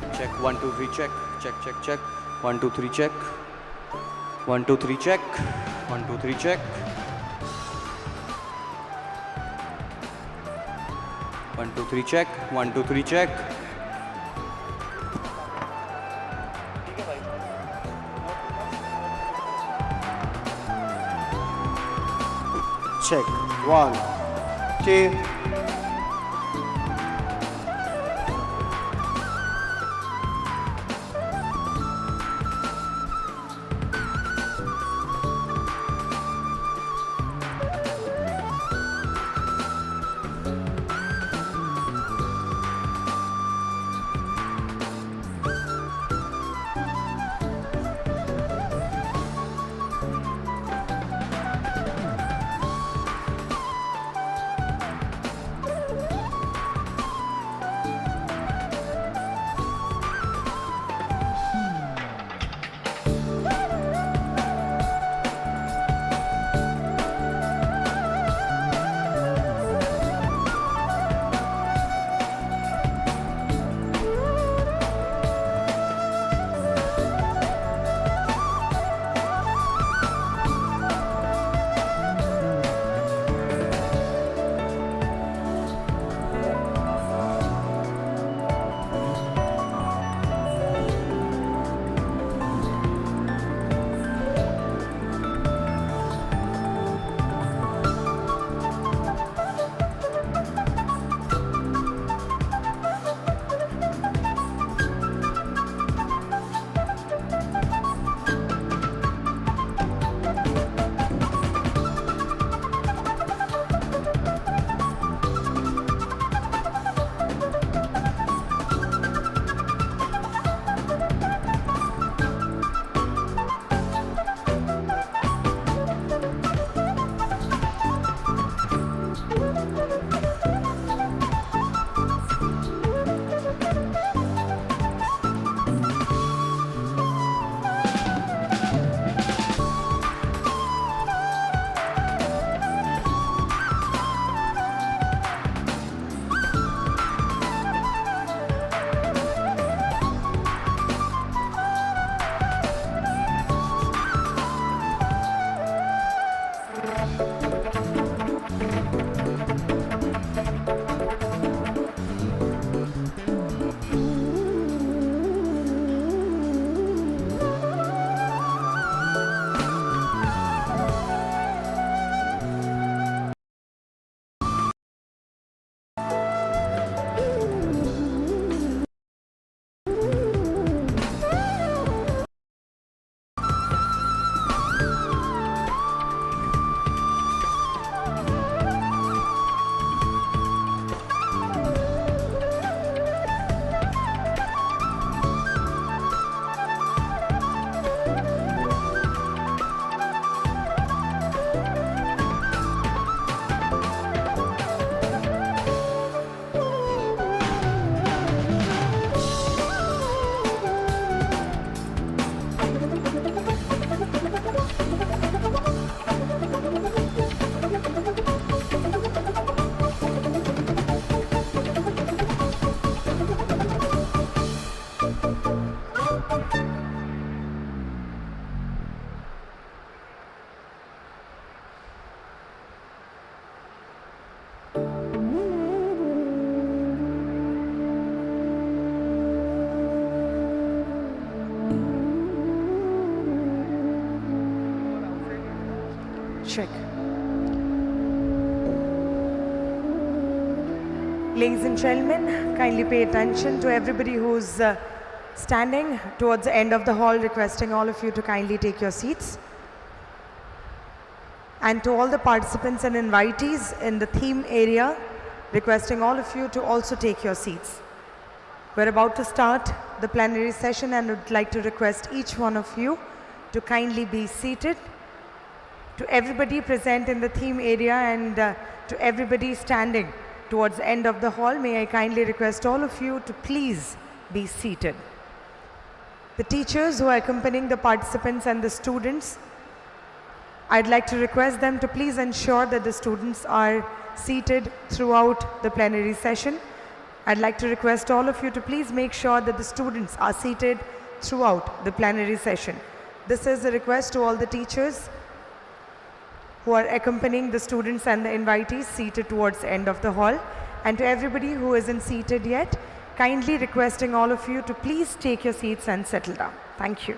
check, check. 1, 2, 3, check. Check, check, check. 1, 2, 3, check. 1, 2, 3, check. 1, 2, 3, check. 1, 2, 3, check. 1, 2, 3, check. Check. 1, 2. Check. Ladies and gentlemen, kindly pay attention to everybody who's standing towards the end of the hall, requesting all of you to kindly take your seats. And to all the participants and invitees in the theme area, requesting all of you to also take your seats. We're about to start the plenary session and would like to request each one of you to kindly be seated. To everybody present in the theme area and to everybody standing towards the end of the hall, may I kindly request all of you to please be seated. The teachers who are accompanying the participants and the students, I'd like to request them to please ensure that the students are seated throughout the plenary session I'd like to request all of you to please make sure that the students are seated throughout the plenary session. This is a request to all the teachers who are accompanying the students and the invitees seated towards the end of the hall, and to everybody who isn't seated yet, kindly requesting all of you to please take your seats and settle down. Thank you.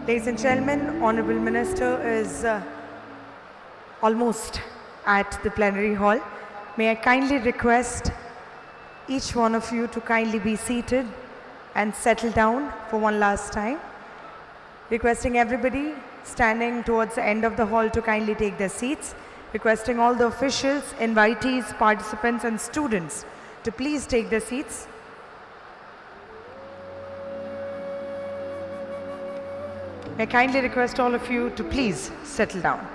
Ladies and gentlemen, Honorable Minister is almost at the plenary hall. May I kindly request each one of you to kindly be seated and settle down for one last time. Requesting everybody standing towards the end of the hall to kindly take their seats. Requesting all the officials, invitees, participants and students to please take their seats. May I kindly request all of you to please settle down.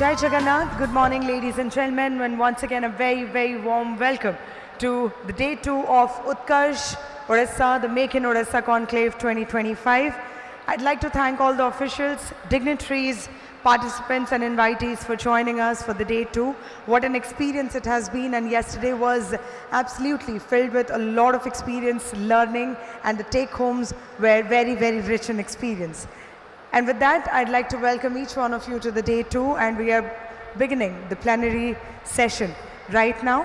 Jai Jagannath, good morning ladies and gentlemen, and once again a very warm welcome to the day 2 of Utkarsh Odisha, the Make in Odisha Conclave 2025. I'd like to thank all the officials, dignitaries, participants and invitees for joining us for the day 2. What an experience it has been, and yesterday was absolutely filled with a lot of experience, learning, and the take-homes were very rich in experience. And with that, I'd like to welcome each one of you to the day 2, and we are beginning the plenary session right now.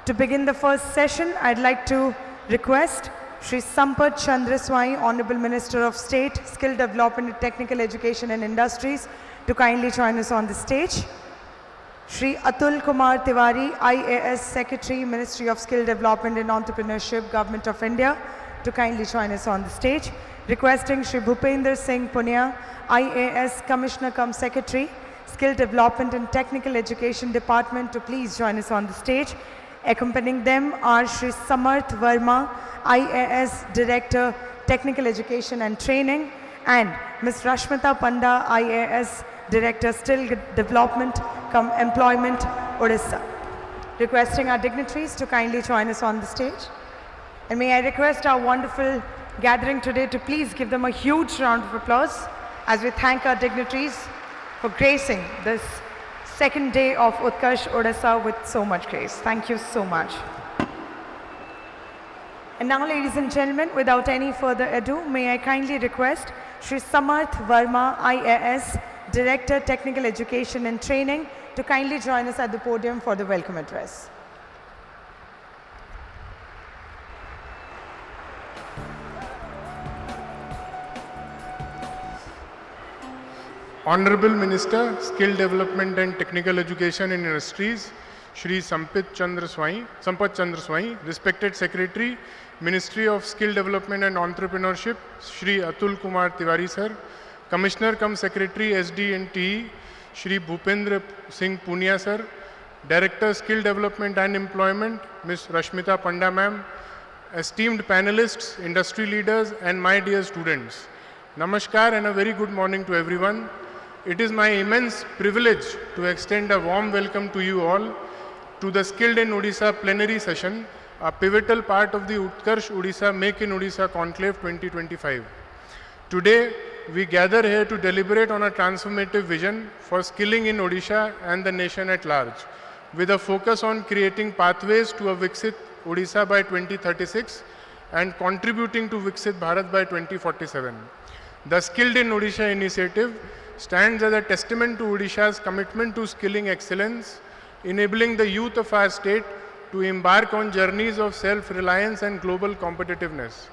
To begin the first session, I'd like to request Shri Sampath Chandra Swai, Honorable Minister of State, Skill Development, Technical Education and Industries, to kindly join us on the stage. Shri Atul Kumar Tiwari, IAS Secretary, Ministry of Skill Development and Entrepreneurship, Government of India, to kindly join us on the stage. Requesting Shri Bhupender Singh Punia, IAS Commissioner cum Secretary, Skill Development and Technical Education Department, to please join us on the stage. Accompanying them are Shri Samarth Verma, IAS Director, Technical Education and Training, and Ms. Rashmita Panda, IAS Director, Skill Development cum Employment, Odisha. Requesting our dignitaries to kindly join us on the stage. And may I request our wonderful gathering today to please give them a huge round of applause as we thank our dignitaries for gracing this second day of Utkarsh Odisha with so much grace. Thank you so much. And now, ladies and gentlemen, without any further ado, may I kindly request Shri Samarth Verma, IAS Director, Technical Education and Training, to kindly join us at the podium for the welcome address. Honorable Minister, Skill Development and Technical Education and Industries, Shri Sampath Chandra Swai, Respected Secretary, Ministry of Skill Development and Entrepreneurship, Shri Atul Kumar Tiwari Sir, Commissioner cum Secretary SD&TE, Shri Bhupender Singh Punia Sir, Director Skill Development and Employment, Ms. Rashmita Panda Ma'am, esteemed panelists, industry leaders and my dear students. Namaskar and a very good morning to everyone. It is my immense privilege to extend a warm welcome to you all to the Skilled in Odisha plenary session, a pivotal part of the Utkarsh Odisha Make in Odisha Conclave 2025. Today, we gather here to deliberate on a transformative vision for skilling in Odisha and the nation at large, with a focus on creating pathways to a Viksit Odisha by 2036 and contributing to Viksit Bharat by 2047. The Skilled in Odisha initiative stands as a testament to Odisha's commitment to skilling excellence enabling the youth of our state to embark on journeys of self-reliance and global competitiveness.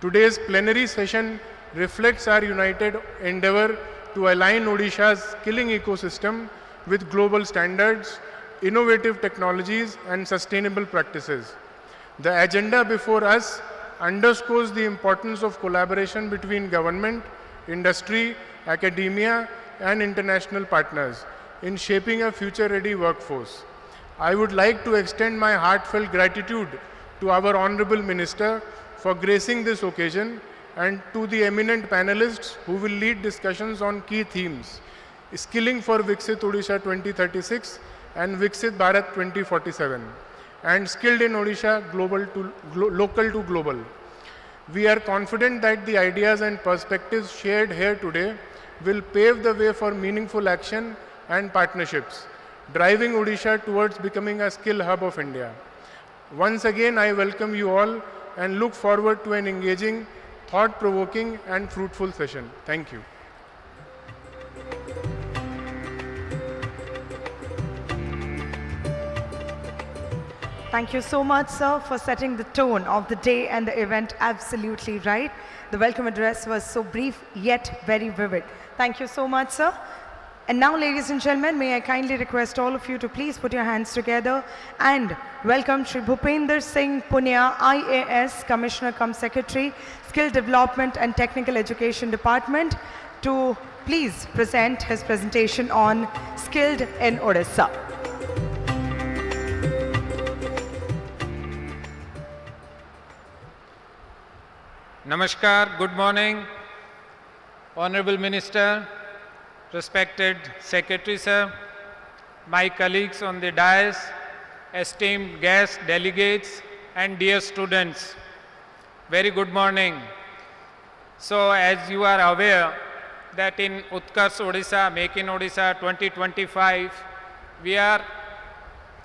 Today's plenary session reflects our united endeavor to align Odisha's skilling ecosystem with global standards, innovative technologies, and sustainable practices. The agenda before us underscores the importance of collaboration between government, industry, academia, and international partners in shaping a future-ready workforce. I would like to extend my heartfelt gratitude to our Honorable Minister for gracing this occasion and to the eminent panelists who will lead discussions on key themes, Skilling for Viksit Odisha 2036 and Viksit Bharat 2047, and Skilled in Odisha Local to Global. We are confident that the ideas and perspectives shared here today will pave the way for meaningful action and partnerships, driving Odisha towards becoming a skill hub of India. Once again, I welcome you all and look forward to an engaging, thought-provoking and fruitful session. Thank you. Thank you so much, sir, for setting the tone of the day and the event absolutely right. The welcome address was so brief yet very vivid. Thank you so much, sir. And now, ladies and gentlemen, may I kindly request all of you to please put your hands together and welcome Shri Bhupender Singh Punia, IAS, Commissioner cum Secretary, Skill Development and Technical Education Department, to please present his presentation on Skilled in Odisha. Namaskar, good morning, Honorable Minister, respected Secretary Sir, my colleagues on the dais, esteemed guests, delegates, and dear students. Very good morning. So as you are aware that in Utkarsh Odisha, Make in Odisha 2025, we are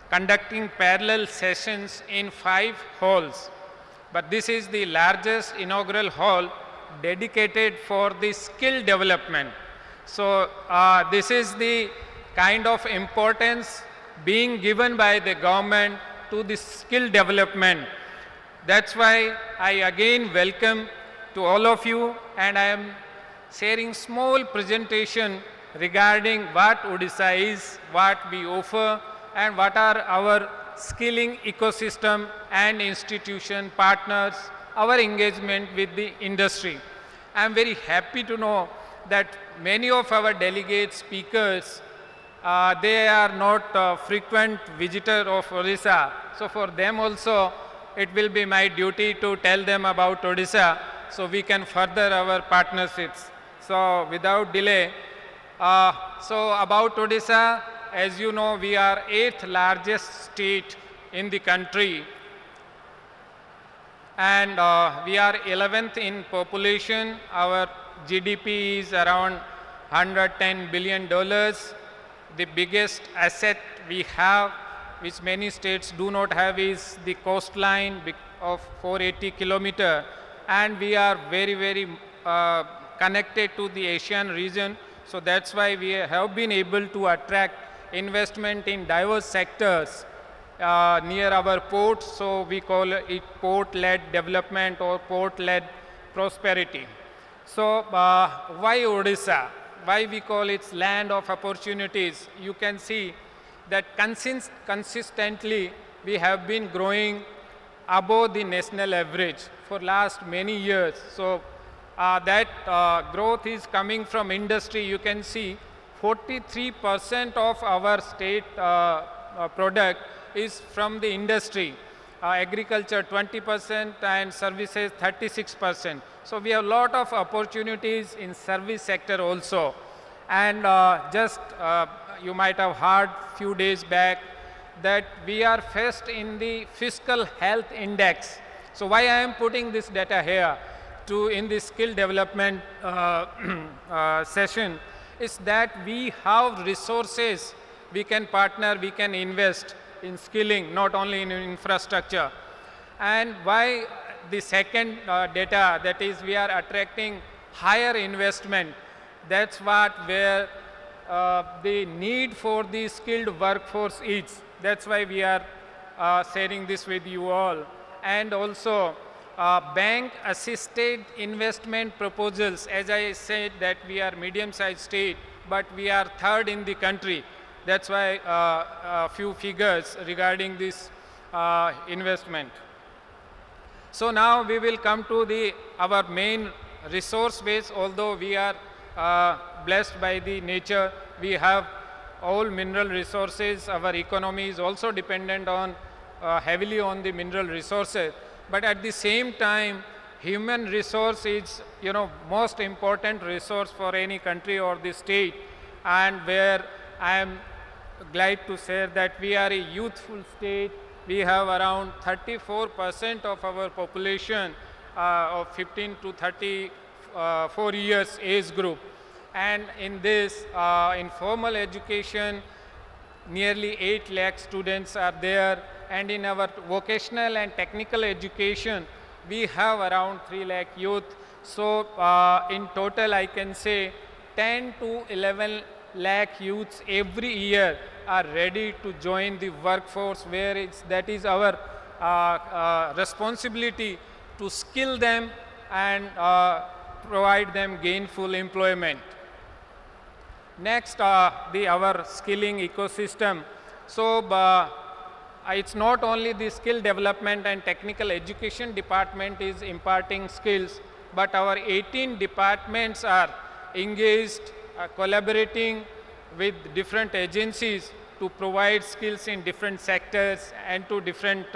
conducting parallel sessions in 5 halls. But this is the largest inaugural hall dedicated for the skill development. So this is the kind of importance being given by the government to the skill development. That's why I again welcome to all of you, and I am sharing small presentation regarding what Odisha is, what we offer, and what are our skilling ecosystem and institution partners, our engagement with the industry. I am very happy to know that many of our delegate speakers, they are not frequent visitor of Odisha. So for them also, it will be my duty to tell them about Odisha so we can further our partnerships. So without delay, so about Odisha, as you know, we are 8th largest state in the country, and we are 11th in population. Our GDP is around $110 billion. The biggest asset we have, which many states do not have, is the coastline of 480 kilometers, and we are very, very connected to the Asian region. So that's why we have been able to attract investment in diverse sectors near our ports, so we call it port-led development or port-led prosperity. So why Odisha? Why we call it land of opportunities? You can see that consistently we have been growing above the national average for last many years. So that growth is coming from industry. You can see 43% of our state product is from the industry, agriculture 20% and services 36%. So we have a lot of opportunities in service sector also. And you might have heard few days back that we are first in the fiscal health index. So why I am putting this data here in the skill development session is that we have resources, we can partner, we can invest in skilling, not only in infrastructure. And why the second data, that is we are attracting higher investment. That's where the need for the skilled workforce is. That's why we are sharing this with you all. And also bank assisted investment proposals. As I said that we are medium-sized state, but we are third in the country. That's why a few figures regarding this investment. So now we will come to our main resource base. Although we are blessed by the nature, we have all mineral resources. Our economy is also dependent on heavily on the mineral resources. But at the same time, human resource is, most important resource for any country or the state, and where I am glad to share that we are a youthful state. We have around 34% of our population of 15 to 34 years age group. And in this informal education, nearly 8 lakh students are there. And in our vocational and technical education, we have around 3 lakh youth. So in total, I can say 10 to 11 lakh youths every year are ready to join the workforce, where that is our responsibility to skill them and provide them gainful employment. Next, our skilling ecosystem. So it's not only the skill development and technical education department is imparting skills, but our 18 departments are engaged, collaborating with different agencies to provide skills in different sectors and to different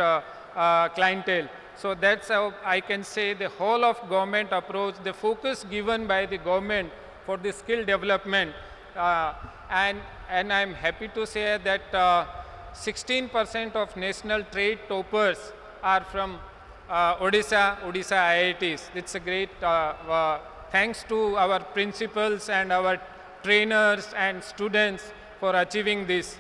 clientele. So that's how I can say the whole of government approach, the focus given by the government for the skill development. And I'm happy to say that 16% of national trade toppers are from Odisha IITs. It's a great thanks to our principals and our trainers and students for achieving this.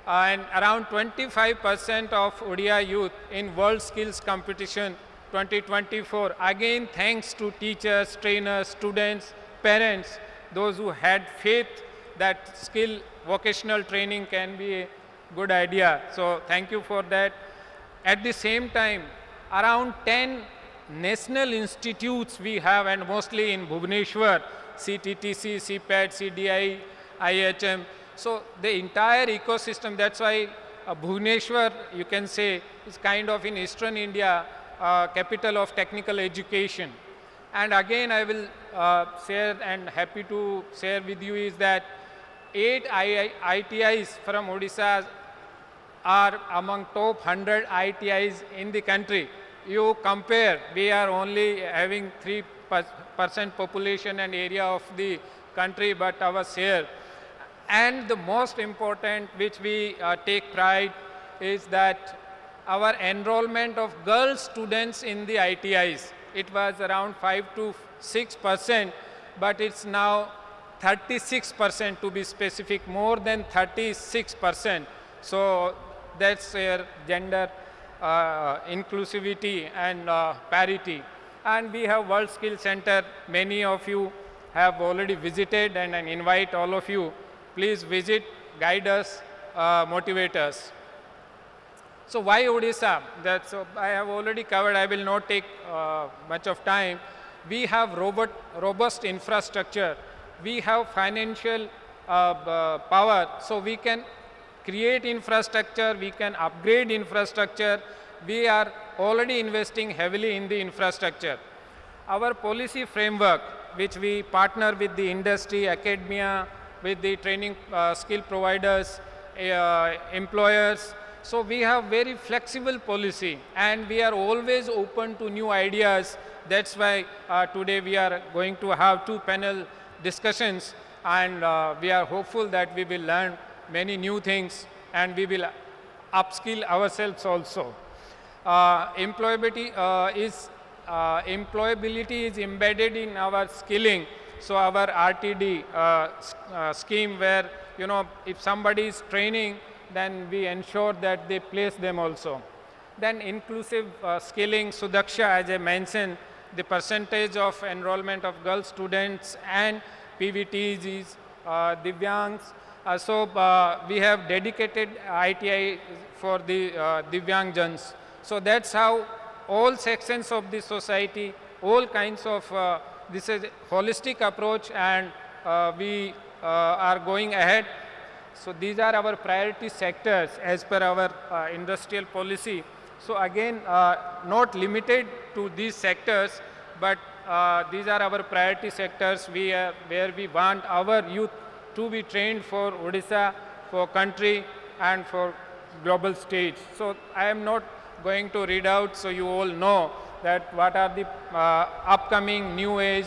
And around 25% of Odia youth in World Skills Competition 2024, again thanks to teachers, trainers, students, parents, those who had faith that skill vocational training can be a good idea. So thank you for that. At the same time, around 10 national institutes we have, and mostly in Bhubaneshwar, CTTC, CPAT, CDI, IHM. So the entire ecosystem, that's why Bhubaneshwar, you can say, is kind of in Eastern India, capital of technical education. And again, I will share and happy to share with you is that 8 ITIs from Odisha are among top 100 ITIs in the country. You compare, we are only having 3% population and area of the country, but our share. And the most important, which we take pride, is that our enrollment of girl students in the ITIs. It was around 5 to 6%, but it's now 36% to be specific, more than 36%. So that's where gender inclusivity and parity. And we have World Skill Center. Many of you have already visited, and I invite all of you, please visit, guide us, motivate us. So why Odisha? That's I have already covered. I will not take much of time. We have robust infrastructure. We have financial power, so we can create infrastructure, we can upgrade infrastructure. We are already investing heavily in the infrastructure. Our policy framework, which we partner with the industry, academia, with the training skill providers, employers. So we have very flexible policy, and we are always open to new ideas. That's why today we are going to have 2 panel discussions, and we are hopeful that we will learn many new things and we will upskill ourselves also. Employability is embedded in our skilling. So our RTD scheme, where if somebody is training, then we ensure that they place them also. Then inclusive skilling, Sudaksha, as I mentioned, the percentage of enrollment of girl students and PVTs is Divyangs. We have dedicated ITI for the Divyangjans. So that's how all sections of the society, all kinds of, this is a holistic approach, and we are going ahead. So these are our priority sectors as per our industrial policy. So again, not limited to these sectors, but these are our priority sectors where we want our youth to be trained for Odisha, for country, and for global stage. So I am not going to read out, so you all know that what are the upcoming new age,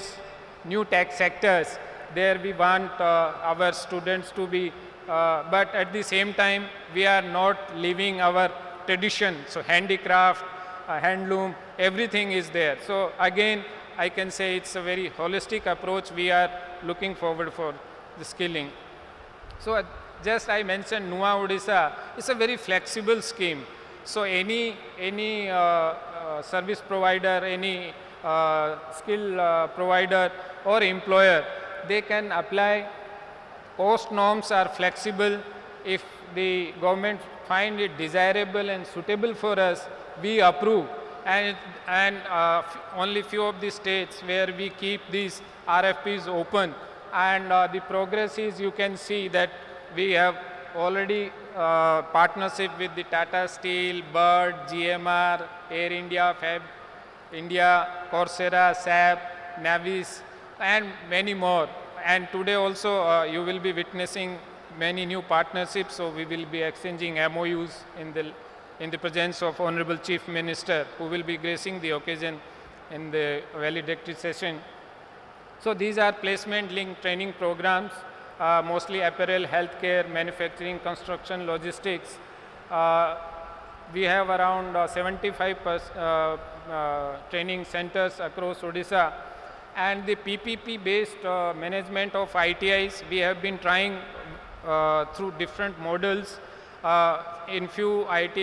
new tech sectors. There we want our students to be, but at the same time, we are not leaving our tradition. So handicraft, handloom, everything is there. So again, I can say it's a very holistic approach. We are looking forward for the skilling. So just I mentioned Nua Odisha. It's a very flexible scheme. So any service provider, any skill provider or employer, they can apply. Cost norms are flexible. If the government find it desirable and suitable for us, we approve. And only few of the states where we keep these RFPs open. And the progress is, you can see that we have already partnership with the Tata Steel, Bird, GMR, Air India, Fab India, Coursera, SAP, Navis, and many more. And today also you will be witnessing many new partnerships, so we will be exchanging MOUs in the presence of Honorable Chief Minister, who will be gracing the occasion in the valedictory session. So these are placement-linked training programs, mostly apparel, healthcare, manufacturing, construction, logistics. We have around 75 training centers across Odisha. And the PPP-based management of ITIs, we have been trying through different models. In few IT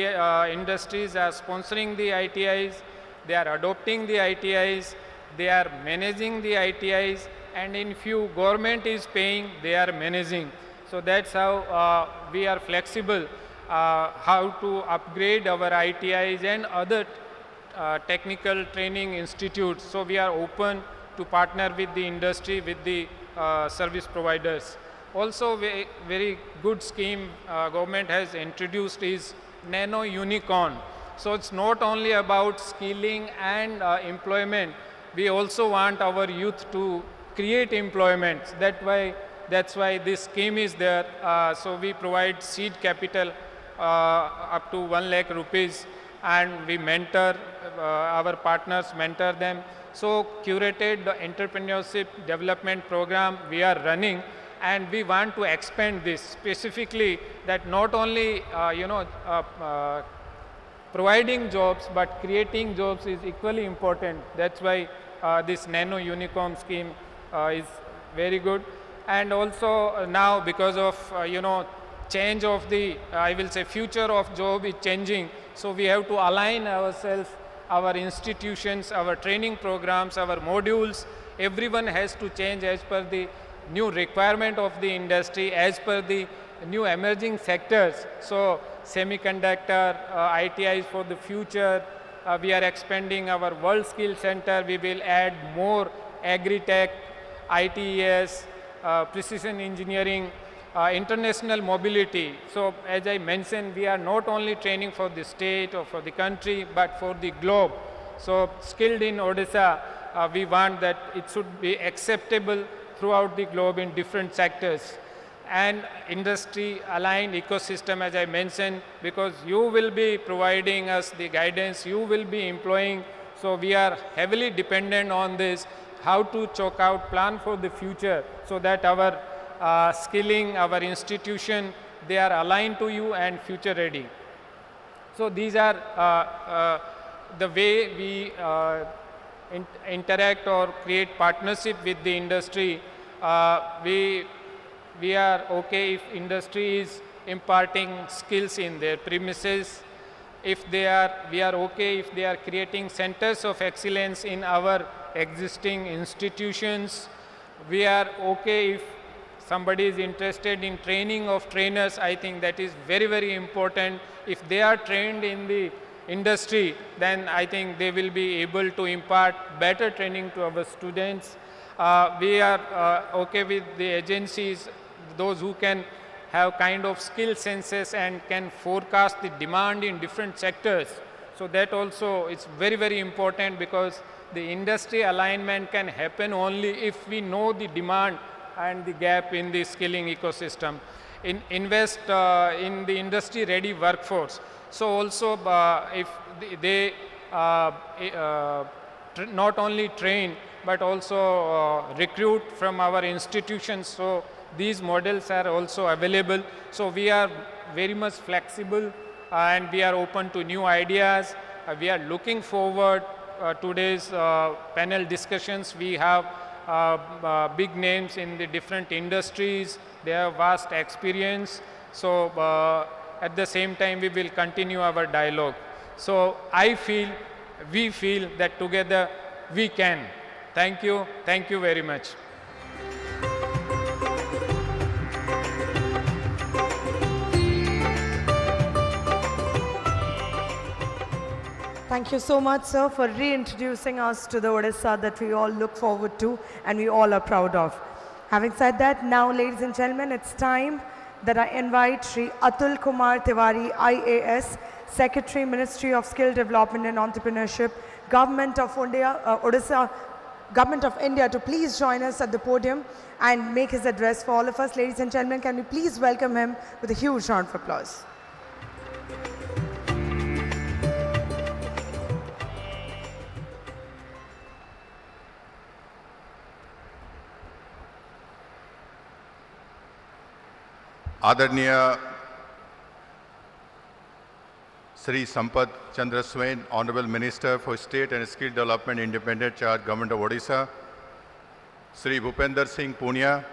industries are sponsoring the ITIs, they are adopting the ITIs, they are managing the ITIs, and in few government is paying, they are managing. So that's how we are flexible, how to upgrade our ITIs and other technical training institutes. So we are open to partner with the industry, with the service providers. Also, very good scheme government has introduced is Nano Unicorn. So it's not only about skilling and employment. We also want our youth to create employment. That's why this scheme is there. So we provide seed capital up to 1 lakh rupees, and we mentor our partners, mentor them. So curated entrepreneurship development program we are running, and we want to expand this specifically, that not only providing jobs, but creating jobs is equally important. That's why this Nano Unicorn scheme is very good. And also now, because of change of the I will say future of job is changing, so we have to align ourselves, our institutions, our training programs, our modules. Everyone has to change as per the new requirement of the industry, as per the new emerging sectors. So semiconductor, ITIs for the future. We are expanding our World Skill Center. We will add more agri-tech, ITES, precision engineering, international mobility. So as I mentioned, we are not only training for the state or for the country, but for the globe. So skilled in Odisha, we want that it should be acceptable throughout the globe in different sectors. And industry aligned ecosystem, as I mentioned, because you will be providing us the guidance, you will be employing. So we are heavily dependent on this, how to chalk out plan for the future, so that our skilling, our institution, they are aligned to you and future ready. So these are the way we interact or create partnership with the industry. We are okay if industry is imparting skills in their premises. We are okay if they are creating centers of excellence in our existing institutions. We are okay if somebody is interested in training of trainers, I think that is very, very important. If they are trained in the industry, then I think they will be able to impart better training to our students. We are okay with the agencies, those who can have kind of skill senses and can forecast the demand in different sectors. So that also is very, very important, because the industry alignment can happen only if we know the demand and the gap in the skilling ecosystem. Invest in the industry ready workforce. So also if they not only train but also recruit from our institutions, so these models are also available. So we are very much flexible and we are open to new ideas. We are looking forward today's panel discussions. We have big names in the different industries. They have vast experience. So at the same time, we will continue our dialogue. So we feel that together we can. Thank you very much. Thank you so much, sir, for reintroducing us to the Odisha that we all look forward to and we all are proud of. Having said that, now, ladies and gentlemen, it's time that I invite Shri Atul Kumar Tiwari, IAS, Secretary, Ministry of Skill Development and Entrepreneurship, Government of India, Odisha, Government of India, to please join us at the podium and make his address for all of us. Ladies and gentlemen, can we please welcome him with a huge round of applause. Adarniya Sri Sampath Chandra Swain, Honorable Minister for State and Skill Development, Independent Charge, Government of Odisha, Sri Bhupender Singh Punia,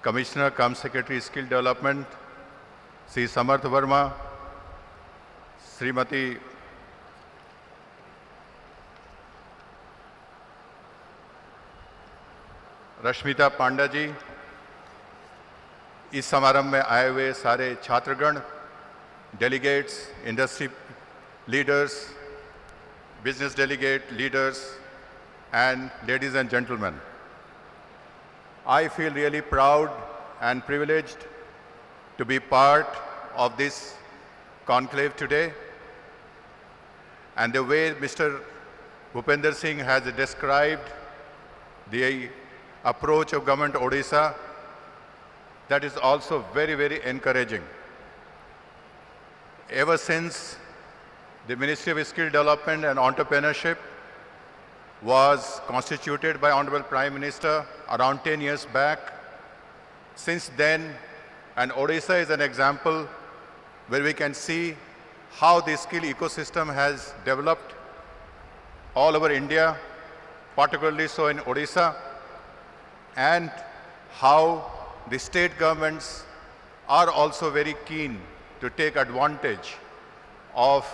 Commissioner cum Secretary Skill Development, Sri Samarth Verma, Srimati Rashmita पांडा जी, इस समारंभ में आए हुए सारे छात्रगण, delegates, industry leaders, business delegate leaders, and ladies and gentlemen, I feel really proud and privileged to be part of this conclave today. And the way Mr. Bhupender Singh has described the approach of Government of Odisha, that is also very, very encouraging. Ever since the Ministry of Skill Development and Entrepreneurship was constituted by Honorable Prime Minister around 10 years back, since then, and Odisha is an example where we can see how the skill ecosystem has developed all over India, particularly so in Odisha, and how the state governments are also very keen to take advantage of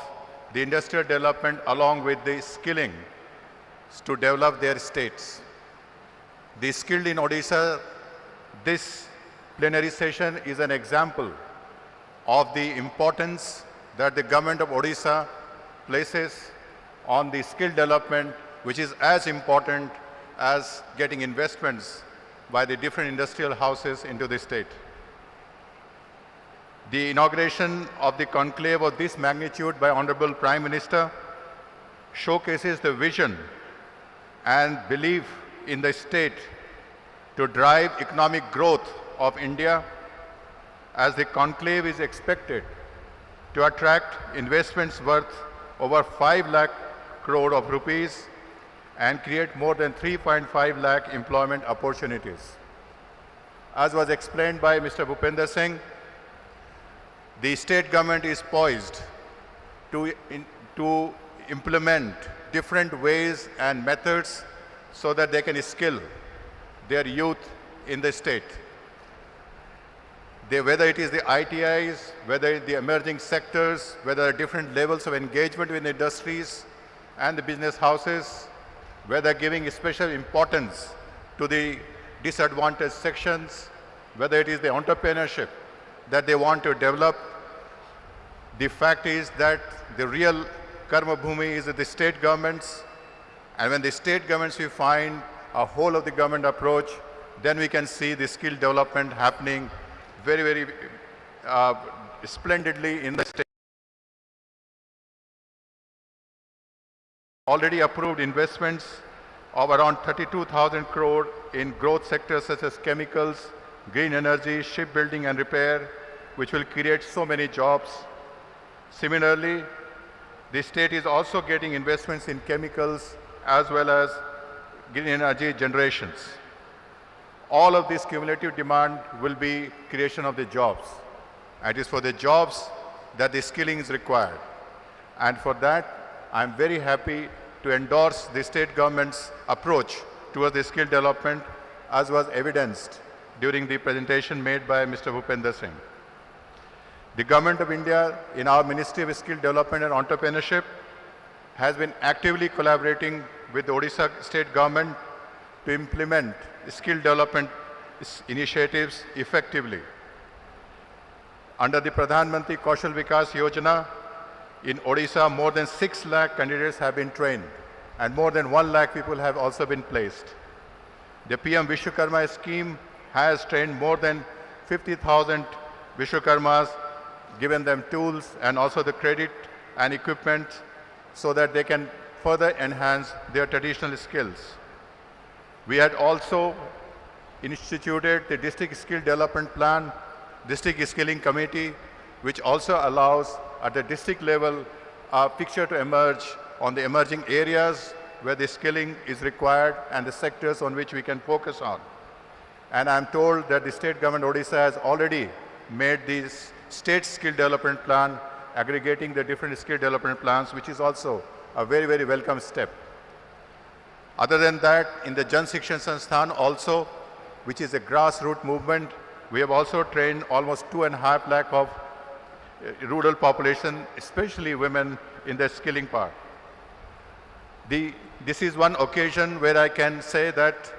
the industrial development along with the skilling to develop their states. The skilled in Odisha, this plenary session is an example of the importance that the government of Odisha places on the skill development, which is as important as getting investments by the different industrial houses into the state. The inauguration of the conclave of this magnitude by Honorable Prime Minister showcases the vision and belief in the state to drive economic growth of India, as the conclave is expected to attract investments worth over 5 lakh crore of rupees and create more than 3.5 lakh employment opportunities. As was explained by Mr. Bhupender Singh, the state government is poised to implement different ways and methods so that they can skill their youth in the state. Whether it is the ITIs, whether it is the emerging sectors, whether different levels of engagement with industries and the business houses, whether giving special importance to the disadvantaged sections, whether it is the entrepreneurship that they want to develop. The fact is that the real karma bhumi is the state governments, and when the state governments we find a whole of the government approach, then we can see the skill development happening very, very splendidly in the state. Already approved investments of around 32,000 crore in growth sectors such as chemicals, green energy, shipbuilding and repair, which will create so many jobs. Similarly, the state is also getting investments in chemicals as well as green energy generations. All of this cumulative demand will be creation of the jobs. It is for the jobs that the skilling is required. And for that, I am very happy to endorse the state government's approach towards the skill development, as was evidenced during the presentation made by Mr. Bhupender Singh. The Government of India, in our Ministry of Skill Development and Entrepreneurship, has been actively collaborating with the Odisha state government to implement skill development initiatives effectively. Under the Pradhan Mantri Kaushal Vikas Yojana, in Odisha, more than 6 lakh candidates have been trained, and more than 1 lakh people have also been placed. The PM Vishwakarma scheme has trained more than 50,000 Vishwakarmas, given them tools and also the credit and equipment so that they can further enhance their traditional skills. We had also instituted the District Skill Development Plan, District Skilling Committee, which also allows at the district level a picture to emerge on the emerging areas where the skilling is required and the sectors on which we can focus on. And I'm told that the state government Odisha has already made this state skill development plan, aggregating the different skill development plans, which is also a very, very welcome step. Other than that, in the Jan Shikshan Sansthan also, which is a grassroots movement, we have also trained almost 2.5 lakh of rural population, especially women, in the skilling part. This is one occasion where I can say that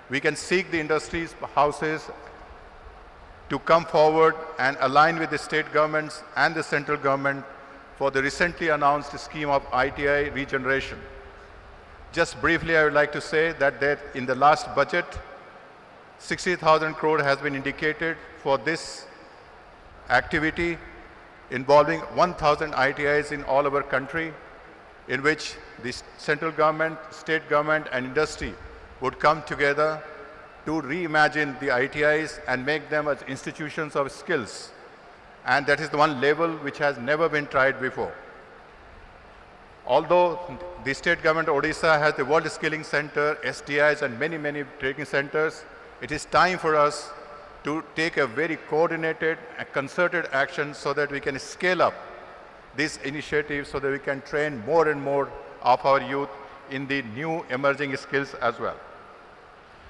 we can seek the industries houses to come forward and align with the state governments and the central government for the recently announced scheme of ITI regeneration. Just briefly, I would like to say that in the last budget, 60,000 crore has been indicated for this activity involving 1,000 ITIs in all over country, in which the central government, state government and industry would come together to reimagine the ITIs and make them as institutions of skills. And that is the one level which has never been tried before. Although the state government of Odisha has the World Skilling Center, STIs and many, many training centers, it is time for us to take a very coordinated and concerted action so that we can scale up these initiatives so that we can train more and more of our youth in the new emerging skills as well.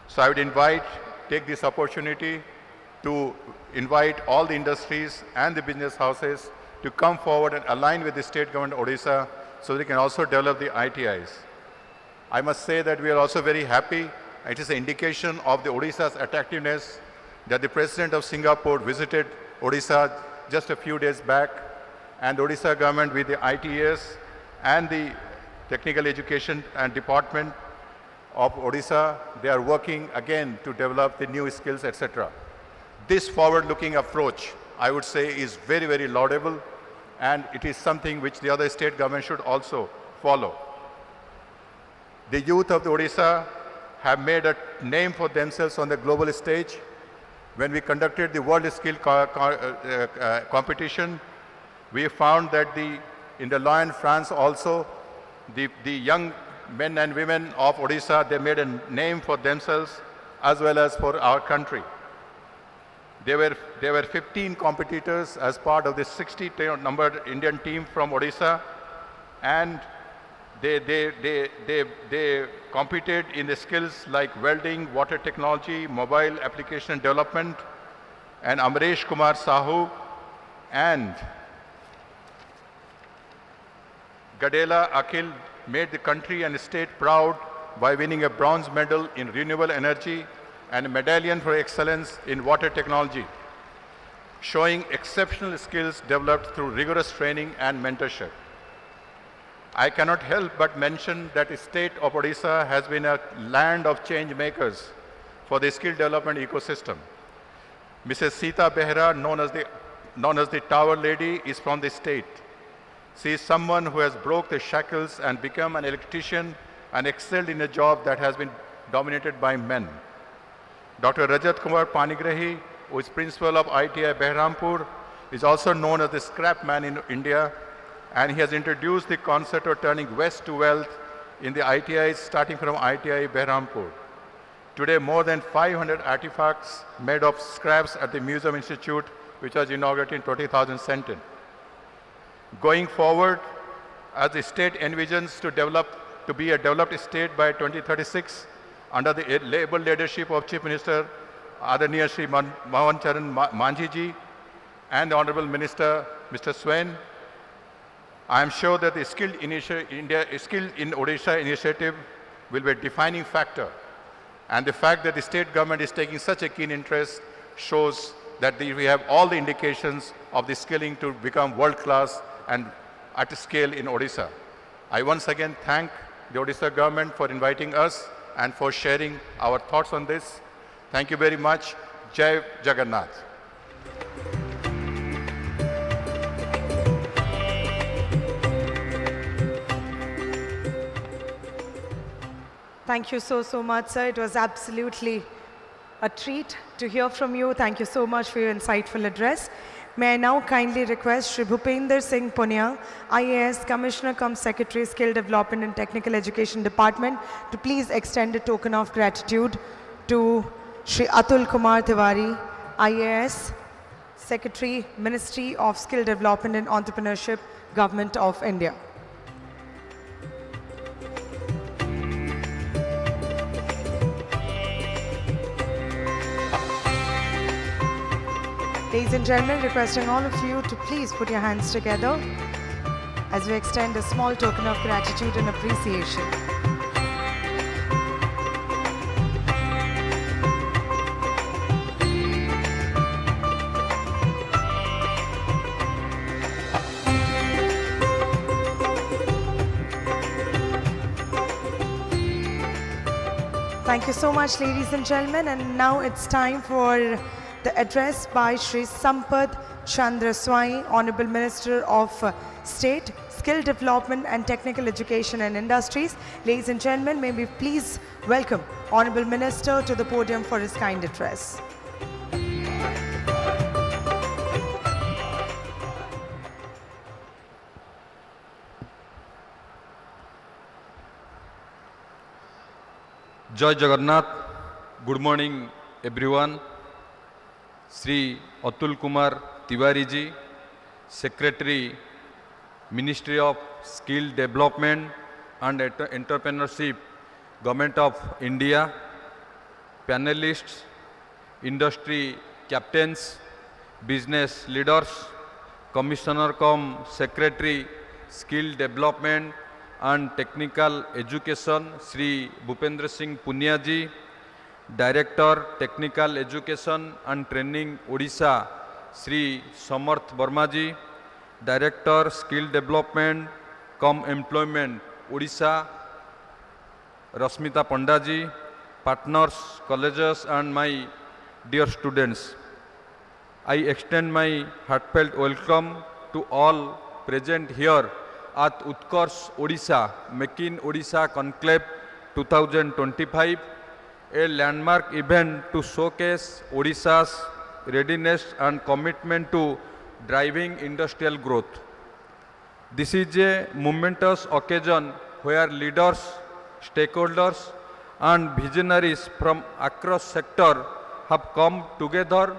So I would take this opportunity to invite all the industries and the business houses to come forward and align with the state government of Odisha so they can also develop the ITIs. I must say that we are also very happy. It is an indication of the Odisha's attractiveness that the President of Singapore visited Odisha just a few days back, and the Odisha government with the ITS and the Technical Education and Department of Odisha, they are working again to develop the new skills, etc. This forward-looking approach, I would say, is very, very laudable, and it is something which the other state governments should also follow. The youth of the Odisha have made a name for themselves on the global stage. When we conducted the World Skill Competition, we found that in the Lyon, France also, the young men and women of Odisha, they made a name for themselves as well as for our country. There were 15 competitors as part of the 60-numbered Indian team from Odisha, and they competed in the skills like welding, water technology, mobile application development, and Amresh Kumar Sahu and Gadela Akhil made the country and state proud by winning a bronze medal in renewable energy and a medallion for excellence in water technology, showing exceptional skills developed through rigorous training and mentorship. I cannot help but mention that the state of Odisha has been a land of change makers for the skill development ecosystem. Mrs. Sita Behra, known as the Tower Lady, is from the state. She is someone who has broke the shackles and become an electrician and excelled in a job that has been dominated by men. Dr. Rajat Kumar Panigrahi, who is principal of ITI Behrampur, is also known as the scrap man in India, and he has introduced the concept of turning waste to wealth in the ITIs starting from ITI Behrampur. Today, more than 500 artifacts made of scraps at the Museum Institute, which was inaugurated in 2017. Going forward, as the state envisions to be a developed state by 2036, under the able leadership of Chief Minister Adaniya Shri Mohan Charan Manjhi ji and the Honorable Minister Mr. Swain, I am sure that the Skilled in Odisha initiative will be a defining factor. And the fact that the state government is taking such a keen interest shows that we have all the indications of the skilling to become world-class and at scale in Odisha. I once again thank the Odisha government for inviting us and for sharing our thoughts on this. Thank you very much. Jai Jagannath. Thank you so much, sir. It was absolutely a treat to hear from you. Thank you so much for your insightful address. May I now kindly request Shri Bhupender Singh Punia, IAS Commissioner cum Secretary, Skill Development and Technical Education Department, to please extend a token of gratitude to Shri Atul Kumar Tiwari, IAS Secretary, Ministry of Skill Development and Entrepreneurship, Government of India. Ladies and gentlemen, requesting all of you to please put your hands together as we extend a small token of gratitude and appreciation. Thank you so much, ladies and gentlemen, and now it's time for the address by Shri Sampath Chandra Swai, Honorable Minister of State, Skill Development and Technical Education and Industries. Ladies and gentlemen, may we please welcome Honorable Minister to the podium for his kind address. Jai Jagannath. Good morning, everyone. Sri Atul Kumar Tiwari ji, Secretary, Ministry of Skill Development and Entrepreneurship, Government of India, panelists, industry captains, business leaders, Commissioner cum Secretary, Skill Development and Technical Education, Sri Bhupender Singh Punia ji, Director Technical Education and Training Odisha, Sri Samarth Verma ji, Director Skill Development cum Employment Odisha, Rasmita Panda ji, partners, colleges and my dear students. I extend my heartfelt welcome to all present here at Utkarsh Odisha, Make in Odisha Conclave 2025, a landmark event to showcase Odisha's readiness and commitment to driving industrial growth. This is a momentous occasion where leaders, stakeholders and visionaries from across sector have come together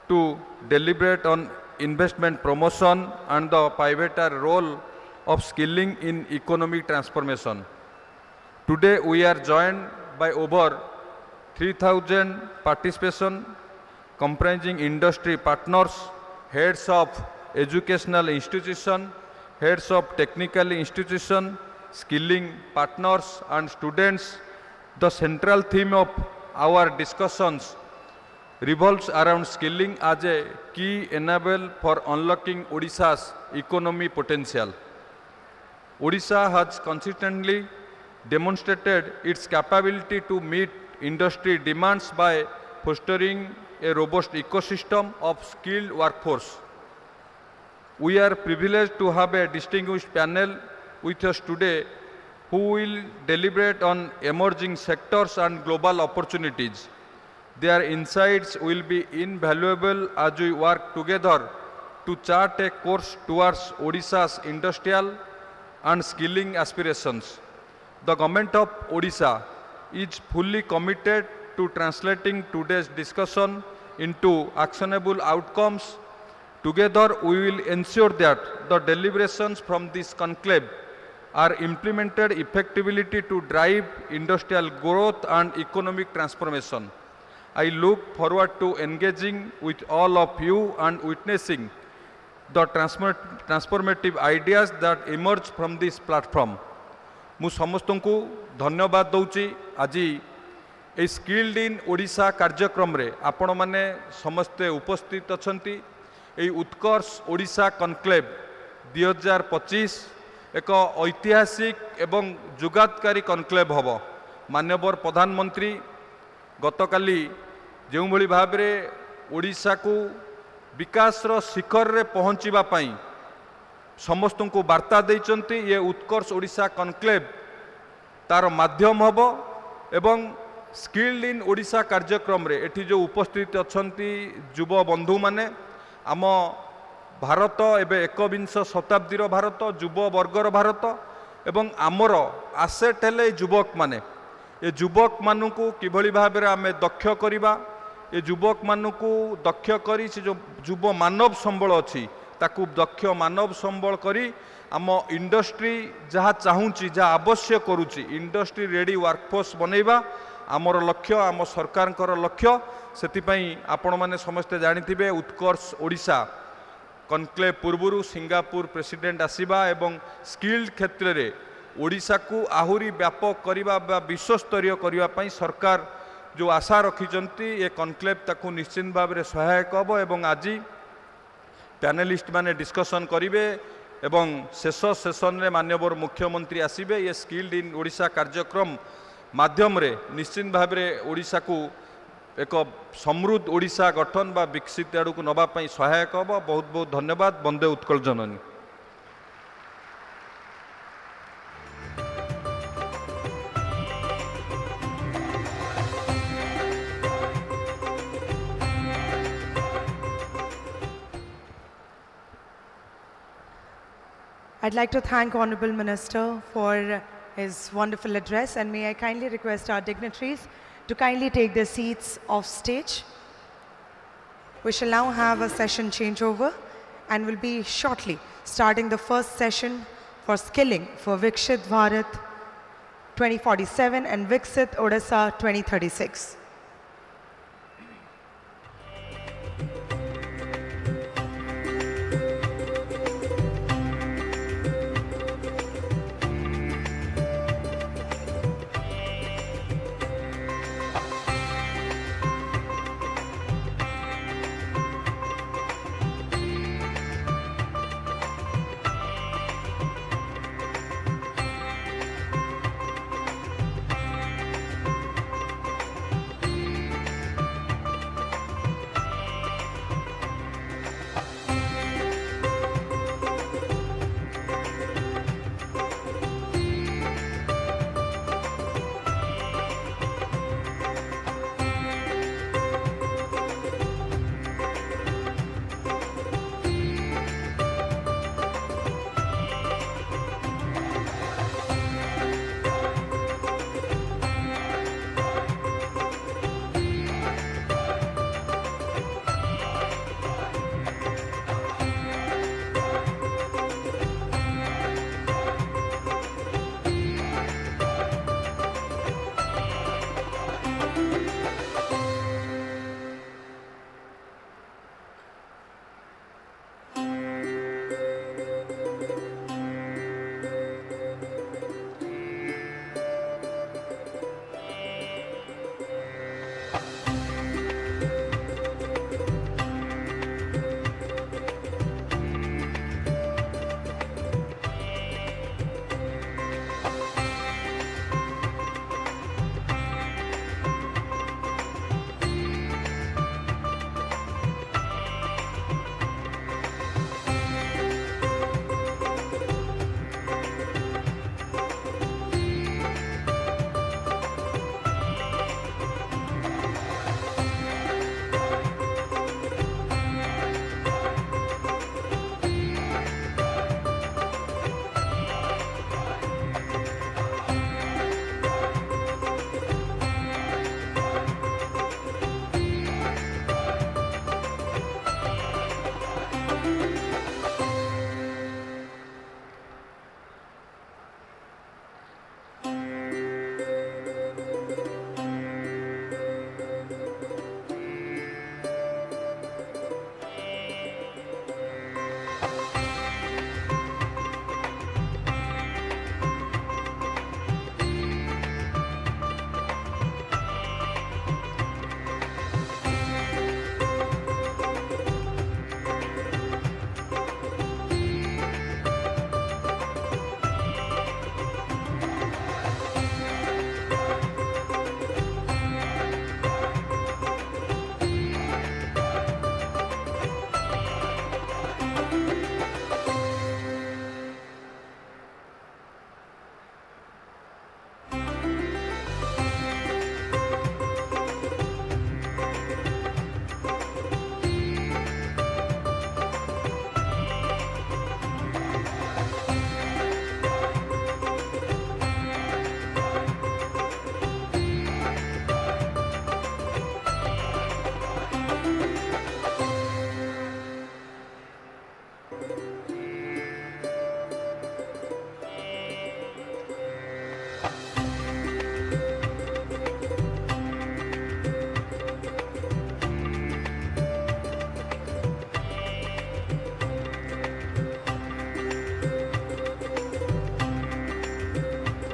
to deliberate on investment promotion and the pivotal role of skilling in economic transformation. Today we are joined by over 3,000 participation comprising industry partners, heads of educational institution, heads of technical institution, skilling partners and students. The central theme of our discussions revolves around skilling as a key enabler for unlocking Odisha's economy potential. Odisha has consistently demonstrated its capability to meet industry demands by fostering a robust ecosystem of skilled workforce. We are privileged to have a distinguished panel with us today who will deliberate on emerging sectors and global opportunities. Their insights will be invaluable as we work together to chart a course towards Odisha's industrial and skilling aspirations. The Government of Odisha is fully committed to translating today's discussion into actionable outcomes. Together, we will ensure that the deliberations from this conclave are implemented effectively to drive industrial growth and economic transformation. I look forward to engaging with all of you and witnessing the transformative ideas that emerge from this platform. ମୁଁ ସମସ୍ତଙ୍କୁ ଧନ୍ୟବାଦ ଦଉଛି ଆଜି এই skilled in Odisha କାର୍ଯ୍ୟକ୍ରମରେ ଆପଣମାନେ ସମସ୍ତେ ଉପସ୍ଥିତ ଅଛନ୍ତି। এই ଉତ୍କର୍ଷ ଓଡ଼ିଶା କନକ୍ଲେଭ 2025 ଏକ ଐତିହାସିକ ଏବଂ ଯୁଗାନ୍ତକାରୀ କନକ୍ଲେଭ ହେବ। ମାନ୍ୟବର ପ୍ରଧାନମନ୍ତ୍ରୀ ଗତକାଲି ଯେଉଁଭଳି ଭାବରେ ଓଡ଼ିଶାକୁ ବିକାଶର ଶିଖରରେ ପହଞ୍ଚିବା ପାଇଁ ସମସ୍ତଙ୍କୁ ବାର୍ତ୍ତା ଦେଇଛନ୍ତି, ଏ ଉତ୍କର୍ଷ ଓଡ଼ିଶା କନକ୍ଲେଭ ତାର ମାଧ୍ୟମ ହେବ ଏବଂ ସ୍କିଲ୍ଡ ଇନ୍ ଓଡ଼ିଶା କାର୍ଯ୍ୟକ୍ରମରେ ଏଠି ଯେଉଁ ଉପସ୍ଥିତ ଅଛନ୍ତି ଯୁବ ବନ୍ଧୁମାନେ, ଆମ ଭାରତ ଏବେ ଏକବିଂଶ ଶତାବ୍ଦୀର ଭାରତ, ଯୁବବର୍ଗର ଭାରତ ଏବଂ ଆମର ଆସେଟ୍ ହେଲେ ଏ ଯୁବକମାନେ। ଏ ଯୁବକମାନଙ୍କୁ କିଭଳି ଭାବରେ ଆମେ ଦକ୍ଷ କରିବା, ଏ ଯୁବକମାନଙ୍କୁ ଦକ୍ଷ କରି ସେ ଯେଉଁ ଯୁବ ମାନବ ସମ୍ବଳ ଅଛି ତାକୁ ଦକ୍ଷ ମାନବ ସମ୍ବଳ କରି ଆମ ଇଣ୍ଡଷ୍ଟ୍ରି ଯାହା ଚାହୁଁଛି, ଯାହା ଆବଶ୍ୟକ କରୁଛି, ଇଣ୍ଡଷ୍ଟ୍ରି ରେଡ଼ି ୱାର୍କଫୋର୍ସ ବନେଇବା ଆମର ଲକ୍ଷ୍ୟ, ଆମ ସରକାରଙ୍କର ଲକ୍ଷ୍ୟ। ସେଥିପାଇଁ ଆପଣମାନେ ସମସ୍ତେ ଜାଣିଥିବେ ଉତ୍କର୍ଷ ଓଡ଼ିଶା କନକ୍ଲେଭ ପୂର୍ବରୁ ସିଙ୍ଗାପୁର ପ୍ରେସିଡେଣ୍ଟ ଆସିବା ଏବଂ ସ୍କିଲ୍ଡ କ୍ଷେତ୍ରରେ ଓଡ଼ିଶାକୁ ଆହୁରି ବ୍ୟାପକ କରିବା ବା ବିଶ୍ୱସ୍ତରୀୟ କରିବା ପାଇଁ ସରକାର ଯେଉଁ ଆଶା ରଖିଛନ୍ତି, ଏ କନକ୍ଲେଭ ତାକୁ ନିଶ୍ଚିତ ଭାବରେ ସହାୟକ ହେବ ଏବଂ ଆଜି ପ୍ୟାନେଲିଷ୍ଟ ମାନେ ଡିସ୍କସନ୍ କରିବେ ଏବଂ ଶେଷ ସେସନରେ ମାନ୍ୟବର ମୁଖ୍ୟମନ୍ତ୍ରୀ ଆସିବେ। ଏ ସ୍କିଲ୍ଡ ଇନ୍ ଓଡ଼ିଶା କାର୍ଯ୍ୟକ୍ରମ ମାଧ୍ୟମରେ ନିଶ୍ଚିତ ଭାବରେ ଓଡ଼ିଶାକୁ ଏକ ସମୃଦ୍ଧ ଓଡ଼ିଶା ଗଠନ ବା ବିକଶିତ ଆଡ଼କୁ ନେବା ପାଇଁ ସହାୟକ ହେବ। ବହୁତ ବହୁତ ଧନ୍ୟବାଦ। ବନ୍ଦେ ଉତ୍କଳ ଜନନୀ। I'd like to thank Honorable Minister for his wonderful address, and may I kindly request our dignitaries to kindly take their seats off stage. We shall now have a session changeover and will be shortly starting the first session for skilling for Vikshit Bharat 2047 and Viksit Odisha 2036.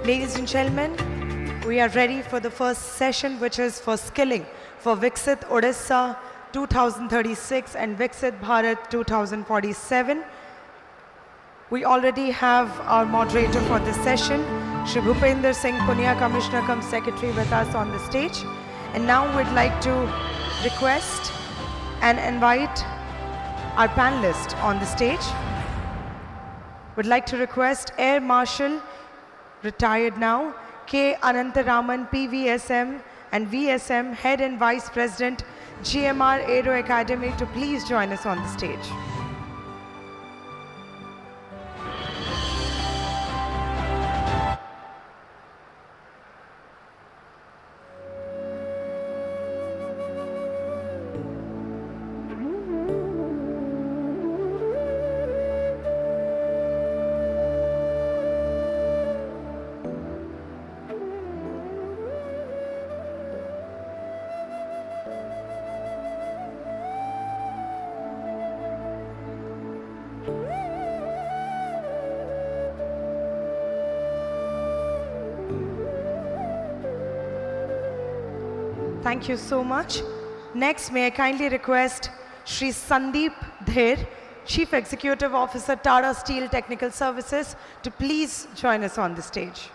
Ladies and gentlemen, we are ready for the first session, which is for skilling for Viksit Odisha 2036 and Viksit Bharat 2047. We already have our moderator for this session, Shri Bhupender Singh Punia, Commissioner cum Secretary, with us on the stage. And now we'd like to request and invite our panelists on the stage. Would like to request Air Marshal, retired now, K. Anantaraman, PVSM and VSM, Head and Vice President, GMR Aero Academy, to please join us on the stage. Thank you so much. Next, may I kindly request Shri Sandeep Dher, Chief Executive Officer, Tata Steel Technical Services, to please join us on the stage.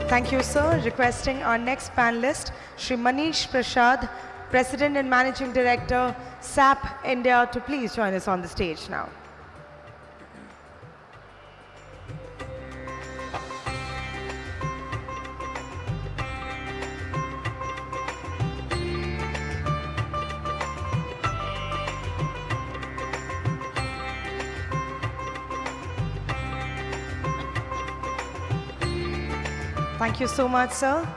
Thank you, sir. Requesting our next panelist, Shri Manish Prasad, President and Managing Director, SAP India, to please join us on the stage now. Thank you so much, sir.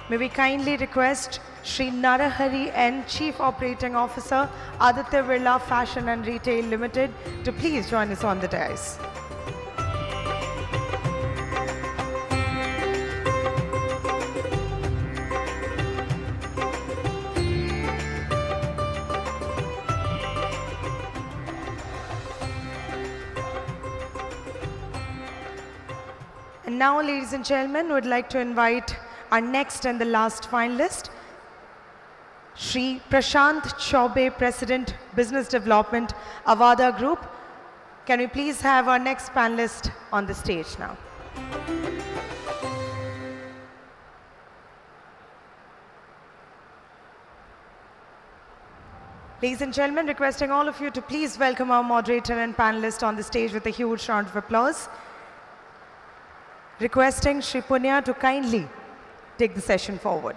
May we kindly request Shri Narahari N, Chief Operating Officer, Aditya Birla Fashion and Retail Limited, to please join us on the dais. And now, ladies and gentlemen, would like to invite our next and the last finalist, Shri Prashant Chaube, President, Business Development, Avada Group. Can we please have our next panelist on the stage now? Ladies and gentlemen, requesting all of you to please welcome our moderator and panelist on the stage with a huge round of applause. Requesting Shri Punya to kindly take the session forward.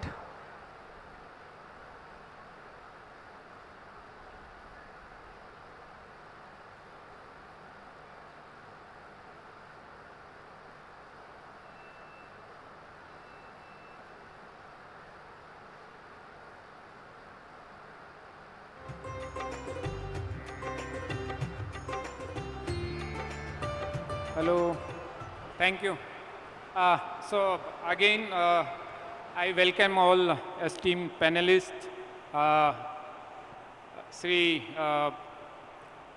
Hello, thank you. So again, I welcome all esteemed panelists, Sri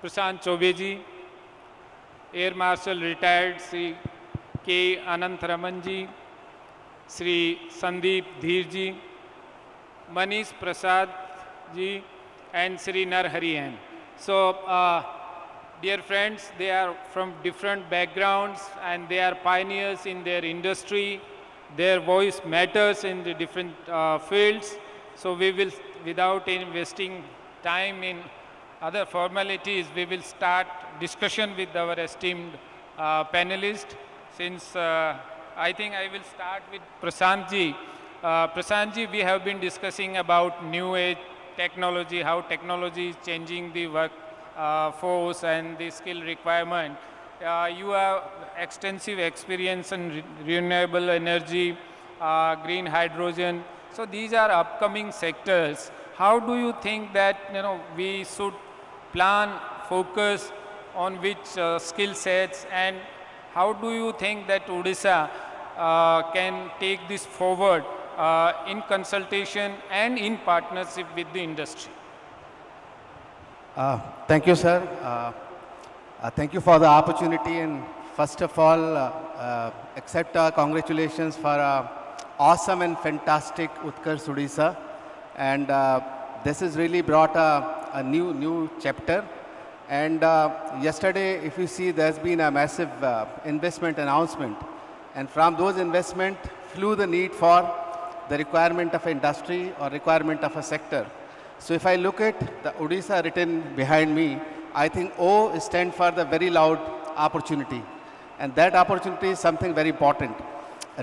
Prashant Chaube ji, Air Marshal retired Sri K. Anantharaman ji, Sri Sandeep Dher ji, Manish Prasad ji, and Sri Narahari N. So, dear friends, they are from different backgrounds and they are pioneers in their industry. Their voice matters in the different fields. So we will, without investing time in other formalities, we will start discussion with our esteemed panelists. Since I think I will start with Prashant ji. Prashant ji, we have been discussing about new age technology, how technology is changing the work force and the skill requirement. You have extensive experience in renewable energy, green hydrogen. So these are upcoming sectors. How do you think that we should plan, focus on which skill sets, and how do you think that Odisha can take this forward in consultation and in partnership with the industry? Thank you, sir. Thank you for the opportunity, and first of all, accept our congratulations for awesome and fantastic Utkarsh Odisha, and this has really brought a new chapter. And yesterday, if you see, there's been a massive investment announcement, and from those investment flew the need for the requirement of industry or requirement of a sector. So if I look at the Odisha written behind me, I think O stands for the very loud opportunity. And that opportunity is something very important.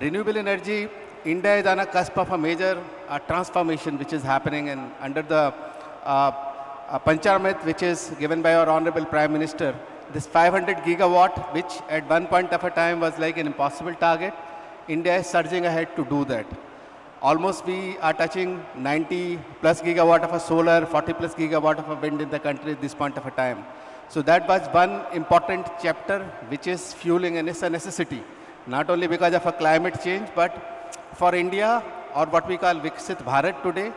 Renewable energy, India is on a cusp of a major transformation which is happening, and under the Panchamrit which is given by our Honorable Prime Minister, this 500 gigawatt, which at one point of a time was like an impossible target, India is surging ahead to do that. Almost we are touching 90 plus gigawatt of a solar, 40 plus gigawatt of a wind in the country at this point of a time. So that was one important chapter which is fueling, and it's a necessity, not only because of a climate change, but for India, or what we call Viksit Bharat today.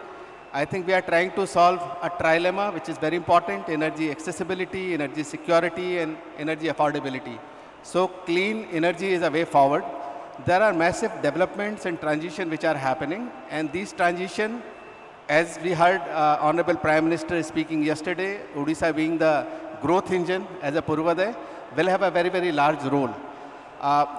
I think we are trying to solve a trilemma which is very important: energy accessibility, energy security, and energy affordability. So clean energy is a way forward. There are massive developments and transition which are happening, and these transition, as we heard Honorable Prime Minister speaking yesterday, Odisha being the growth engine as a Purvaday, will have a very large role.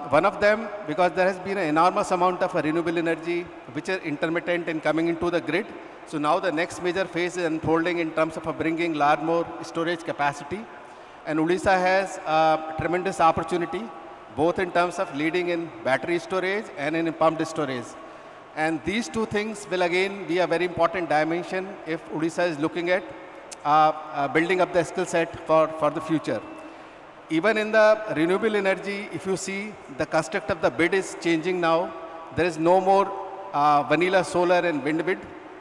One of them, because there has been an enormous amount of renewable energy which are intermittent and coming into the grid. So now the next major phase is unfolding in terms of bringing large more storage capacity. And Odisha has a tremendous opportunity, both in terms of leading in battery storage and in pumped storage. And these two things will again be a very important dimension if Odisha is looking at building up the skill set for the future. Even in the renewable energy, if you see, the construct of the bid is changing now. There is no more vanilla solar and wind bid.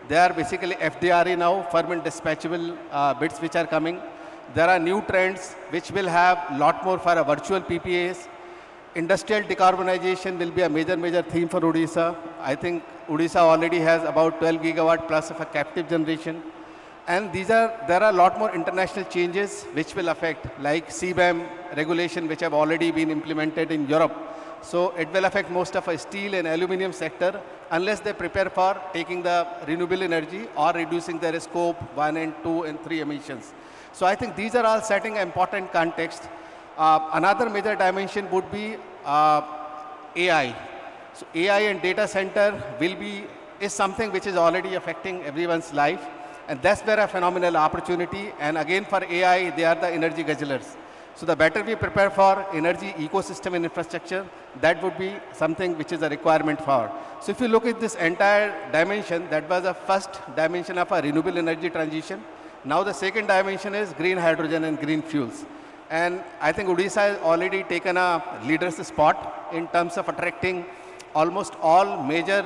They are basically FDRE now, firm and dispatchable bids which are coming. There are new trends which will have lot more for a virtual PPAs. Industrial decarbonization will be a major theme for Odisha. I think Odisha already has about 12 gigawatt plus of a captive generation. And there are a lot more international changes which will affect, like CBAM regulation, which have already been implemented in Europe. So it will affect most of a steel and aluminum sector unless they prepare for taking the renewable energy or reducing their scope 1 and 2 and 3 emissions. So I think these are all setting an important context. Another major dimension would be AI. So AI and data center is something which is already affecting everyone's life. And that's where a phenomenal opportunity. And again, for AI, they are the energy guzzlers. So the better we prepare for energy ecosystem and infrastructure, that would be something which is a requirement for. So if you look at this entire dimension, that was the first dimension of a renewable energy transition. Now the second dimension is green hydrogen and green fuels. And I think Odisha has already taken a leader's spot in terms of attracting almost all major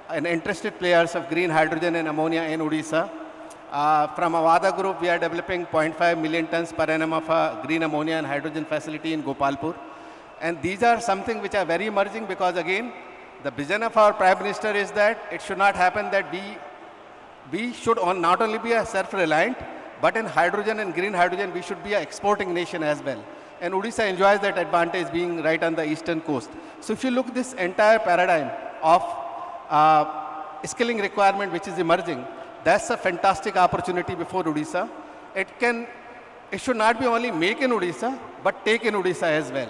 and interested players of green hydrogen and ammonia in Odisha. From Avada Group, we are developing 0.5 million tons per annum of green ammonia and hydrogen facility in Gopalpur. And these are something which are very emerging, because again, the vision of our Prime Minister is that it should not happen that we should not only be a self-reliant, but in hydrogen and green hydrogen, we should be an exporting nation as well. And Odisha enjoys that advantage being right on the eastern coast. So if you look at this entire paradigm of skilling requirement which is emerging, that's a fantastic opportunity before Odisha. It should not be only make in Odisha, but take in Odisha as well.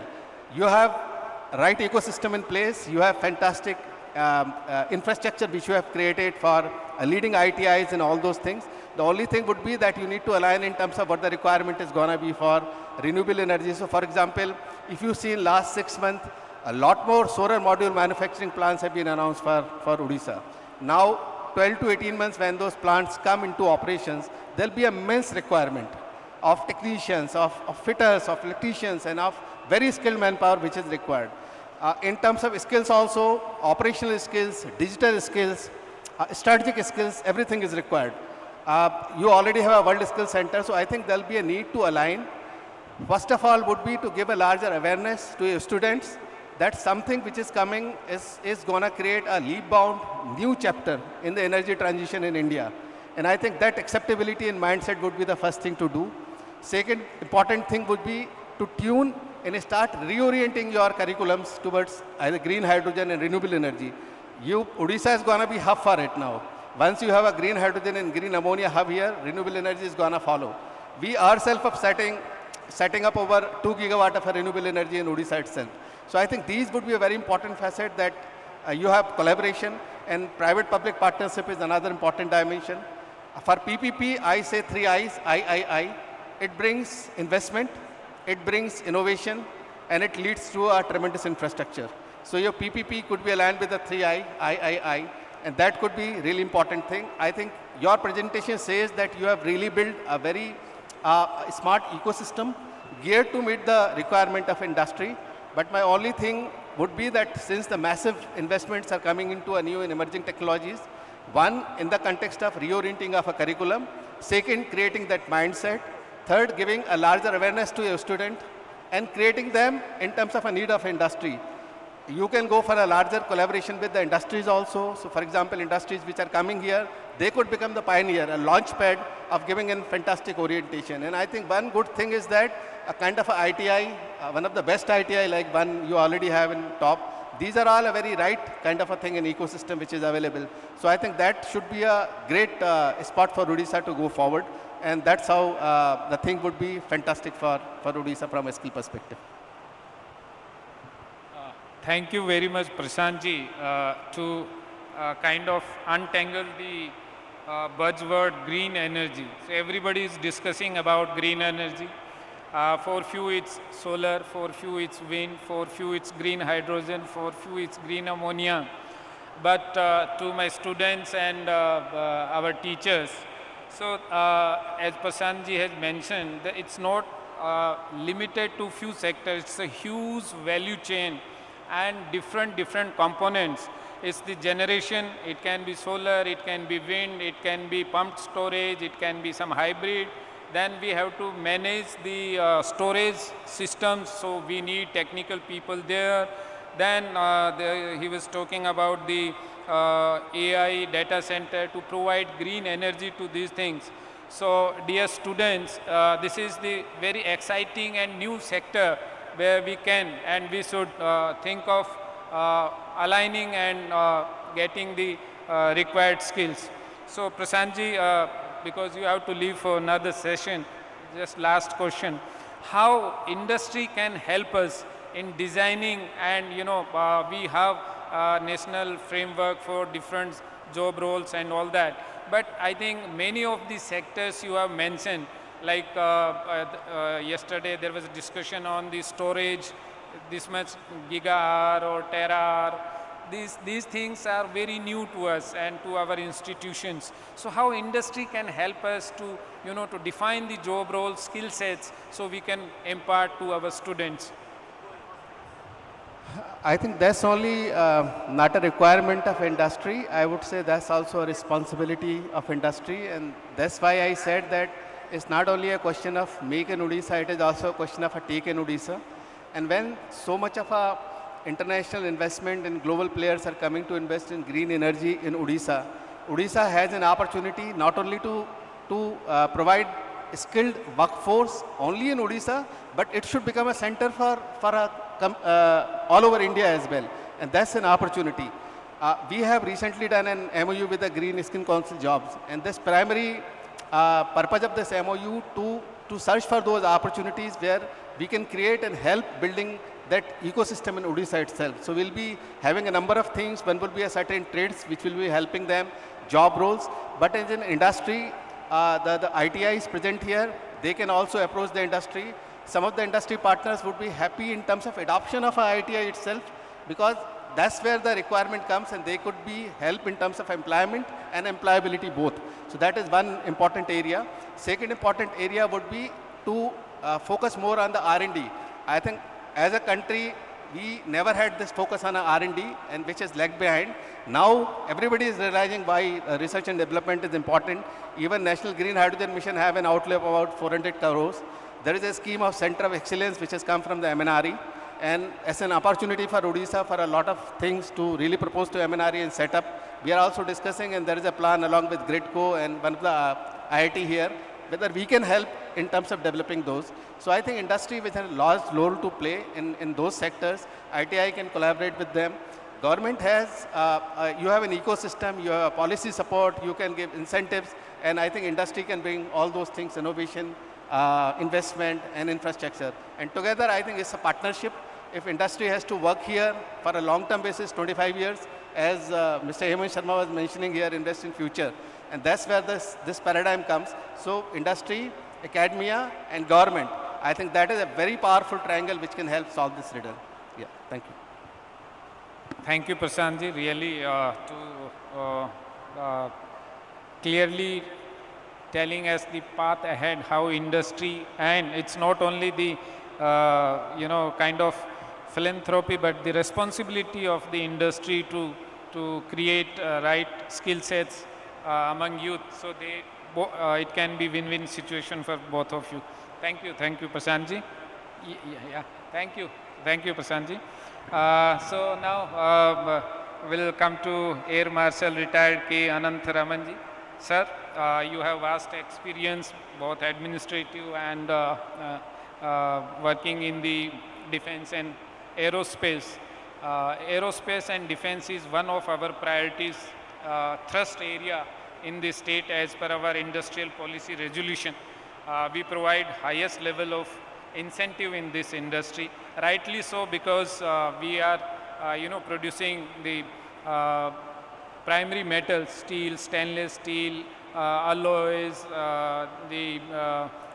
You have right ecosystem in place. You have fantastic infrastructure which you have created for leading ITIs and all those things. The only thing would be that you need to align in terms of what the requirement is going to be for renewable energy. So for example, if you see in last 6 months, a lot more solar module manufacturing plants have been announced for Odisha. Now, 12 to 18 months when those plants come into operations, there'll be immense requirement of technicians, of fitters, of electricians, and of very skilled manpower which is required. In terms of skills also, operational skills, digital skills, strategic skills, everything is required. You already have a World Skill Center, so I think there'll be a need to align. First of all would be to give a larger awareness to your students that's something which is coming, is going to create a leap-bound new chapter in the energy transition in India. And I think that acceptability and mindset would be the first thing to do. Second important thing would be to tune and start reorienting your curriculums towards either green hydrogen and renewable energy. Odisha is going to be hub for it now. Once you have a green hydrogen and green ammonia hub here, renewable energy is going to follow. We ourselves are setting up over 2 gigawatt of renewable energy in Odisha itself. So I think these would be a very important facet, that you have collaboration, and private-public partnership is another important dimension. For PPP, I say 3 I's, I. It brings investment, it brings innovation, and it leads to a tremendous infrastructure. So your PPP could be aligned with the 3 I, and that could be really important thing. I think your presentation says that you have really built a very smart ecosystem geared to meet the requirement of industry. But my only thing would be that since the massive investments are coming into a new and emerging technologies, one, in the context of reorienting of a curriculum, second, creating that mindset, third, giving a larger awareness to your student, and creating them in terms of a need of industry. You can go for a larger collaboration with the industries also. So for example, industries which are coming here, they could become the pioneer, a launch pad of giving a fantastic orientation. And I think one good thing is that a kind of a ITI, one of the best ITI like one you already have in top, these are all a very right kind of a thing in ecosystem which is available. So I think that should be a great spot for Odisha to go forward. And that's how the thing would be fantastic for Odisha from a skill perspective. Thank you very much, Prashantji, to kind of untangle the buzzword green energy. So everybody is discussing about green energy. For few it's solar, for few it's wind, for few it's green hydrogen, for few it's green ammonia. But to my students and our teachers, so as Prashantji has mentioned, it's not limited to few sectors. It's a huge value chain and different components. It's the generation, it can be solar, it can be wind, it can be pumped storage, it can be some hybrid. Then we have to manage the storage systems, so we need technical people there. Then he was talking about the AI data center to provide green energy to these things. So dear students, this is the very exciting and new sector where we can and we should think of aligning and getting the required skills. So Prashantji, because you have to leave for another session, just last question. How industry can help us in designing, and we have a national framework for different job roles and all that. But I think many of the sectors you have mentioned, like yesterday there was a discussion on the storage, this much giga-hour or tera-hour. These things are very new to us and to our institutions. So how industry can help us to, to define the job roles, skill sets, so we can impart to our students? I think that's only not a requirement of industry. I would say that's also a responsibility of industry, and that's why I said that it's not only a question of make in Odisha, it is also a question of a take in Odisha. And when so much of a international investment and global players are coming to invest in green energy in Odisha, Odisha has an opportunity not only to provide skilled workforce only in Odisha, but it should become a center for all over India as well. And that's an opportunity. We have recently done an MOU with the Green Skin Council Jobs, and this primary purpose of this MOU to search for those opportunities where we can create and help building that ecosystem in Odisha itself. So we'll be having a number of things. One will be a certain trades which will be helping them, job roles. But as an industry, the ITI is present here. They can also approach the industry. Some of the industry partners would be happy in terms of adoption of ITI itself, because that's where the requirement comes, and they could be help in terms of employment and employability both. So that is one important area. Second important area would be to focus more on the R&D. I think as a country, we never had this focus on R&D, and which is lagged behind. Now everybody is realizing why research and development is important. Even National Green Hydrogen Mission have an outlay of about 400 crores. There is a scheme of Center of Excellence which has come from the MNRE, and as an opportunity for Odisha for a lot of things to really propose to MNRE and set up. We are also discussing, and there is a plan along with Gridco and one of the IIT here, whether we can help in terms of developing those. So I think industry which has a large role to play in those sectors, ITI can collaborate with them. Government has, you have an ecosystem, you have policy support, you can give incentives, and I think industry can bring all those things, innovation, investment and infrastructure. And together I think it's a partnership. If industry has to work here for a long-term basis, 25 years, as Mr. Hemant Sharma was mentioning here, invest in future. And that's where this paradigm comes. So industry, academia and government, I think that is a very powerful triangle which can help solve this riddle. Yeah, thank you. Thank you, Prashantji, really clearly telling us the path ahead, how industry, and it's not only the kind of philanthropy, but the responsibility of the industry to create right skill sets among youth, so it can be win-win situation for both of you. Thank you, Prashantji. Yeah, thank you, Prashantji. So now we'll come to Air Marshal retired K. Ananth Ramanji. Sir, you have vast experience, both administrative and working in the defense and aerospace. Aerospace and defense is one of our priorities, thrust area in the state as per our industrial policy resolution. We provide highest level of incentive in this industry, rightly so, because we are producing the primary metals, steel, stainless steel, alloys, the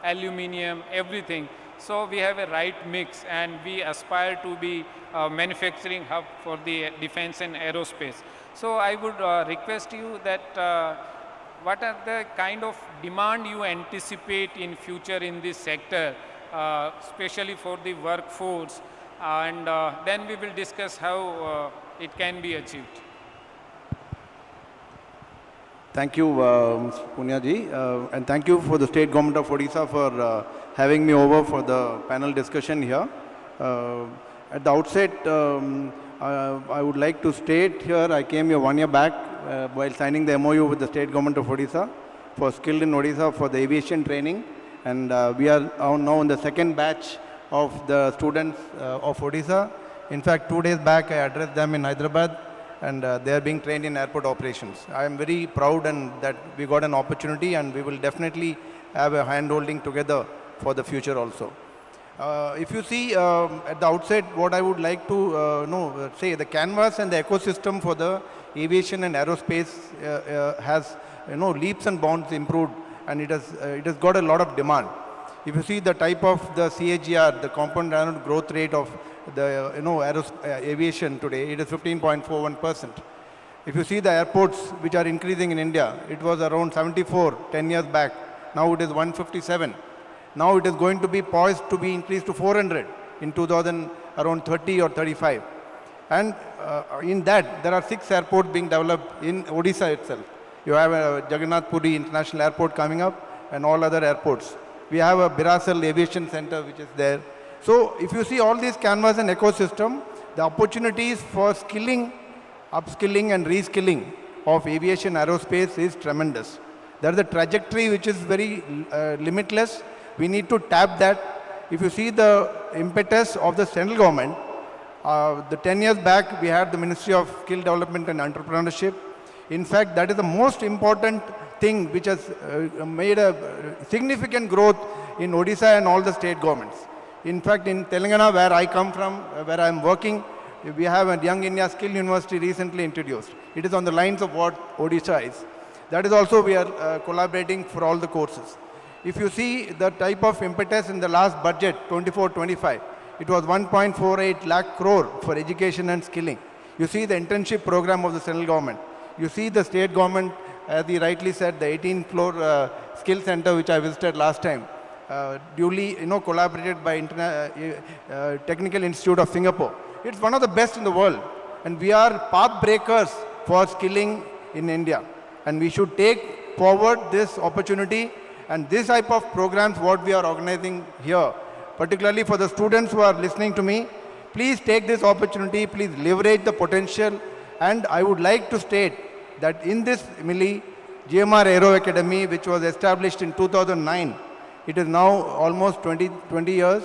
aluminium, everything. So we have a right mix, and we aspire to be a manufacturing hub for the defense and aerospace. So I would request you that what are the kind of demand you anticipate in future in this sector, especially for the workforce, and then we will discuss how it can be achieved. Thank you, Mr. Punya ji, and thank you for the State Government of Odisha for having me over for the panel discussion here. At the outset, I would like to state here, I came here 1 year back while signing the MOU with the State Government of Odisha for Skilled in Odisha for the aviation training, and we are now in the second batch of the students of Odisha. In fact, 2 days back I addressed them in Hyderabad, and they are being trained in airport operations. I am very proud and that we got an opportunity, and we will definitely have a hand-holding together for the future also. If you see at the outset, what I would like to say, the canvas and the ecosystem for the aviation and aerospace has leaps and bounds improved, and it has got a lot of demand. If you see the type of the CAGR, the compound annual growth rate of the aviation today, it is 15.41%. If you see the airports which are increasing in India, it was around 74 10 years back. Now it is 157. Now it is going to be poised to be increased to 400 in 2030 or 35. And in that, there are 6 airports being developed in Odisha itself. You have a Jagannath Puri International Airport coming up, and all other airports. We have a Birasal Aviation Center which is there. So if you see all these canvas and ecosystem, the opportunities for skilling, upskilling and reskilling of aviation aerospace is tremendous. There is a trajectory which is very limitless. We need to tap that. If you see the impetus of the central government, the 10 years back we had the Ministry of Skill Development and Entrepreneurship. In fact, that is the most important thing which has made a significant growth in Odisha and all the state governments. In fact, in Telangana, where I come from, where I am working, we have a Young India Skill University recently introduced. It is on the lines of what Odisha is. That is also we are collaborating for all the courses. If you see the type of impetus in the last budget, 24-25, it was 1.48 lakh crore for education and skilling. You see the internship program of the central government. You see the state government, as he rightly said, the 18th floor skill center which I visited last time, duly collaborated by Technical Institute of Singapore. It's one of the best in the world, and we are path breakers for skilling in India, and we should take forward this opportunity. And this type of programs what we are organizing here, particularly for the students who are listening to me, Please take this opportunity, please leverage the potential, and I would like to state that in this Milli GMR Aero Academy, which was established in 2009, it is now almost 20 years,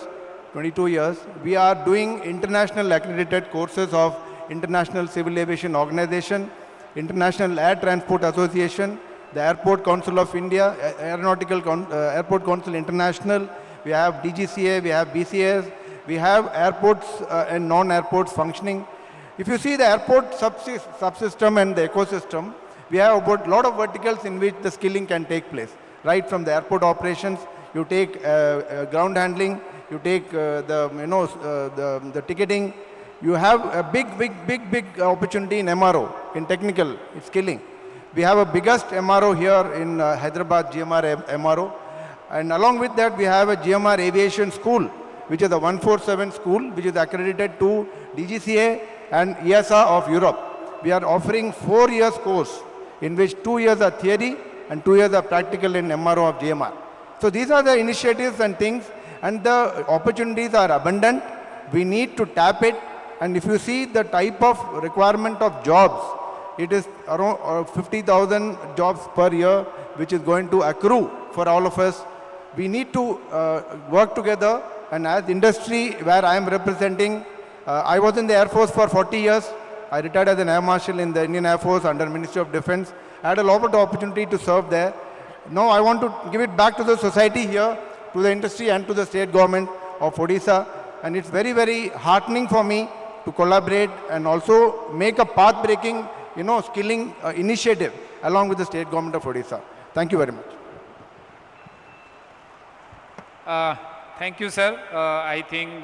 22 years. We are doing international accredited courses of International Civil Aviation Organization, International Air Transport Association, the Airport Council of India, Airport Council International. We have DGCA, we have BCS, we have airports and non-airports functioning. If you see the airport subsystem and the ecosystem, we have about a lot of verticals in which the skilling can take place. Right from the airport operations, you take ground handling, you take the ticketing. You have a big opportunity in MRO, in technical skilling. We have a biggest MRO here in Hyderabad, GMR MRO. And along with that, we have a GMR Aviation School, which is a 147 school, which is accredited to DGCA and EASA of Europe. We are offering 4 years course, in which 2 years are theory and 2 years are practical in MRO of GMR. So these are the initiatives and things, and the opportunities are abundant. We need to tap it. And if you see the type of requirement of jobs, it is around 50,000 jobs per year, which is going to accrue for all of us. We need to work together, and as industry where I am representing, I was in the Air Force for 40 years. I retired as an Air Marshal in the Indian Air Force under Ministry of Defense. I had a lot of opportunity to serve there. Now I want to give it back to the society here, to the industry and to the state government of Odisha. And it's very heartening for me to collaborate and also make a path-breaking, skilling initiative along with the state government of Odisha. Thank you very much. Thank you, sir. I think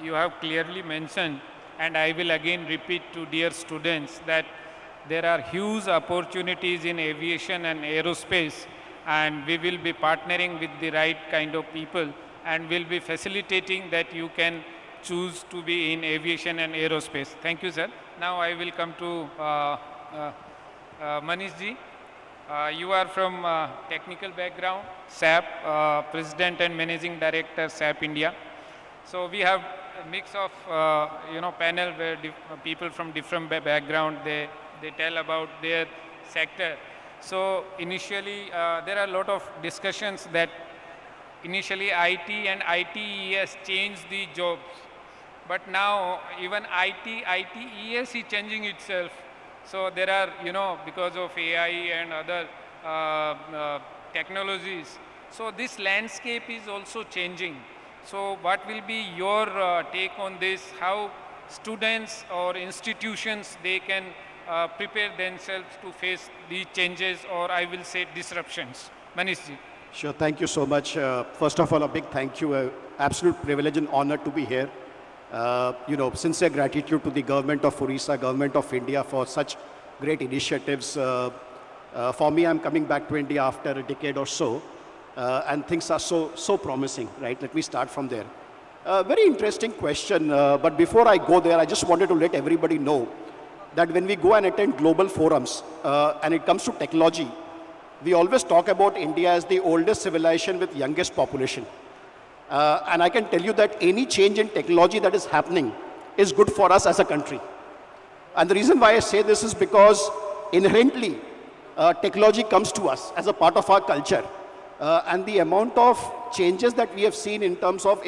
you have clearly mentioned, and I will again repeat to dear students, that there are huge opportunities in aviation and aerospace, and we will be partnering with the right kind of people, and will be facilitating that you can choose to be in aviation and aerospace. Thank you, sir. Now I will come to Manish ji. You are from technical background, SAP, President and Managing Director, SAP India. So we have a mix of, panel where people from different background, they tell about their sector. So initially, there are a lot of discussions that initially IT and ITES changed the jobs. But now even ITES is changing itself. So there are, because of AI and other technologies. So this landscape is also changing. So what will be your take on this? How students or institutions, they can prepare themselves to face the changes, or I will say disruptions? Manish ji. Sure, thank you so much. First of all, a big thank you. Absolute privilege and honor to be here. Sincere gratitude to the government of Odisha, government of India for such great initiatives. For me, I'm coming back to India after a decade or so, and things are so promising, right? Let me start from there. Very interesting question, but before I go there, I just wanted to let everybody know that when we go and attend global forums, and it comes to technology, we always talk about India as the oldest civilization with youngest population. And I can tell you that any change in technology that is happening is good for us as a country. And the reason why I say this is because inherently technology comes to us as a part of our culture. And the amount of changes that we have seen in terms of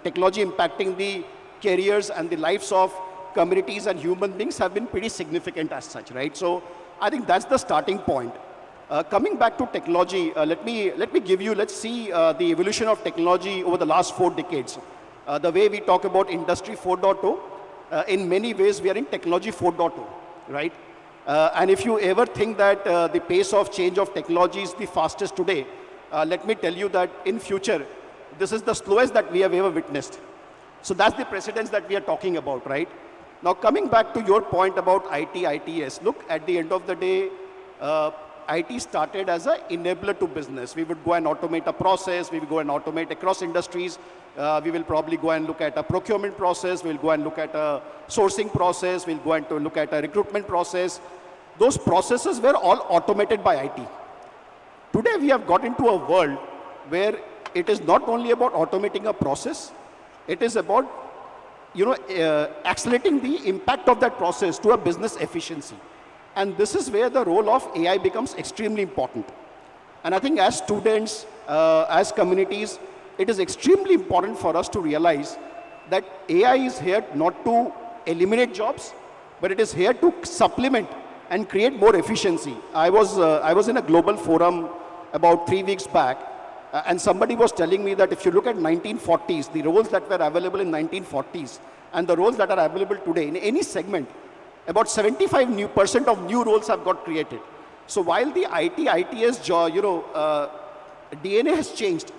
technology impacting the careers and the lives of communities and human beings have been pretty significant as such, right? So I think that's the starting point. Coming back to technology, let me give you, let's see the evolution of technology over the last 4 decades. The way we talk about Industry 4.0, in many ways we are in Technology 4.0, right? And if you ever think that the pace of change of technology is the fastest today, let me tell you that in future, this is the slowest that we have ever witnessed. So that's the precedence that we are talking about, right? Now coming back to your point about IT, ITS, look, at the end of the day, IT started as an enabler to business. We would go and automate a process, we would go and automate across industries, we will probably go and look at a procurement process, we'll go and look at a sourcing process, we'll go and to look at a recruitment process. Those processes were all automated by IT. Today we have got into a world where it is not only about automating a process, it is about accelerating the impact of that process to a business efficiency. And this is where the role of AI becomes extremely important. And I think as students, as communities, it is extremely important for us to realize that AI is here not to eliminate jobs, but it is here to supplement and create more efficiency. I was in a global forum about 3 weeks back, and somebody was telling me that if you look at 1940s, the roles that were available in 1940s, and the roles that are available today in any segment, about 75% of new roles have got created. So while the ITS DNA has changed,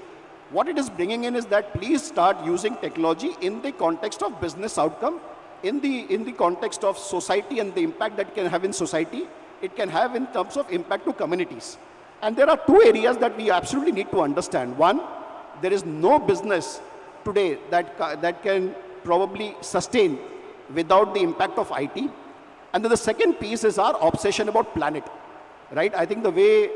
what it is bringing in is that please start using technology in the context of business outcome, in the context of society and the impact that it can have in society, it can have in terms of impact to communities. And there are two areas that we absolutely need to understand. One, there is no business today that can probably sustain without the impact of IT. And then the second piece is our obsession about planet, right? I think the way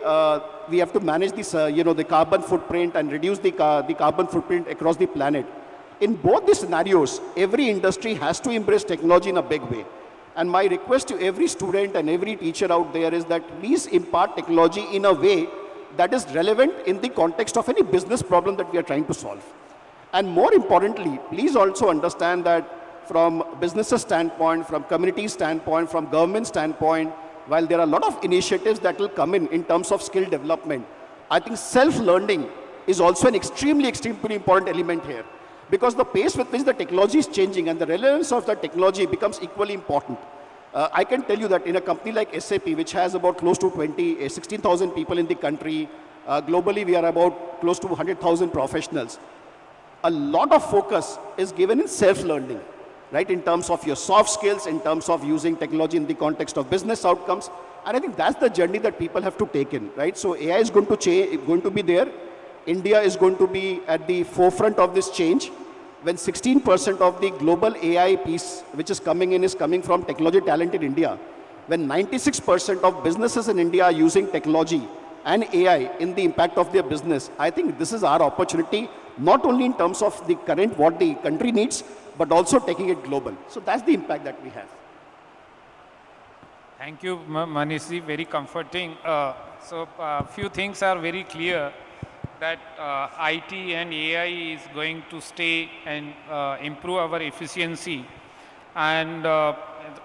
we have to manage this, the carbon footprint and reduce the carbon footprint across the planet. In both the scenarios, every industry has to embrace technology in a big way. And my request to every student and every teacher out there is that please impart technology in a way that is relevant in the context of any business problem that we are trying to solve. And more importantly, please also understand that from businesses standpoint, from community standpoint, from government standpoint, while there are a lot of initiatives that will come in terms of skill development, I think self-learning is also an extremely important element here. Because the pace with which the technology is changing and the relevance of the technology becomes equally important. I can tell you that in a company like SAP, which has about close to 16,000 people in the country, globally we are about close to 100,000 professionals. A lot of focus is given in self-learning, right? In terms of your soft skills, in terms of using technology in the context of business outcomes. And I think that's the journey that people have to take in, right? So AI is going to be there. India is going to be at the forefront of this change. When 16% of the global AI piece which is coming in is coming from technology talent in India, when 96% of businesses in India are using technology and AI in the impact of their business, I think this is our opportunity, not only in terms of the current, what the country needs, but also taking it global. So that's the impact that we have. Thank you, Manishji, very comforting. So few things are very clear, that IT and AI is going to stay and improve our efficiency, and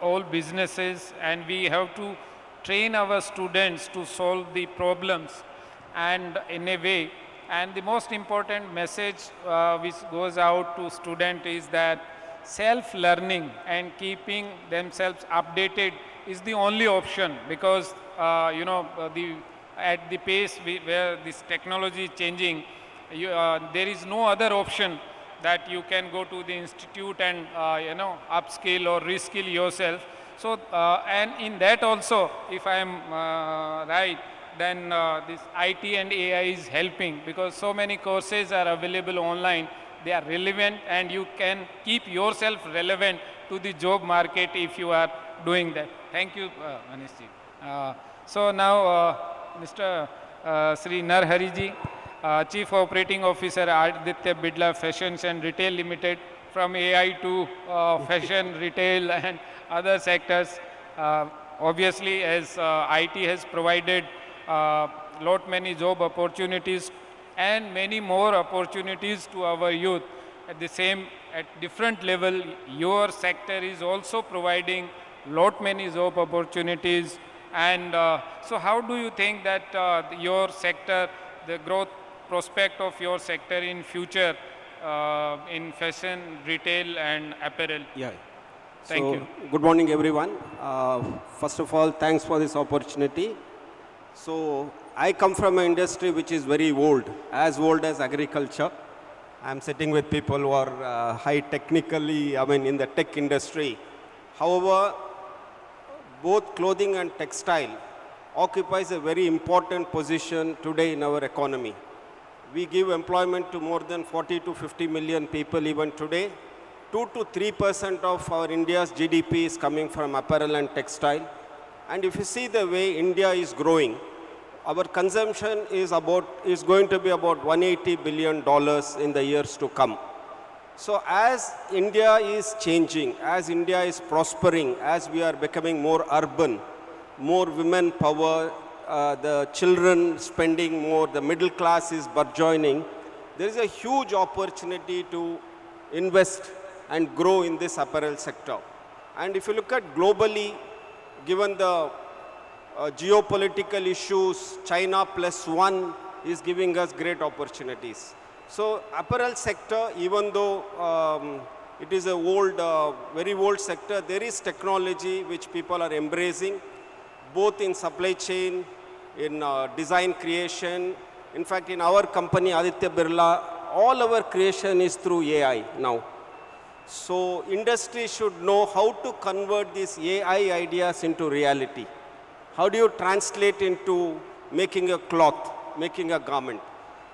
all businesses, and we have to train our students to solve the problems and in a way. And the most important message which goes out to students is that self-learning and keeping themselves updated is the only option, because at the pace where this technology is changing, there is no other option that you can go to the institute and upskill or reskill yourself. So and in that also, if I am right, then this IT and AI is helping, because so many courses are available online. They are relevant, and you can keep yourself relevant to the job market if you are doing that. Thank you, Manishji. So now Mr. Sri Narhariji, Chief Operating Officer, Aditya Bidla Fashions and Retail Limited, from AI to fashion, retail and other sectors. Obviously, as IT has provided lot many job opportunities and many more opportunities to our youth, at different level, your sector is also providing lot many job opportunities. And so how do you think that your sector, the growth prospect of your sector in future in fashion, retail and apparel? Yeah. Thank you. Good morning, everyone. First of all, thanks for this opportunity. So I come from an industry which is very old, as old as agriculture. I'm sitting with people who are high technically, in the tech industry. However, both clothing and textile occupies a very important position today in our economy. We give employment to more than 40 to 50 million people even today. 2 to 3% of our India's GDP is coming from apparel and textile. And if you see the way India is growing, our consumption is going to be about $180 billion in the years to come. So as India is changing, as India is prospering, as we are becoming more urban, more women power, the children spending more, the middle class is burgeoning, there is a huge opportunity to invest and grow in this apparel sector. And if you look at globally, given the geopolitical issues, China +1 is giving us great opportunities. So apparel sector, even though it is a old, very old sector, there is technology which people are embracing, both in supply chain, in design creation. In fact, in our company, Aditya Birla, all our creation is through AI now. So industry should know how to convert these AI ideas into reality. How do you translate into making a cloth, making a garment?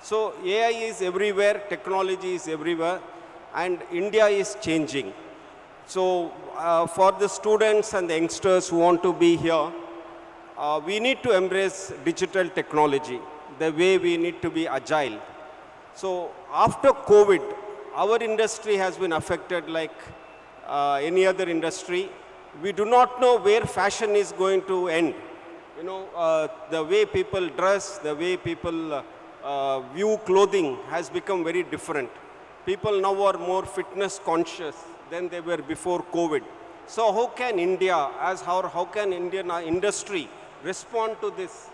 So AI is everywhere, technology is everywhere, and India is changing. So for the students and the youngsters who want to be here, we need to embrace digital technology, the way we need to be agile. So after COVID, our industry has been affected like any other industry. We do not know where fashion is going to end. You know, the way people dress, the way people view clothing has become very different. People now are more fitness conscious than they were before COVID. So how can India, how can Indian industry respond to this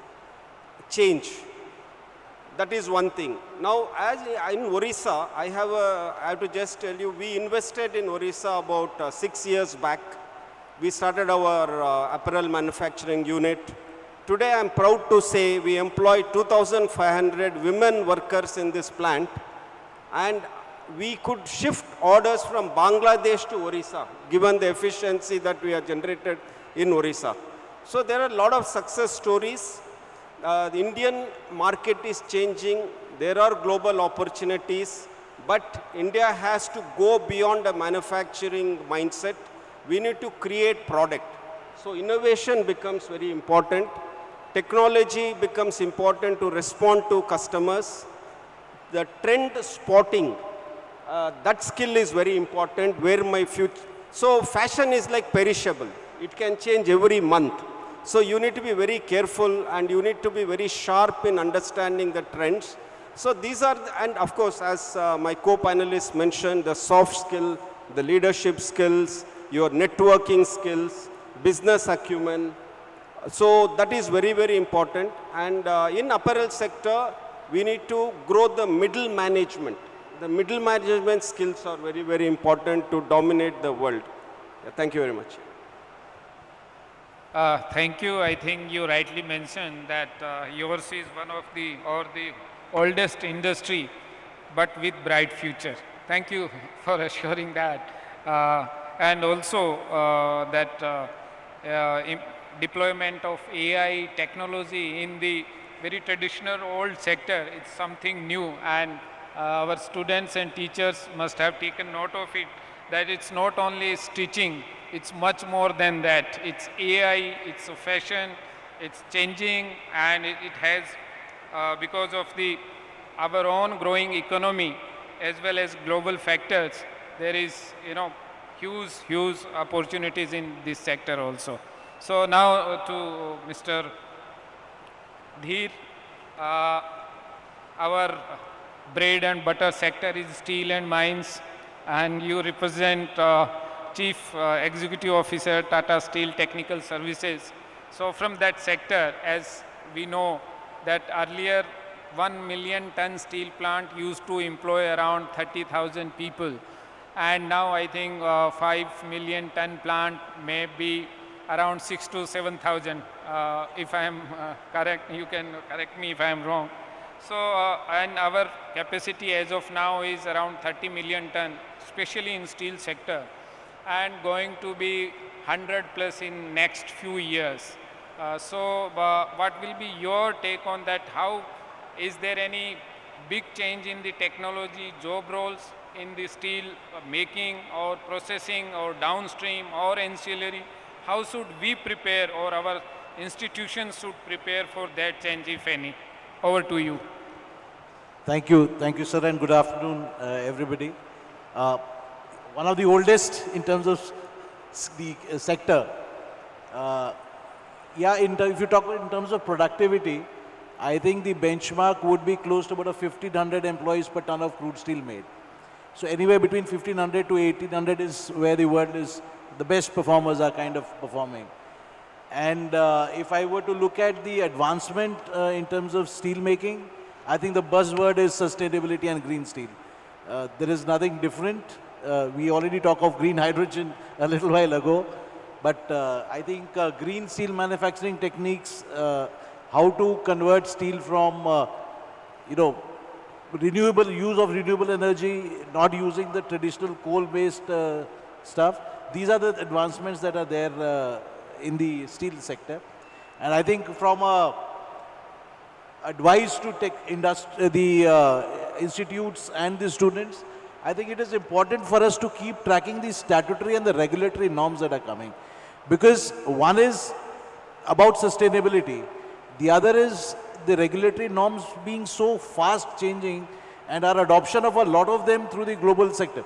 change? That is one thing. Now, as in Odisha, I have to just tell you, we invested in Odisha about 6 years back. We started our apparel manufacturing unit. Today, I'm proud to say we employ 2,500 women workers in this plant, and we could shift orders from Bangladesh to Odisha, given the efficiency that we have generated in Odisha. So there are a lot of success stories. The Indian market is changing. There are global opportunities, but India has to go beyond a manufacturing mindset. We need to create product. So innovation becomes very important. Technology becomes important to respond to customers. The trend spotting, that skill is very important. Where my future. So fashion is like perishable. It can change every month. So you need to be very careful and you need to be very sharp in understanding the trends. So these are, and of course, as my co-panelists mentioned, the soft skill, the leadership skills, your networking skills, business acumen. So that is very, very important. And in apparel sector, we need to grow the middle management. The middle management skills are very, very important to dominate the world. Yeah, thank you very much. Thank you. I think you rightly mentioned that yours is one of the oldest industry, but with bright future. Thank you for assuring that. And also that deployment of AI technology in the very traditional old sector, it's something new, and our students and teachers must have taken note of it, that it's not only stitching, it's much more than that. It's AI, it's a fashion, it's changing, and it has, because of our own growing economy as well as global factors, there is, huge opportunities in this sector also. So now to Mr. Dheer, our bread and butter sector is steel and mines, and you represent Chief Executive Officer, Tata Steel Technical Services. So from that sector, as we know that earlier 1 million ton steel plant used to employ around 30,000 people. And now I think 5 million ton plant may be around 6 to 7,000. If I am correct, you can correct me if I am wrong. So, and our capacity as of now is around 30 million ton, especially in steel sector, and going to be 100 plus in next few years. So, what will be your take on that? How is there any big change in the technology, job roles in the steel making or processing or downstream or ancillary? How should we prepare, or our institutions should prepare for that change, if any? Over to you. Thank you, sir, and good afternoon, everybody. uh, one of the oldest in terms of the sector. Yeah, if you talk in terms of productivity, I think the benchmark would be close to about 1,500 employees per ton of crude steel made. So anywhere between 1,500 to 1,800 is where the world is, the best performers are kind of performing. And if I were to look at the advancement in terms of steel making, I think the buzzword is sustainability and green steel. There is nothing different. We already talked of green hydrogen a little while ago, but I think green steel manufacturing techniques, how to convert steel from, renewable use of renewable energy, not using the traditional coal-based stuff. These are the advancements that are there in the steel sector. And I think from advice to the institutes and the students, I think it is important for us to keep tracking the statutory and the regulatory norms that are coming. Because one is about sustainability, the other is the regulatory norms being so fast changing and our adoption of a lot of them through the global sector.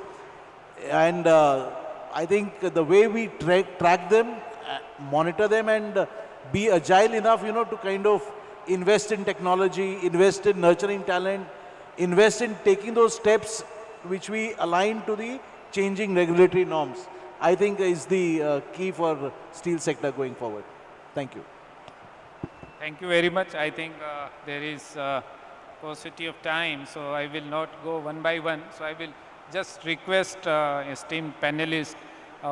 And I think the way we track them, monitor them and be agile enough, to kind of invest in technology, invest in nurturing talent, invest in taking those steps which we align to the changing regulatory norms, I think is the key for steel sector going forward. Thank you. Thank you very much. I think there is paucity of time, so I will not go one by one. So I will just request esteemed panelists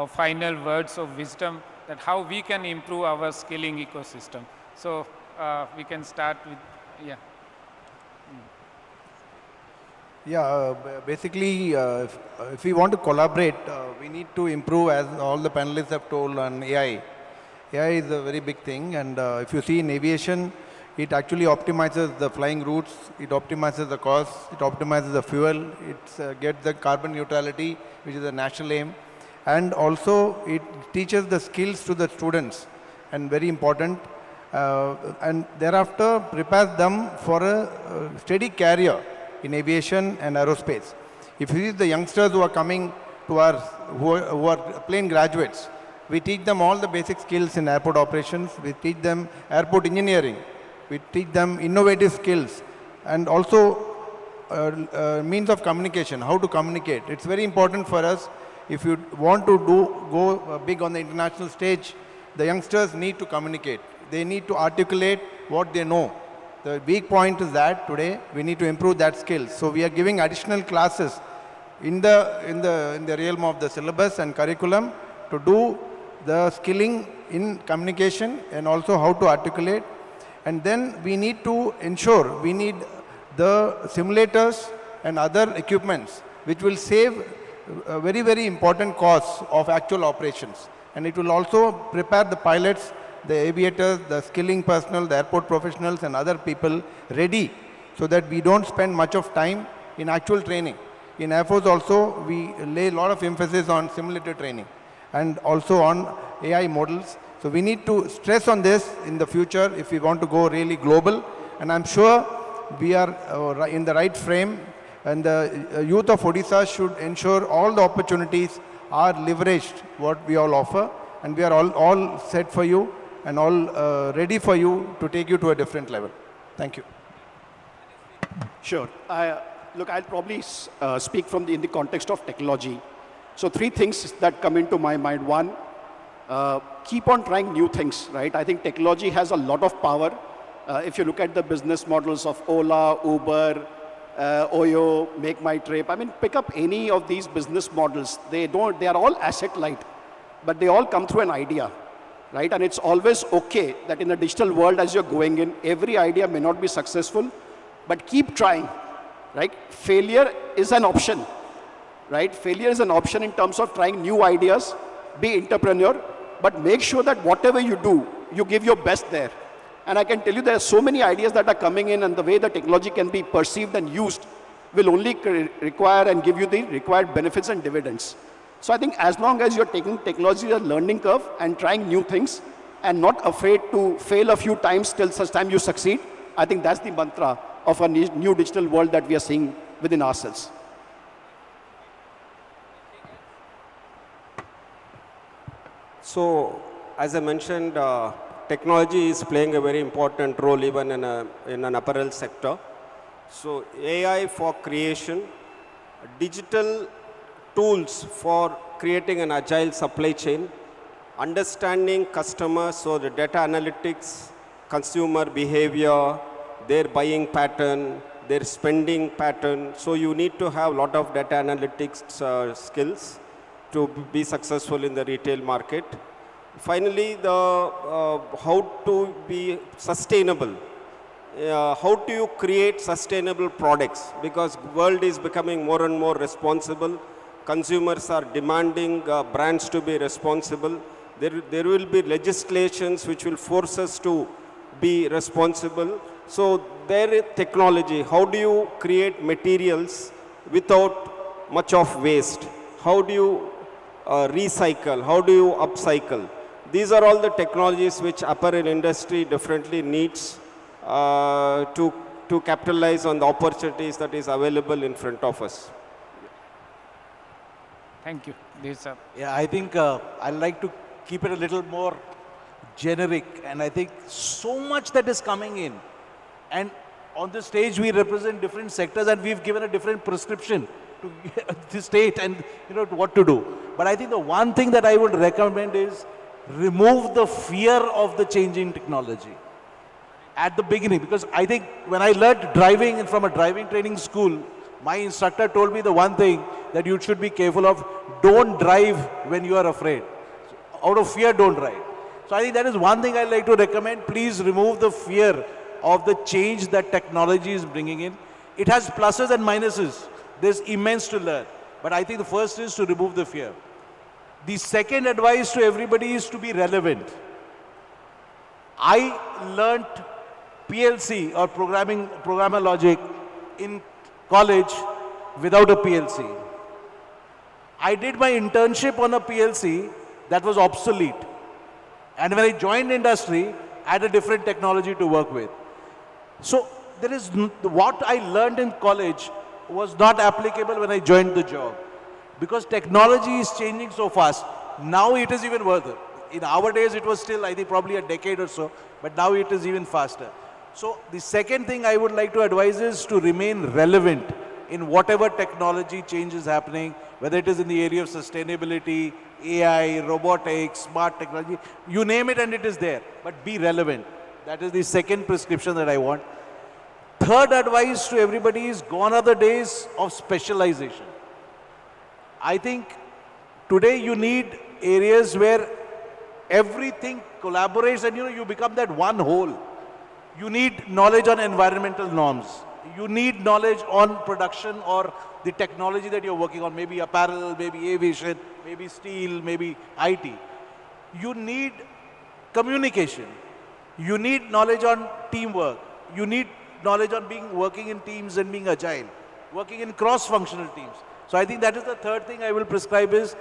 final words of wisdom that how we can improve our skilling ecosystem. So we can start with, yeah. Yeah, basically, if we want to collaborate, we need to improve, as all the panelists have told, on AI. AI is a very big thing, and if you see in aviation, it actually optimizes the flying routes, it optimizes the cost, it optimizes the fuel, it gets the carbon neutrality, which is a national aim, and also it teaches the skills to the students, and very important, and thereafter prepares them for a steady career in aviation and aerospace. If you see the youngsters who are coming to our, who are plane graduates, we teach them all the basic skills in airport operations, we teach them airport engineering, we teach them innovative skills, and also means of communication, how to communicate. It's very important for us. If you want to go big on the international stage, the youngsters need to communicate. They need to articulate what they know. The weak point is that today we need to improve that skill. So we are giving additional classes in the realm of the syllabus and curriculum to do the skilling in communication and also how to articulate. And then we need to ensure we need the simulators and other equipments which will save very, very important costs of actual operations. And it will also prepare the pilots, the aviators, the skilling personnel, the airport professionals and other people ready so that we don't spend much of time in actual training. In Air Force also, we lay a lot of emphasis on simulator training and also on AI models. So we need to stress on this in the future if we want to go really global. And I'm sure we are in the right frame, and the youth of Odisha should ensure all the opportunities are leveraged, what we all offer. And we are all set for you and all ready for you to take you to a different level. Thank you. Sure. Look, I'll probably speak in the context of technology. So 3 things that come into my mind. One, keep on trying new things, right? I think technology has a lot of power. If you look at the business models of Ola, Uber, Oyo, Make My Trip, I mean, pick up any of these business models. They are all asset light, but they all come through an idea, right? And it's always okay that in the digital world, as you're going in, every idea may not be successful, but keep trying, right? Failure is an option, right? Failure is an option in terms of trying new ideas, be entrepreneur, but make sure that whatever you do, you give your best there. And I can tell you there are so many ideas that are coming in, and the way the technology can be perceived and used will only require and give you the required benefits and dividends. So I think as long as you're taking technology as a learning curve and trying new things and not afraid to fail a few times till such time you succeed, I think that's the mantra of a new digital world that we are seeing within ourselves. So, as I mentioned, technology is playing a very important role even in an apparel sector. So, AI for creation, digital tools for creating an agile supply chain, understanding customers, so the data analytics, consumer behavior, their buying pattern, their spending pattern. So you need to have a lot of data analytics skills to be successful in the retail market. Finally, how to be sustainable. How do you create sustainable products? Because world is becoming more and more responsible. Consumers are demanding brands to be responsible. There will be legislations which will force us to be responsible. So there is technology. How do you create materials without much of waste? How do you recycle? How do you upcycle? These are all the technologies which apparel industry definitely needs to capitalize on the opportunities that is available in front of us. Thank you. Yeah, I think I'd like to keep it a little more generic, and I think so much that is coming in. And on the stage, we represent different sectors, and we've given a different prescription to the state and what to do. But I think the one thing that I would recommend is remove the fear of the changing technology at the beginning, because I think when I learned driving from a driving training school, my instructor told me the one thing that you should be careful of: don't drive when you are afraid. So out of fear, don't drive. So I think that is one thing I like to recommend. Please remove the fear of the change that technology is bringing in. It has pluses and minuses. There's immense to learn. But I think the first is to remove the fear. The second advice to everybody is to be relevant. I learnt PLC or programmer logic in college without a PLC. I did my internship on a PLC that was obsolete. And when I joined industry, I had a different technology to work with. So there is what I learned in college was not applicable when I joined the job, because technology is changing so fast. Now it is even worse. In our days, it was still, I think, probably a decade or so, but now it is even faster. So the second thing I would like to advise is to remain relevant in whatever technology change is happening, whether it is in the area of sustainability, AI, robotics, smart technology, you name it and it is there, but be relevant. That is the second prescription that I want. Third advice to everybody is gone are the days of specialization. I think today you need areas where everything collaborates and you become that one whole. You need knowledge on environmental norms. You need knowledge on production or the technology that you're working on, maybe apparel, maybe aviation, maybe steel, maybe IT. You need communication. You need knowledge on teamwork. You need knowledge on working in teams and being agile, working in cross-functional teams. So I think that is the third thing I will prescribe is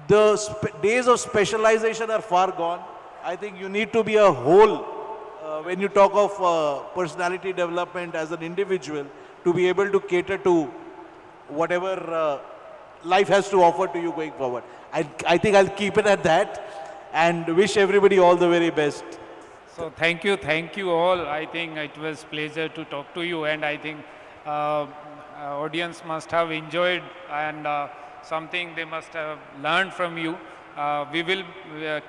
the days of specialization are far gone. I think you need to be a whole when you talk of personality development as an individual, to be able to cater to whatever life has to offer to you going forward. I think I'll keep it at that and wish everybody all the very best. So thank you all. I think it was pleasure to talk to you, and I think audience must have enjoyed and something they must have learned from you. We will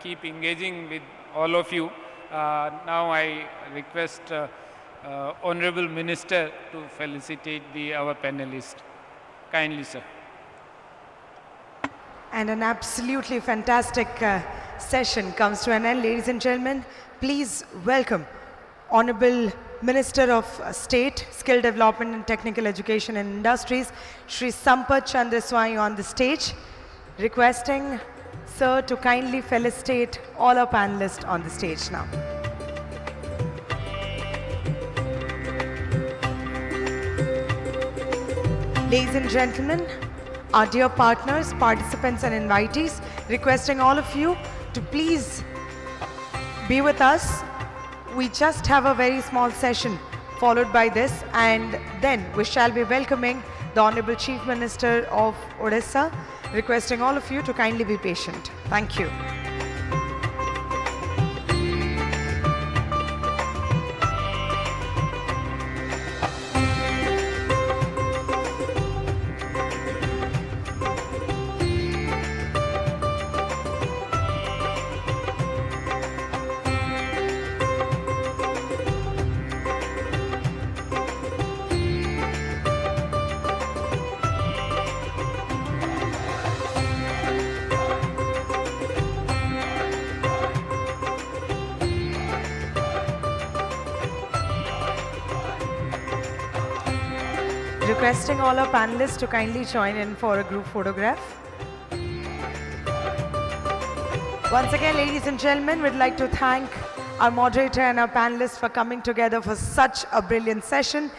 keep engaging with all of you. Now I request Honorable Minister to felicitate our panelists. Kindly, sir. And an absolutely fantastic session comes to an end. Ladies and gentlemen, please welcome Honorable Minister of State, Skill Development and Technical Education and Industries, Shri Sampat Chandra Swai on the stage, requesting Sir to kindly felicitate all our panelists on the stage now. Ladies and gentlemen, our dear partners, participants and invitees, requesting all of you to please be with us. We just have a very small session followed by this, and then we shall be welcoming the Honorable Chief Minister of Odisha, requesting all of you to kindly be patient. Thank you. Requesting all our panelists to kindly join in for a group photograph. Once again, ladies and gentlemen, we'd like to thank our moderator and our panelists for coming together for such a brilliant session,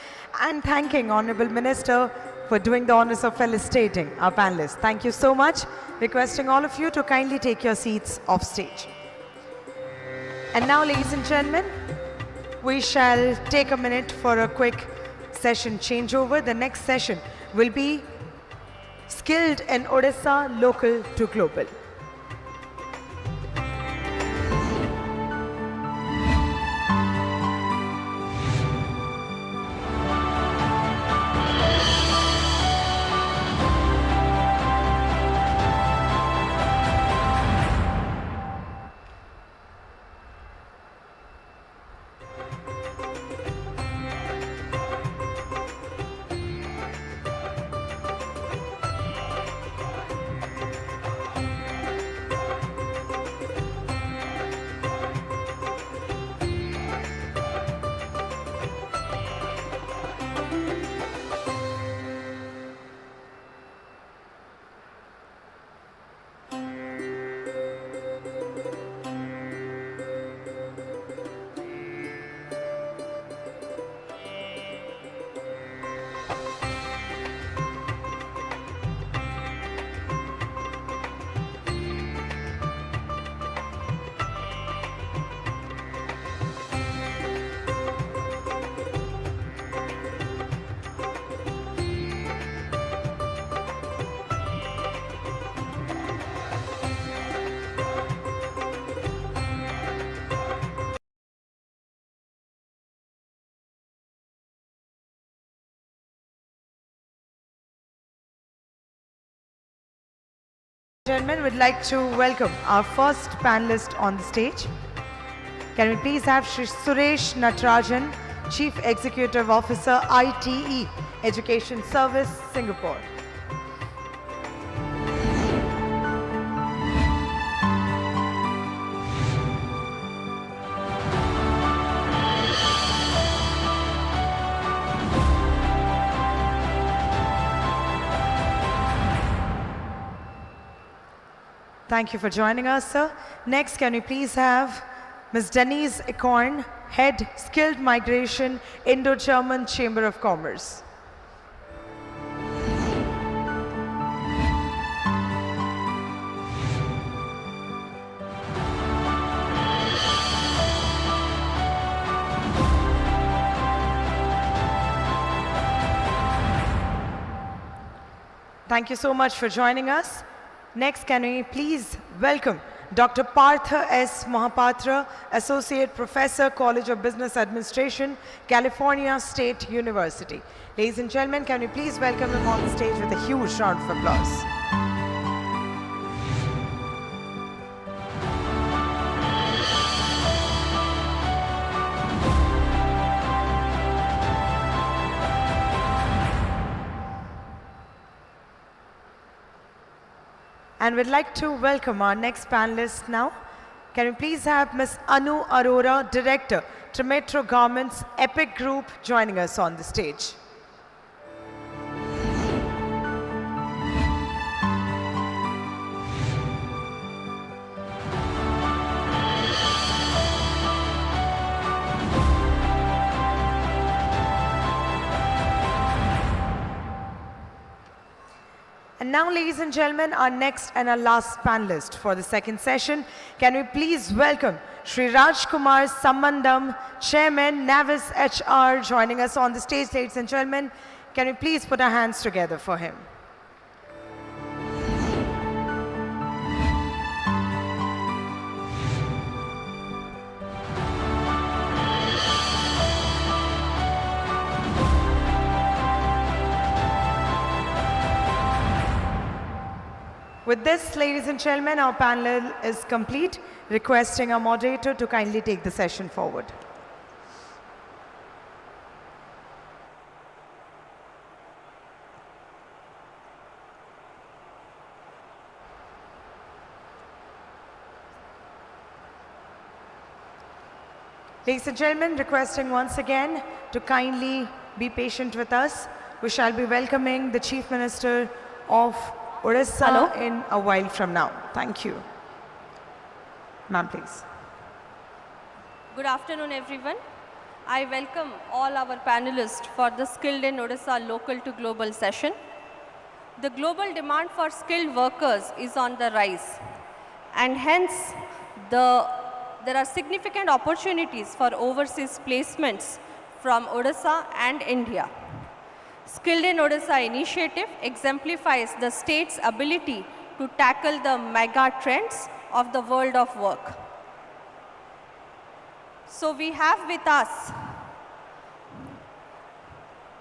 and thanking Honorable Minister for doing the honors of felicitating our panelists. Thank you so much. Requesting all of you to kindly take your seats off stage. And now, ladies and gentlemen, we shall take a minute for a quick session changeover. The next session will be Skilled in Odisha, Local to Global. Gentlemen, we'd like to welcome our first panelist on the stage. Can we please have Shri Suresh Natarajan, Chief Executive Officer, ITE, Education Service, Singapore. Thank you for joining us, sir. Next, can we please have Ms. Denise Ekorn, Head, Skilled Migration, Indo-German Chamber of Commerce. Thank you so much for joining us. Next, can we please welcome Dr. Partha S. Mahapatra, Associate Professor, College of Business Administration, California State University. Ladies and gentlemen, can we please welcome him on the stage with a huge round of applause. And we'd like to welcome our next panelist now. Can we please have Ms. Anu Arora, Director, Tremetro Garments, Epic Group, joining us on the stage. And now, ladies and gentlemen, our next and our last panelist for the second session. Can we please welcome Shri Rajkumar Sambandam, Chairman, Navis HR, joining us on the stage. Ladies and gentlemen, can we please put our hands together for him? With this, ladies and gentlemen, our panel is complete, requesting our moderator to kindly take the session forward. Ladies and gentlemen, requesting once again to kindly be patient with us. We shall be welcoming the Chief Minister of Odisha Hello. in a while from now. Thank you. Ma'am, please. Good afternoon, everyone. I welcome all our panelists for the Skilled in Odisha Local to Global session. The global demand for skilled workers is on the rise, and hence there are significant opportunities for overseas placements from Odisha and India. Skilled in Odisha initiative exemplifies the state's ability to tackle the mega trends of the world of work. So we have with us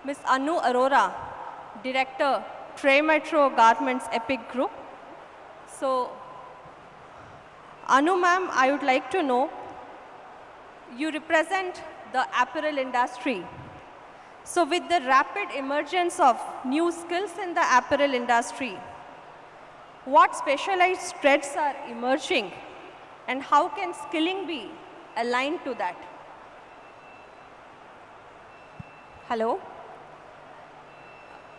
Ms. Anu Arora, Director, Trey Metro Garments Epic Group. So, Anu ma'am, I would like to know, you represent the apparel industry. So with the rapid emergence of new skills in the apparel industry, what specialized trades are emerging and how can skilling be aligned to that? Hello.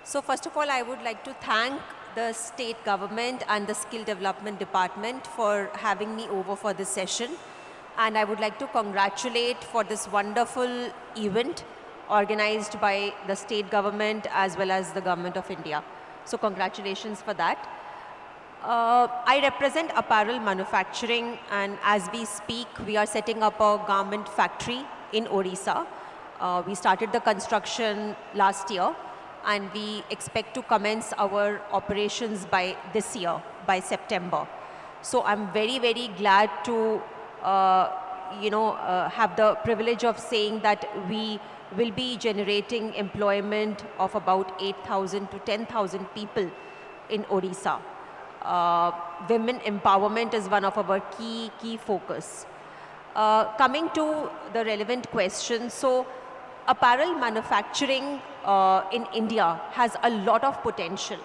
So first of all, I would like to thank the state government and the skill development department for having me over for this session. And I would like to congratulate for this wonderful event organized by the state government as well as the government of India. So congratulations for that. I represent apparel manufacturing, and as we speak, we are setting up a garment factory in Odisha. We started the construction last year, and we expect to commence our operations by this year, by September. So I'm very, very glad to have the privilege of saying that we will be generating employment of about 8,000 to 10,000 people in Odisha. Women empowerment is one of our key focus. Coming to the relevant question, so apparel manufacturing in India has a lot of potential.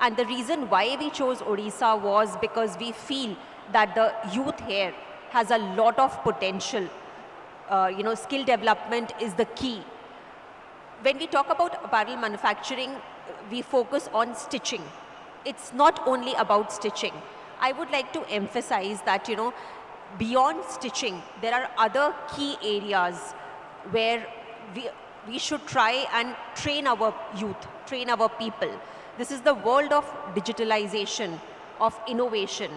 And the reason why we chose Odisha was because we feel that the youth here has a lot of potential. Skill development is the key. When we talk about apparel manufacturing, we focus on stitching. It's not only about stitching. I would like to emphasize that, beyond stitching, there are other key areas where we should try and train our youth, train our people. This is the world of digitalization, of innovation.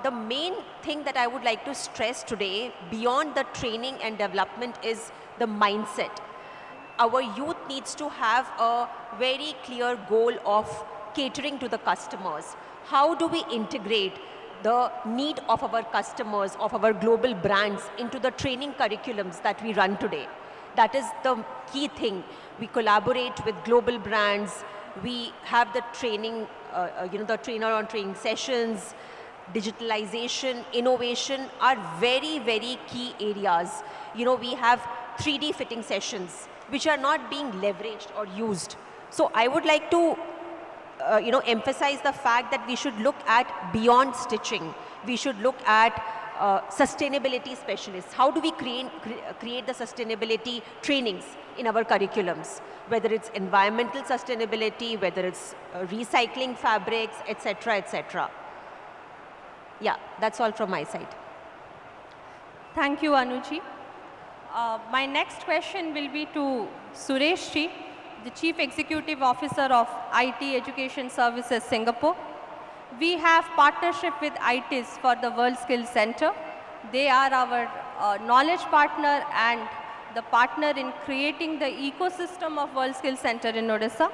The main thing that I would like to stress today, beyond the training and development, is the mindset. Our youth needs to have a very clear goal of catering to the customers. How do we integrate the need of our customers, of our global brands into the training curriculums that we run today? That is the key thing. We collaborate with global brands. We have the training, the trainer on training sessions. Digitalization, innovation are very, very key areas. We have 3D fitting sessions which are not being leveraged or used. So I would like to emphasize the fact that we should look at beyond stitching. We should look at sustainability specialists. How do we create the sustainability trainings in our curriculums, whether it's environmental sustainability, whether it's recycling fabrics, etc., etc. Yeah, that's all from my side. Thank you, Anuji. My next question will be to Suresh Ji, the Chief Executive Officer of IT Education Services Singapore. We have partnership with ITIS for the World Skills Center. They are our knowledge partner and the partner in creating the ecosystem of World Skills Center in Odisha.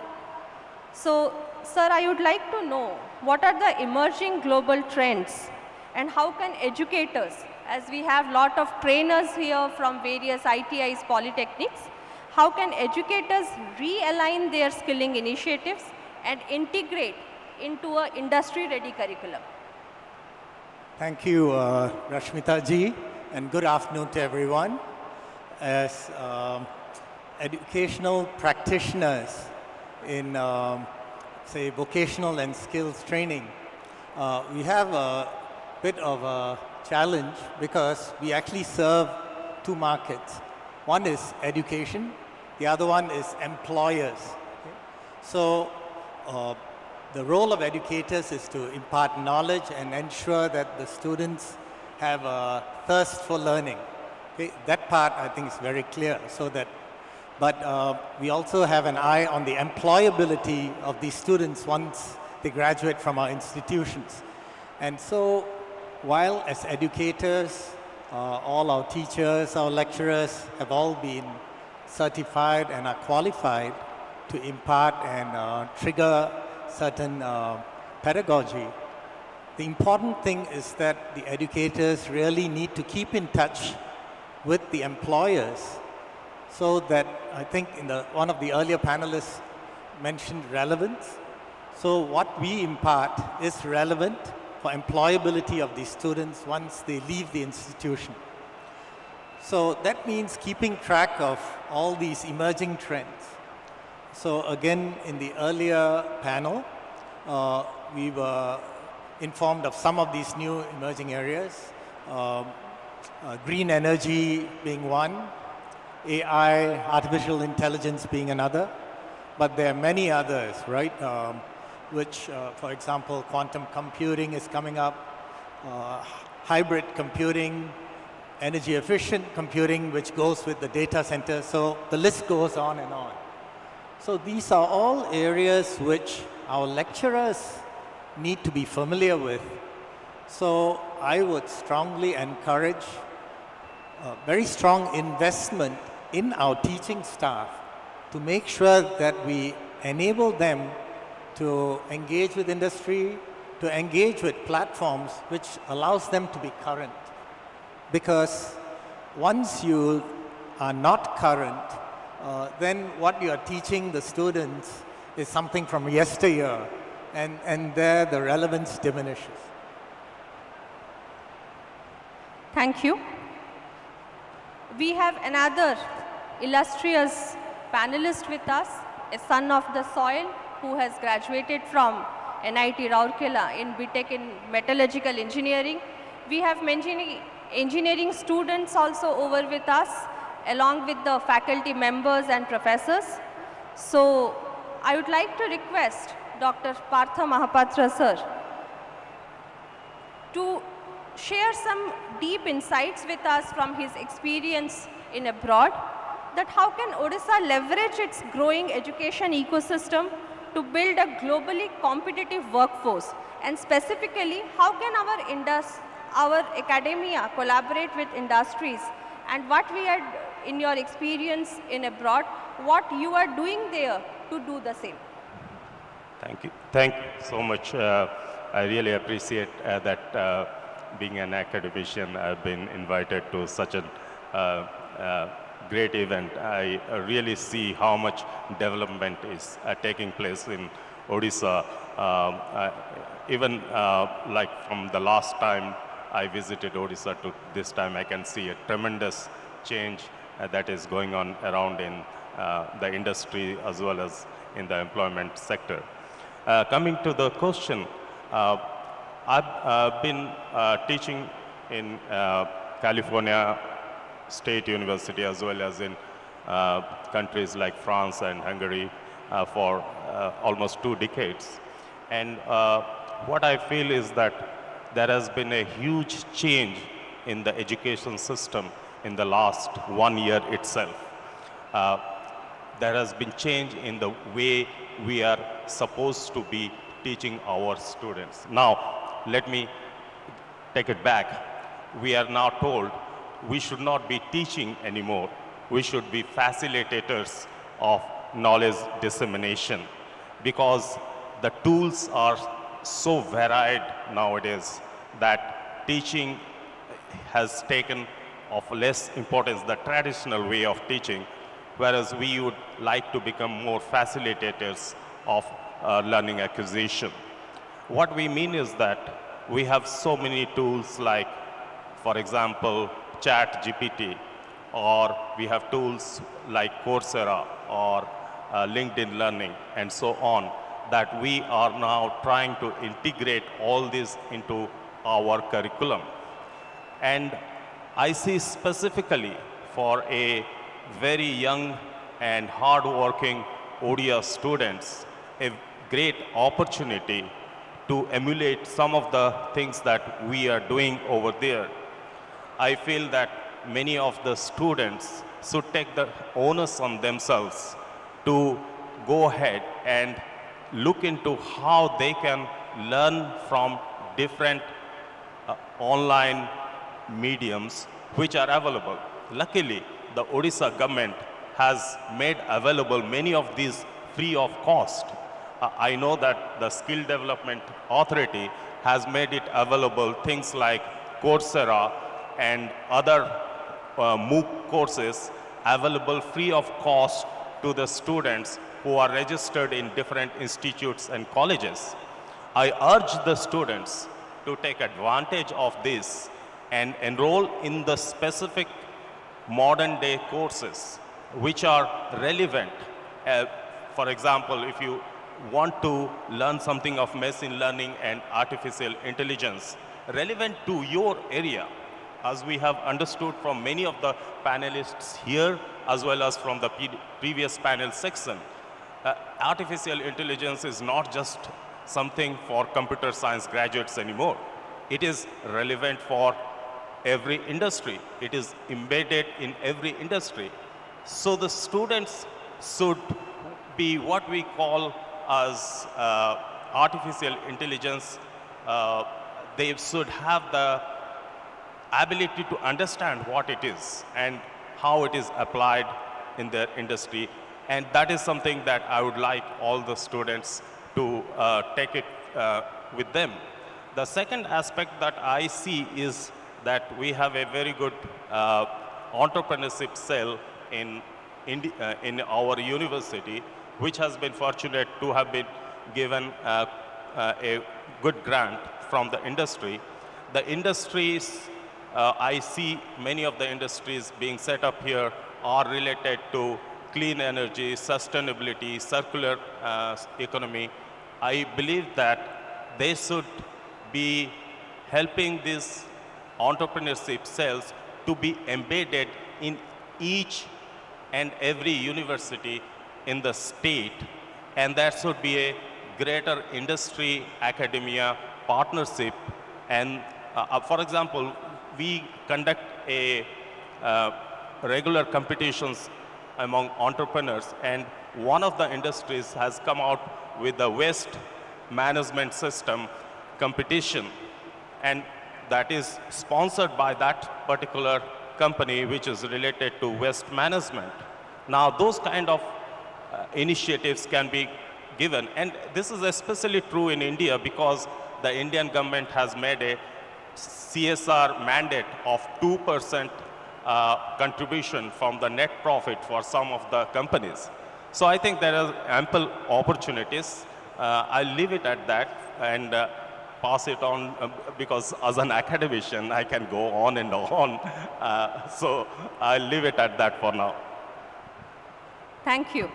So, sir, I would like to know what are the emerging global trends and how can educators, as we have lot of trainers here from various ITIs, polytechnics, how can educators realign their skilling initiatives and integrate into an industry-ready curriculum? Thank you, Rashmita ji, and good afternoon to everyone. As educational practitioners in, say, vocational and skills training, we have a bit of a challenge because we actually serve two markets. One is education, the other one is employers. So the role of educators is to impart knowledge and ensure that the students have a thirst for learning. Okay? That part I think is very clear. But we also have an eye on the employability of these students once they graduate from our institutions. And so while as educators, all our teachers, our lecturers have all been certified and are qualified to impart and trigger certain pedagogy, the important thing is that the educators really need to keep in touch with the employers, so that I think one of the earlier panelists mentioned relevance. So what we impart is relevant for employability of these students once they leave the institution. So that means keeping track of all these emerging trends. So again, in the earlier panel, we were informed of some of these new emerging areas, green energy being one, AI, artificial intelligence being another, but there are many others, right? Which, for example, quantum computing is coming up, hybrid computing, energy efficient computing, which goes with the data center. So the list goes on and on. So these are all areas which our lecturers need to be familiar with. So I would strongly encourage a very strong investment in our teaching staff to make sure that we enable them to engage with industry, to engage with platforms which allows them to be current. Because once you are not current, then what you are teaching the students is something from yesteryear, and there the relevance diminishes. Thank you. We have another illustrious panelist with us, a son of the soil who has graduated from NIT Rourkela in BTech in Metallurgical Engineering. We have many engineering students also over with us, along with the faculty members and professors. So I would like to request Dr. Partha Mahapatra sir to share some deep insights with us from his experience in abroad, that how can Odisha leverage its growing education ecosystem to build a globally competitive workforce, and specifically how can our academia collaborate with industries, and what we are, in your experience in abroad, what you are doing there to do the same. Thank you. Thank you so much. I really appreciate that being an academician, I've been invited to such a great event. I really see how much development is taking place in Odisha. Even like from the last time I visited Odisha to this time, I can see a tremendous change that is going on around in the industry as well as in the employment sector. Coming to the question, I've been teaching in California State University as well as in countries like France and Hungary for almost 2 decades. And what I feel is that there has been a huge change in the education system in the last 1 year itself. There has been change in the way we are supposed to be teaching our students. Now, let me take it back. We are now told we should not be teaching anymore. We should be facilitators of knowledge dissemination, because the tools are so varied nowadays that teaching has taken of less importance, the traditional way of teaching, whereas we would like to become more facilitators of learning acquisition. What we mean is that we have so many tools like, for example, ChatGPT, or we have tools like Coursera or LinkedIn Learning and so on, that we are now trying to integrate all this into our curriculum. And I see specifically for a very young and hard-working ODIA students, a great opportunity to emulate some of the things that we are doing over there. I feel that many of the students should take the onus on themselves to go ahead and look into how they can learn from different online mediums which are available. Luckily, the Odisha government has made available many of these free of cost. I know that the Skill Development Authority has made it available, things like Coursera and other MOOC courses available free of cost to the students who are registered in different institutes and colleges. I urge the students to take advantage of this and enroll in the specific modern day courses which are relevant. For example, if you want to learn something of machine learning and artificial intelligence relevant to your area, as we have understood from many of the panelists here as well as from the previous panel section, artificial intelligence is not just something for computer science graduates anymore. It is relevant for every industry. It is embedded in every industry. So the students should be what we call as artificial intelligence. They should have the ability to understand what it is and how it is applied in their industry. And that is something that I would like all the students to take it with them. The second aspect that I see is that we have a very good entrepreneurship cell in our university, which has been fortunate to have been given a good grant from the industry. The industries, I see many of the industries being set up here are related to clean energy, sustainability, circular economy. I believe that they should be helping these entrepreneurship cells to be embedded in each and every university in the state, and that should be a greater industry academia partnership. And for example, we conduct a regular competitions among entrepreneurs, and one of the industries has come out with the waste management system competition, and that is sponsored by that particular company which is related to waste management. Now those kind of initiatives can be given, and this is especially true in India because the Indian government has made a CSR mandate of 2% contribution from the net profit for some of the companies. So I think there are ample opportunities. I'll leave it at that and pass it on because as an academician I can go on and on. So I'll leave it at that for now. Thank you.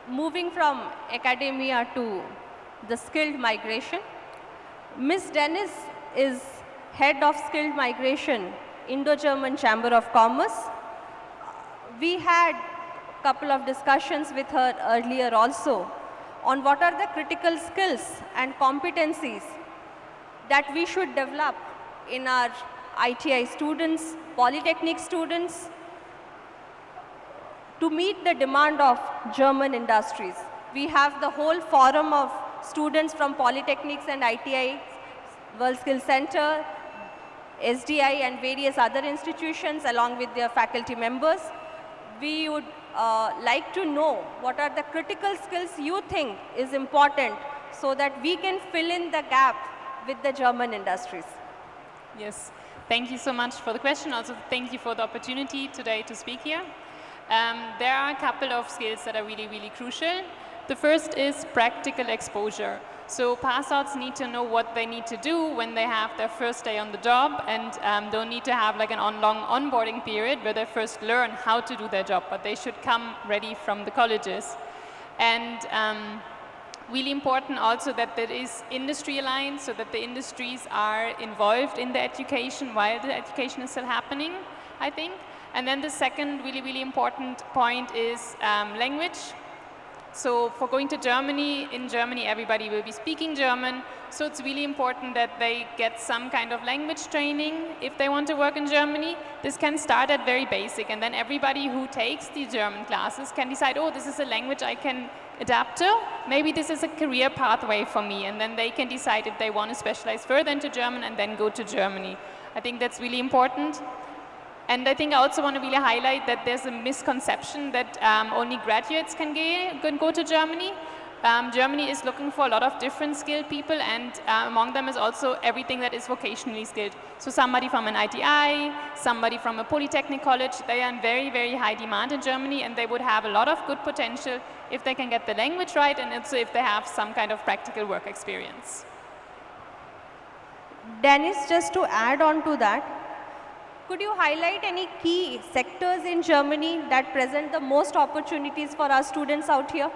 Moving from academia to the skilled migration, Ms. Dennis is head of skilled migration, Indo-German Chamber of Commerce. We had a couple of discussions with her earlier also on what are the critical skills and competencies that we should develop in our ITI students, polytechnic students, to meet the demand of German industries. We have the whole forum of students from polytechnics and ITI, World Skills Center, SDI and various other institutions along with their faculty members. We would like to know what are the critical skills you think is important so that we can fill in the gap with the German industries. Yes, thank you so much for the question. Also, thank you for the opportunity today to speak here. There are a couple of skills that are really, really crucial. The first is practical exposure. So pass-outs need to know what they need to do when they have their first day on the job, and don't need to have like an long onboarding period where they first learn how to do their job, but they should come ready from the colleges. And really important also that that is industry aligned, so that the industries are involved in the education while the education is still happening, I think. And then the second really, really important point is language. So for going to Germany, in Germany everybody will be speaking German, so it's really important that they get some kind of language training if they want to work in Germany. This can start at very basic, and then everybody who takes the German classes can decide, oh, this is a language I can adapt to, maybe this is a career pathway for me, and then they can decide if they want to specialize further into German and then go to Germany. I think that's really important. And I think I also want to really highlight that there's a misconception that only graduates can go to Germany. Germany is looking for a lot of different skilled people, and among them is also everything that is vocationally skilled. So somebody from an ITI, somebody from a polytechnic college, they are in very, very high demand in Germany, and they would have a lot of good potential if they can get the language right, and also if they have some kind of practical work experience. Dennis, just to add on to that, could you highlight any key sectors in Germany that present the most opportunities for our students out here?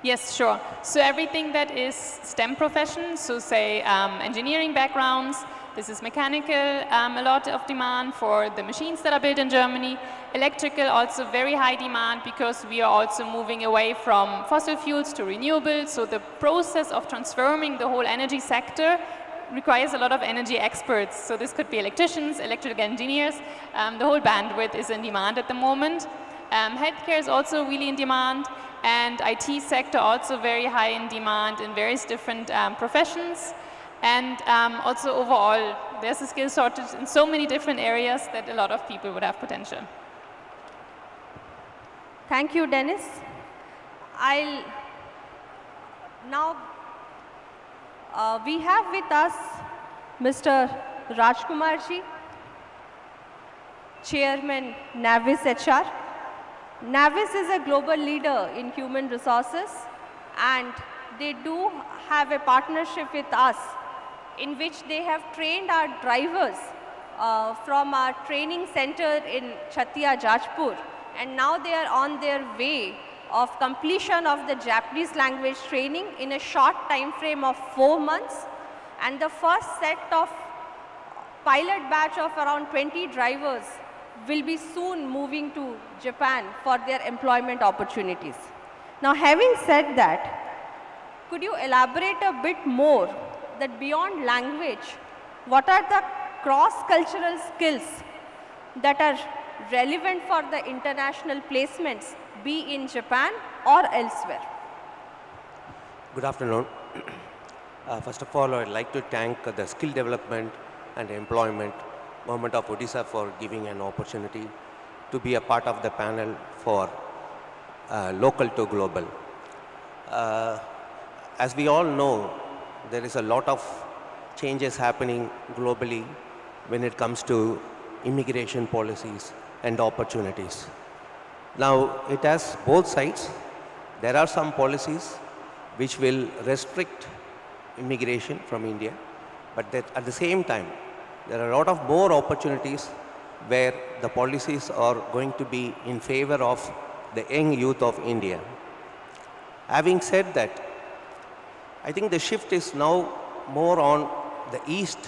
Yes, sure. So everything that is STEM professions, so say engineering backgrounds, this is mechanical, a lot of demand for the machines that are built in Germany. Electrical, also very high demand because we are also moving away from fossil fuels to renewables. So the process of transforming the whole energy sector requires a lot of energy experts. So this could be electricians, electrical engineers. The whole bandwidth is in demand at the moment. Healthcare is also really in demand, and IT sector also very high in demand in various different professions. And also overall, there's a skill shortage in so many different areas that a lot of people would have potential. Thank you, Dennis. I'll now we have with us Mr. Rajkumarji, Chairman Navis HR. Navis is a global leader in human resources, and they do have a partnership with us in which they have trained our drivers from our training center in Chatia, Jajpur, and now they are on their way of completion of the Japanese language training in a short time frame of 4 months, and the first set of pilot batch of around 20 drivers will be soon moving to Japan for their employment opportunities. Now, having said that, could you elaborate a bit more that beyond language, what are the cross-cultural skills that are relevant for the international placements, be in Japan or elsewhere? Good afternoon. First of all, I would like to thank the Skill Development and Employment Government of Odisha for giving an opportunity to be a part of the panel for local to global. As we all know, there is a lot of changes happening globally when it comes to immigration policies and opportunities. Now, it has both sides. There are some policies which will restrict immigration from India, but that at the same time, there are a lot of more opportunities where the policies are going to be in favor of the young youth of India. Having said that, I think the shift is now more on the east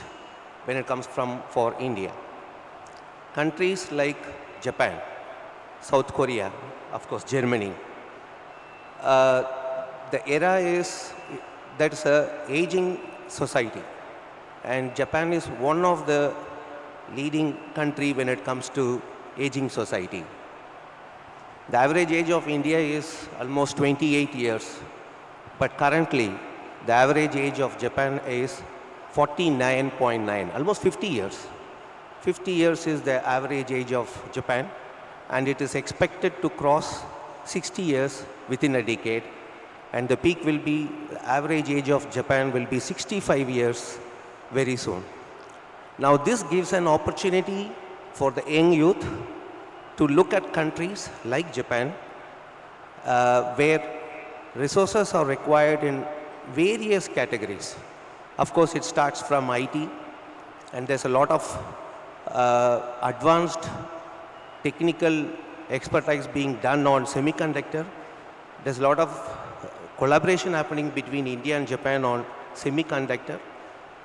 when it comes for India. Countries like Japan, South Korea, of course Germany, the era is that's a aging society, and Japan is one of the leading country when it comes to aging society. The average age of India is almost 28 years, but currently the average age of Japan is 49.9, almost 50 years. 50 years is the average age of Japan, and it is expected to cross 60 years within a decade, and the peak will be, the average age of Japan will be 65 years very soon. Now this gives an opportunity for the young youth to look at countries like Japan, where resources are required in various categories. Of course, it starts from IT, and there's a lot of advanced technical expertise being done on semiconductor. There's a lot of collaboration happening between India and Japan on semiconductor.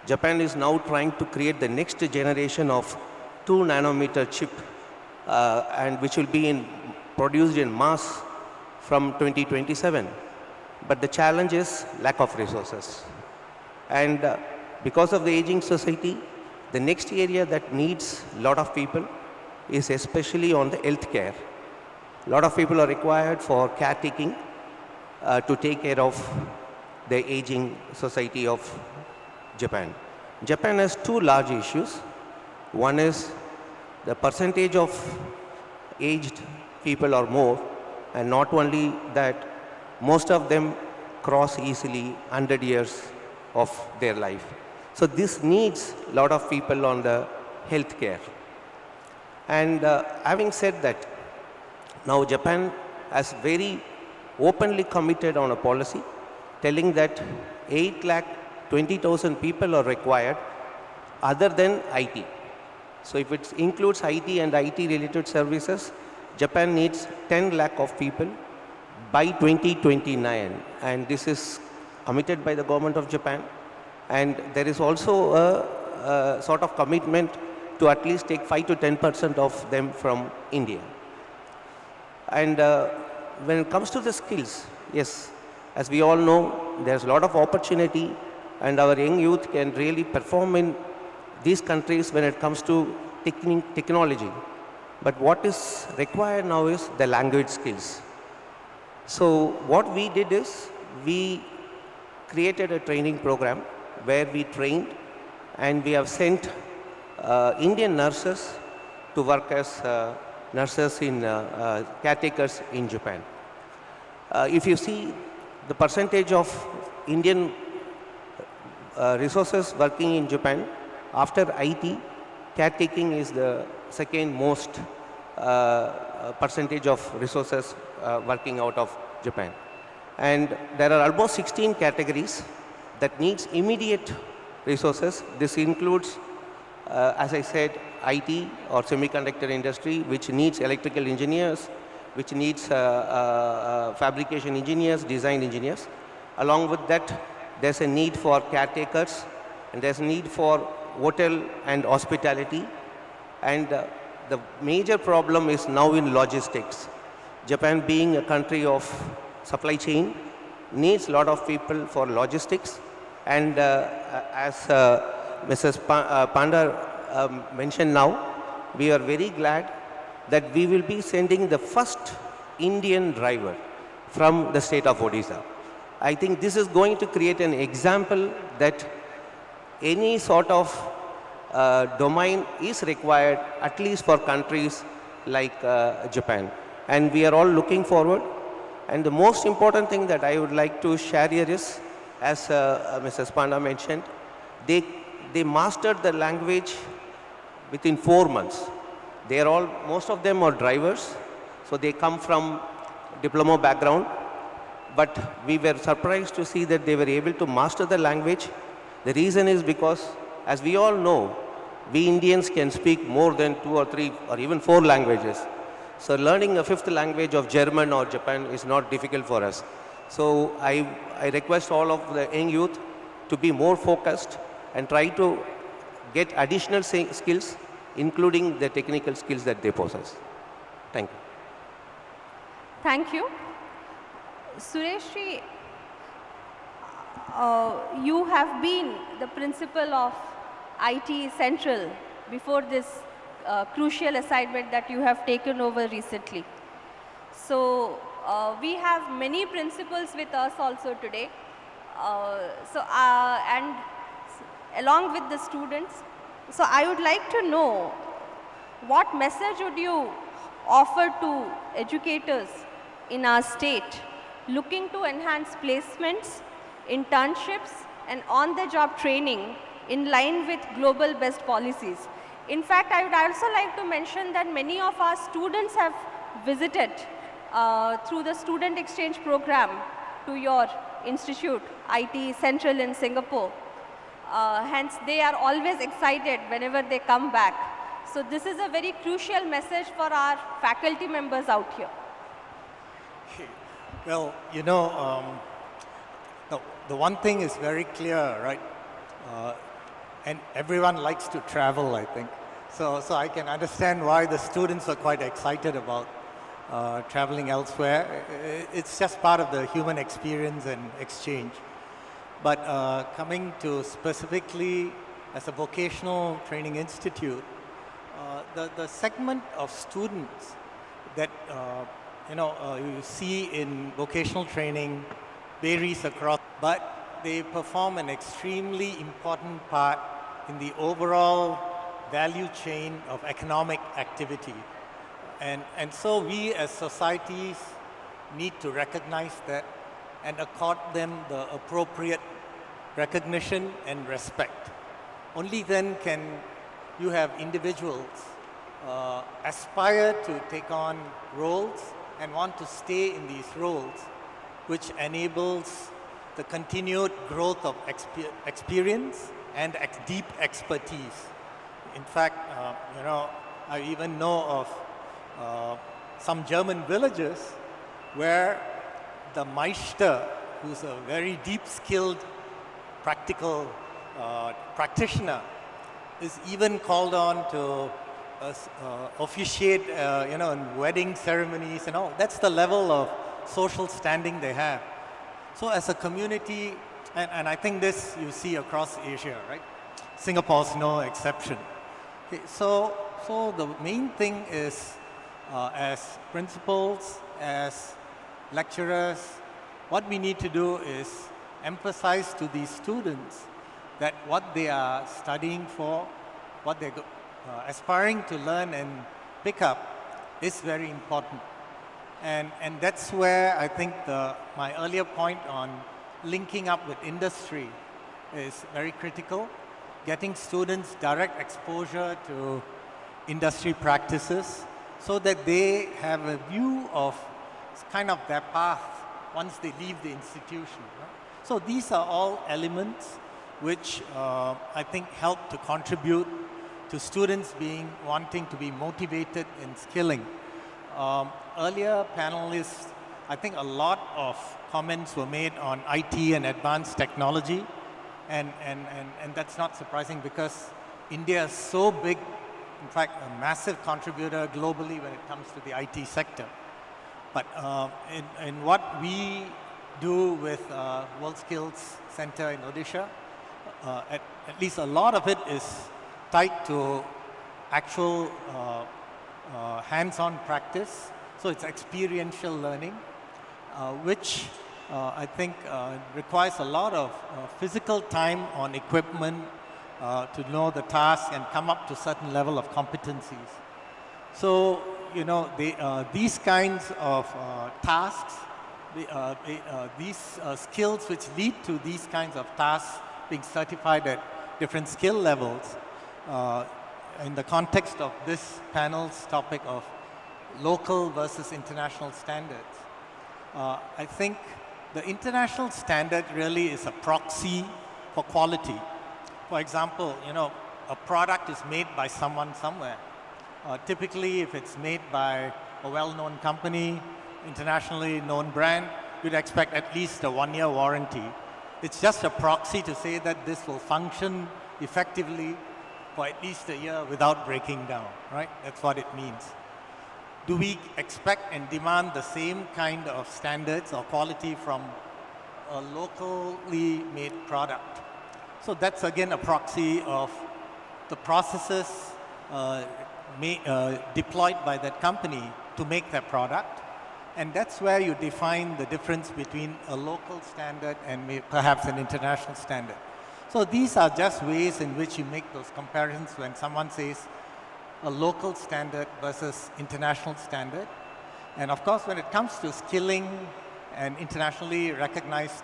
Japan is now trying to create the next generation of 2 nanometer chip, and which will be produced in mass from 2027. but the challenge is lack of resources. And because of the aging society, the next area that needs a lot of people is especially on the healthcare. A lot of people are required for caretaking to take care of the aging society of Japan. Japan has two large issues. One is the percentage of aged people or more, and not only that, most of them cross easily 100 years of their life. So this needs a lot of people on the health care. And having said that, now Japan has very openly committed on a policy telling that 8,20,000 people are required other than IT. So if it includes IT and IT related services, Japan needs 10 lakh of people by 2029, and this is committed by the government of Japan. And there is also a sort of commitment to at least take 5 to 10% of them from India. And when it comes to the skills, yes, as we all know, there's a lot of opportunity, and our young youth can really perform in these countries when it comes to technology. But what is required now is the language skills. So what we did is we created a training program where we trained, and we have sent Indian nurses to work as nurses in caretakers in Japan. If you see the percentage of Indian resources working in Japan, after IT, caretaking is the second most percentage of resources working out of Japan. And there are almost 16 categories that needs immediate resources. This includes, as I said, IT or semiconductor industry, which needs electrical engineers, which needs fabrication engineers, design engineers. Along with that, there's a need for caretakers, and there's a need for hotel and hospitality. And the major problem is now in logistics. Japan, being a country of supply chain, needs a lot of people for logistics. And as Mrs. Panda mentioned now, we are very glad that we will be sending the first Indian driver from the state of Odisha. I think this is going to create an example that any sort of domain is required, at least for countries like Japan. And we are all looking forward. And the most important thing that I would like to share here is, as Mrs. Panda mentioned, they mastered the language within 4 months. They are all, most of them are drivers, so they come from diploma background. But we were surprised to see that they were able to master the language. The reason is because, as we all know, we Indians can speak more than 2 or 3 or even 4 languages. So learning a 5th language of German or Japan is not difficult for us. So I request all of the young youth to be more focused and try to get additional skills, including the technical skills that they possess. Thank you. Thank you. Sureshji, you have been the principal of IT Central before this crucial assignment that you have taken over recently. So we have many principals with us also today. And along with the students, so I would like to know, what message would you offer to educators in our state looking to enhance placements, internships, and on-the-job training in line with global best policies? In fact, I would also like to mention that many of our students have visited through the student exchange program to your institute, IT Central in Singapore. Hence, they are always excited whenever they come back. So this is a very crucial message for our faculty members out here. Well, you know, the one thing is very clear, right? And everyone likes to travel, I think. So I can understand why the students are quite excited about traveling elsewhere. It's just part of the human experience and exchange. But coming to specifically as a vocational training institute, the segment of students that you see in vocational training varies across, but they perform an extremely important part in the overall value chain of economic activity. And so we as societies need to recognize that and accord them the appropriate recognition and respect. Only then can you have individuals aspire to take on roles and want to stay in these roles, which enables the continued growth of experience and deep expertise. In fact, I even know of some German villages where the Meister, who's a very deep skilled practical practitioner, is even called on to officiate, in wedding ceremonies and all. That's the level of social standing they have. So as a community, and I think this you see across Asia, right? Singapore's no exception. Okay, so the main thing is, as principals, as lecturers, what we need to do is emphasize to these students that what they are studying for, what they're aspiring to learn and pick up is very important. And that's where I think my earlier point on linking up with industry is very critical. Getting students direct exposure to industry practices so that they have a view of kind of their path once they leave the institution. Right? So these are all elements which I think help to contribute to students wanting to be motivated in skilling. Earlier panelists, I think a lot of comments were made on IT and advanced technology, and that's not surprising because India is so big, in fact a massive contributor globally when it comes to the IT sector. But in what we do with World Skills Center in Odisha, at least a lot of it is tied to actual hands-on practice. So it's experiential learning, which I think requires a lot of physical time on equipment to know the task and come up to certain level of competencies. So, these kinds of tasks, these skills which lead to these kinds of tasks being certified at different skill levels, in the context of this panel's topic of local versus international standards, I think the international standard really is a proxy for quality. For example, a product is made by someone somewhere. Typically, if it's made by a well-known company, internationally known brand, you'd expect at least a 1-year warranty. It's just a proxy to say that this will function effectively for at least a year without breaking down, right? That's what it means. Do we expect and demand the same kind of standards or quality from a locally made product? So that's again a proxy of the processes deployed by that company to make that product. And that's where you define the difference between a local standard and perhaps an international standard. So these are just ways in which you make those comparisons when someone says a local standard versus international standard. And of course, when it comes to skilling and internationally recognized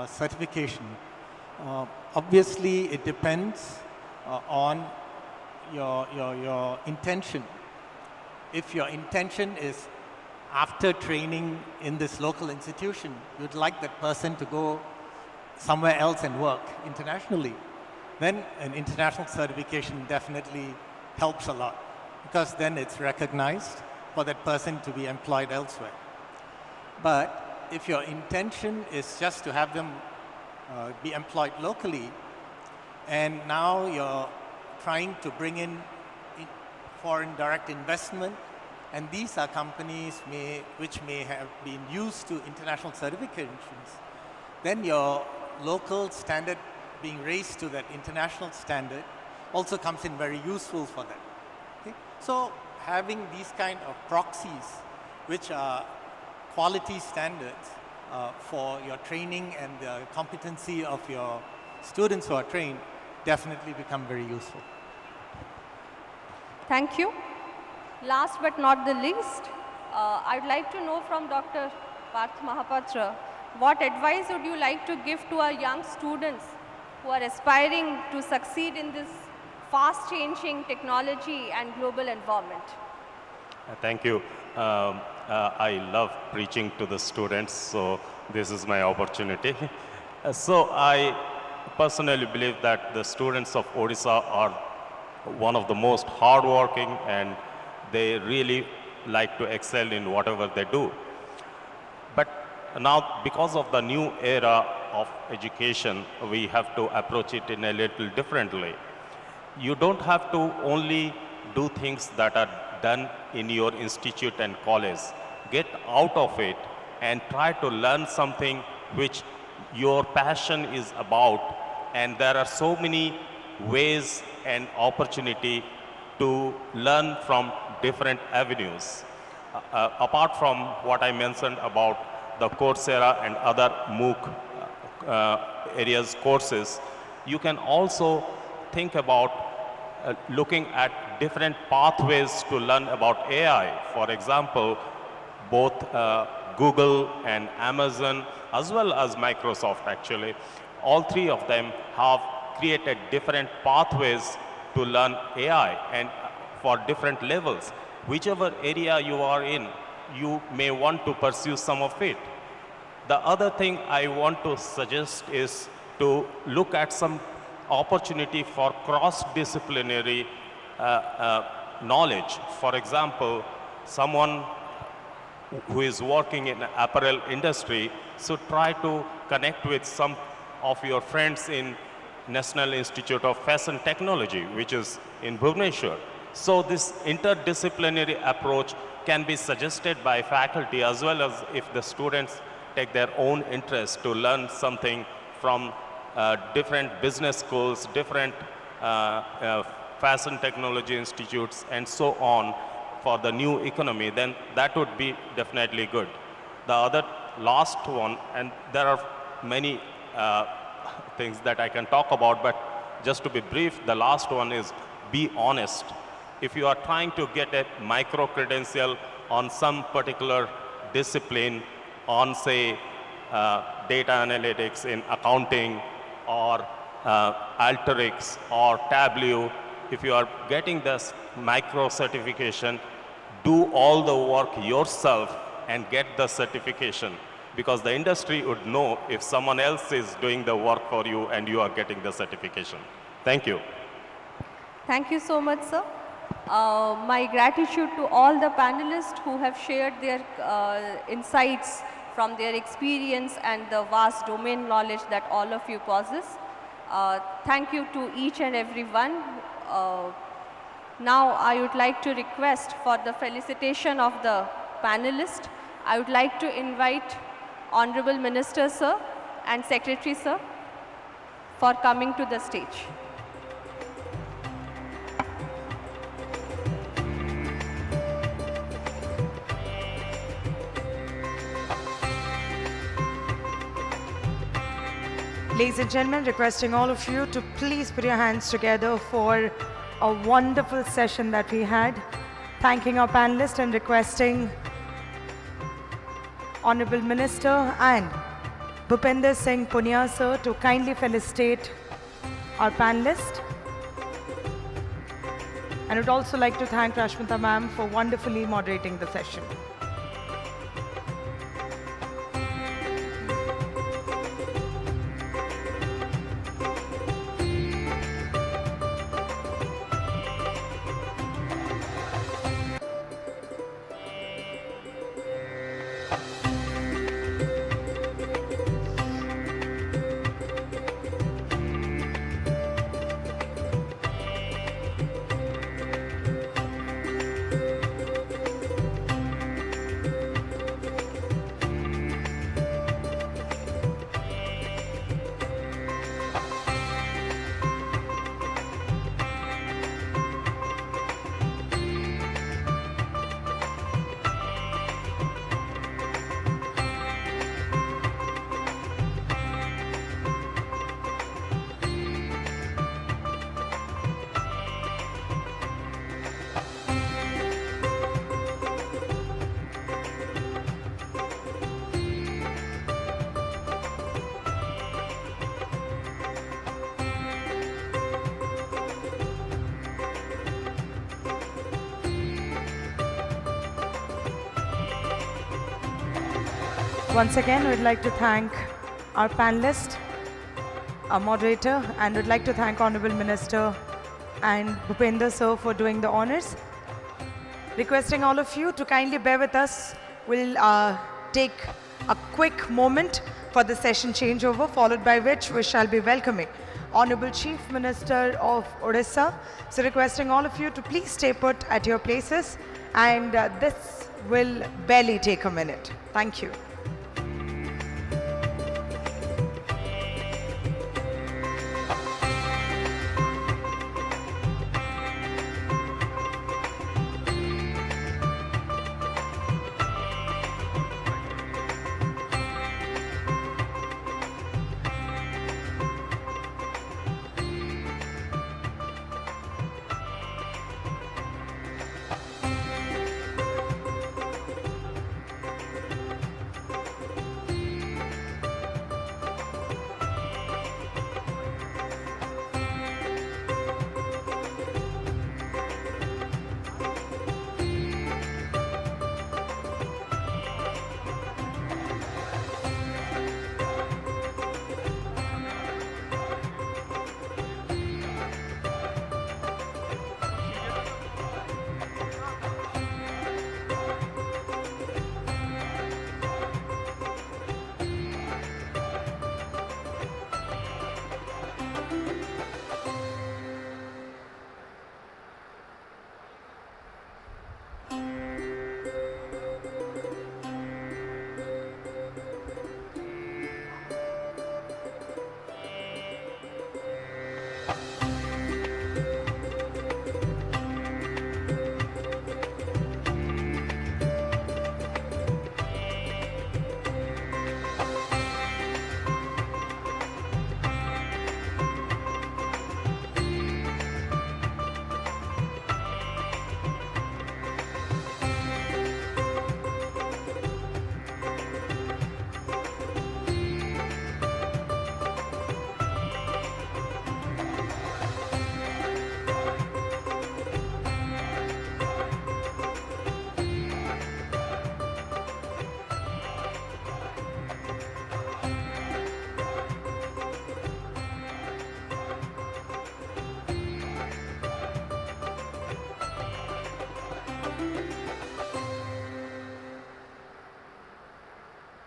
certification, obviously it depends on your intention. If your intention is after training in this local institution, you'd like that person to go somewhere else and work internationally, then an international certification definitely helps a lot because then it's recognized for that person to be employed elsewhere. But if your intention is just to have them be employed locally, and now you're trying to bring in foreign direct investment And these are companies which may have been used to international certifications. Then your local standard being raised to that international standard also comes in very useful for them. Okay? So having these kind of proxies, which are quality standards for your training and the competency of your students who are trained, definitely become very useful. Thank you. Last but not the least, I'd like to know from Dr. Parth Mahapatra, what advice would you like to give to our young students who are aspiring to succeed in this fast-changing technology and global environment? Thank you. I love preaching to the students, so this is my opportunity. So I personally believe that the students of Odisha are one of the most hardworking, and they really like to excel in whatever they do. But now, because of the new era of education, we have to approach it in a little differently. You don't have to only do things that are done in your institute and college. Get out of it and try to learn something which your passion is about. And there are so many ways and opportunity to learn from different avenues. Apart from what I mentioned about the Coursera and other MOOC areas courses, you can also think about looking at different pathways to learn about AI. For example, both Google and Amazon, as well as Microsoft actually, all three of them have created different pathways to learn AI, and for different levels. Whichever area you are in, you may want to pursue some of it. The other thing I want to suggest is to look at some opportunity for cross-disciplinary knowledge. For example, someone who is working in the apparel industry should try to connect with some of your friends in National Institute of Fashion Technology, which is in Bhubaneshwar. So this interdisciplinary approach can be suggested by faculty, as well as if the students take their own interest to learn something from different business schools, different fashion technology institutes, and so on for the new economy, then that would be definitely good. The other last one, and there are many things that I can talk about, but just to be brief, the last one is be honest. If you are trying to get a micro credential on some particular discipline, on say data analytics in accounting, or Alteryx or Tableau, if you are getting this micro certification, do all the work yourself and get the certification, because the industry would know if someone else is doing the work for you and you are getting the certification. Thank you. Thank you so much, sir. My gratitude to all the panelists who have shared their insights from their experience and the vast domain knowledge that all of you possess. Thank you to each and every one. Now I would like to request for the felicitation of the panelists. I would like to invite Honorable Minister sir and Secretary sir for coming to the stage. Ladies and gentlemen, requesting all of you to please put your hands together for a wonderful session that we had. Thanking our panelists and requesting Honorable Minister and Bhupinder Singh Punia sir to kindly felicitate our panelists. And would also like to thank Rashmita ma'am for wonderfully moderating the session. Once again, we'd like to thank our panelist, our moderator, and would like to thank Honorable Minister and Bhupender sir for doing the honors. Requesting all of you to kindly bear with us. We'll take a quick moment for the session changeover, followed by which we shall be welcoming Honorable Chief Minister of Odisha. So requesting all of you to please stay put at your places, and this will barely take a minute. Thank you.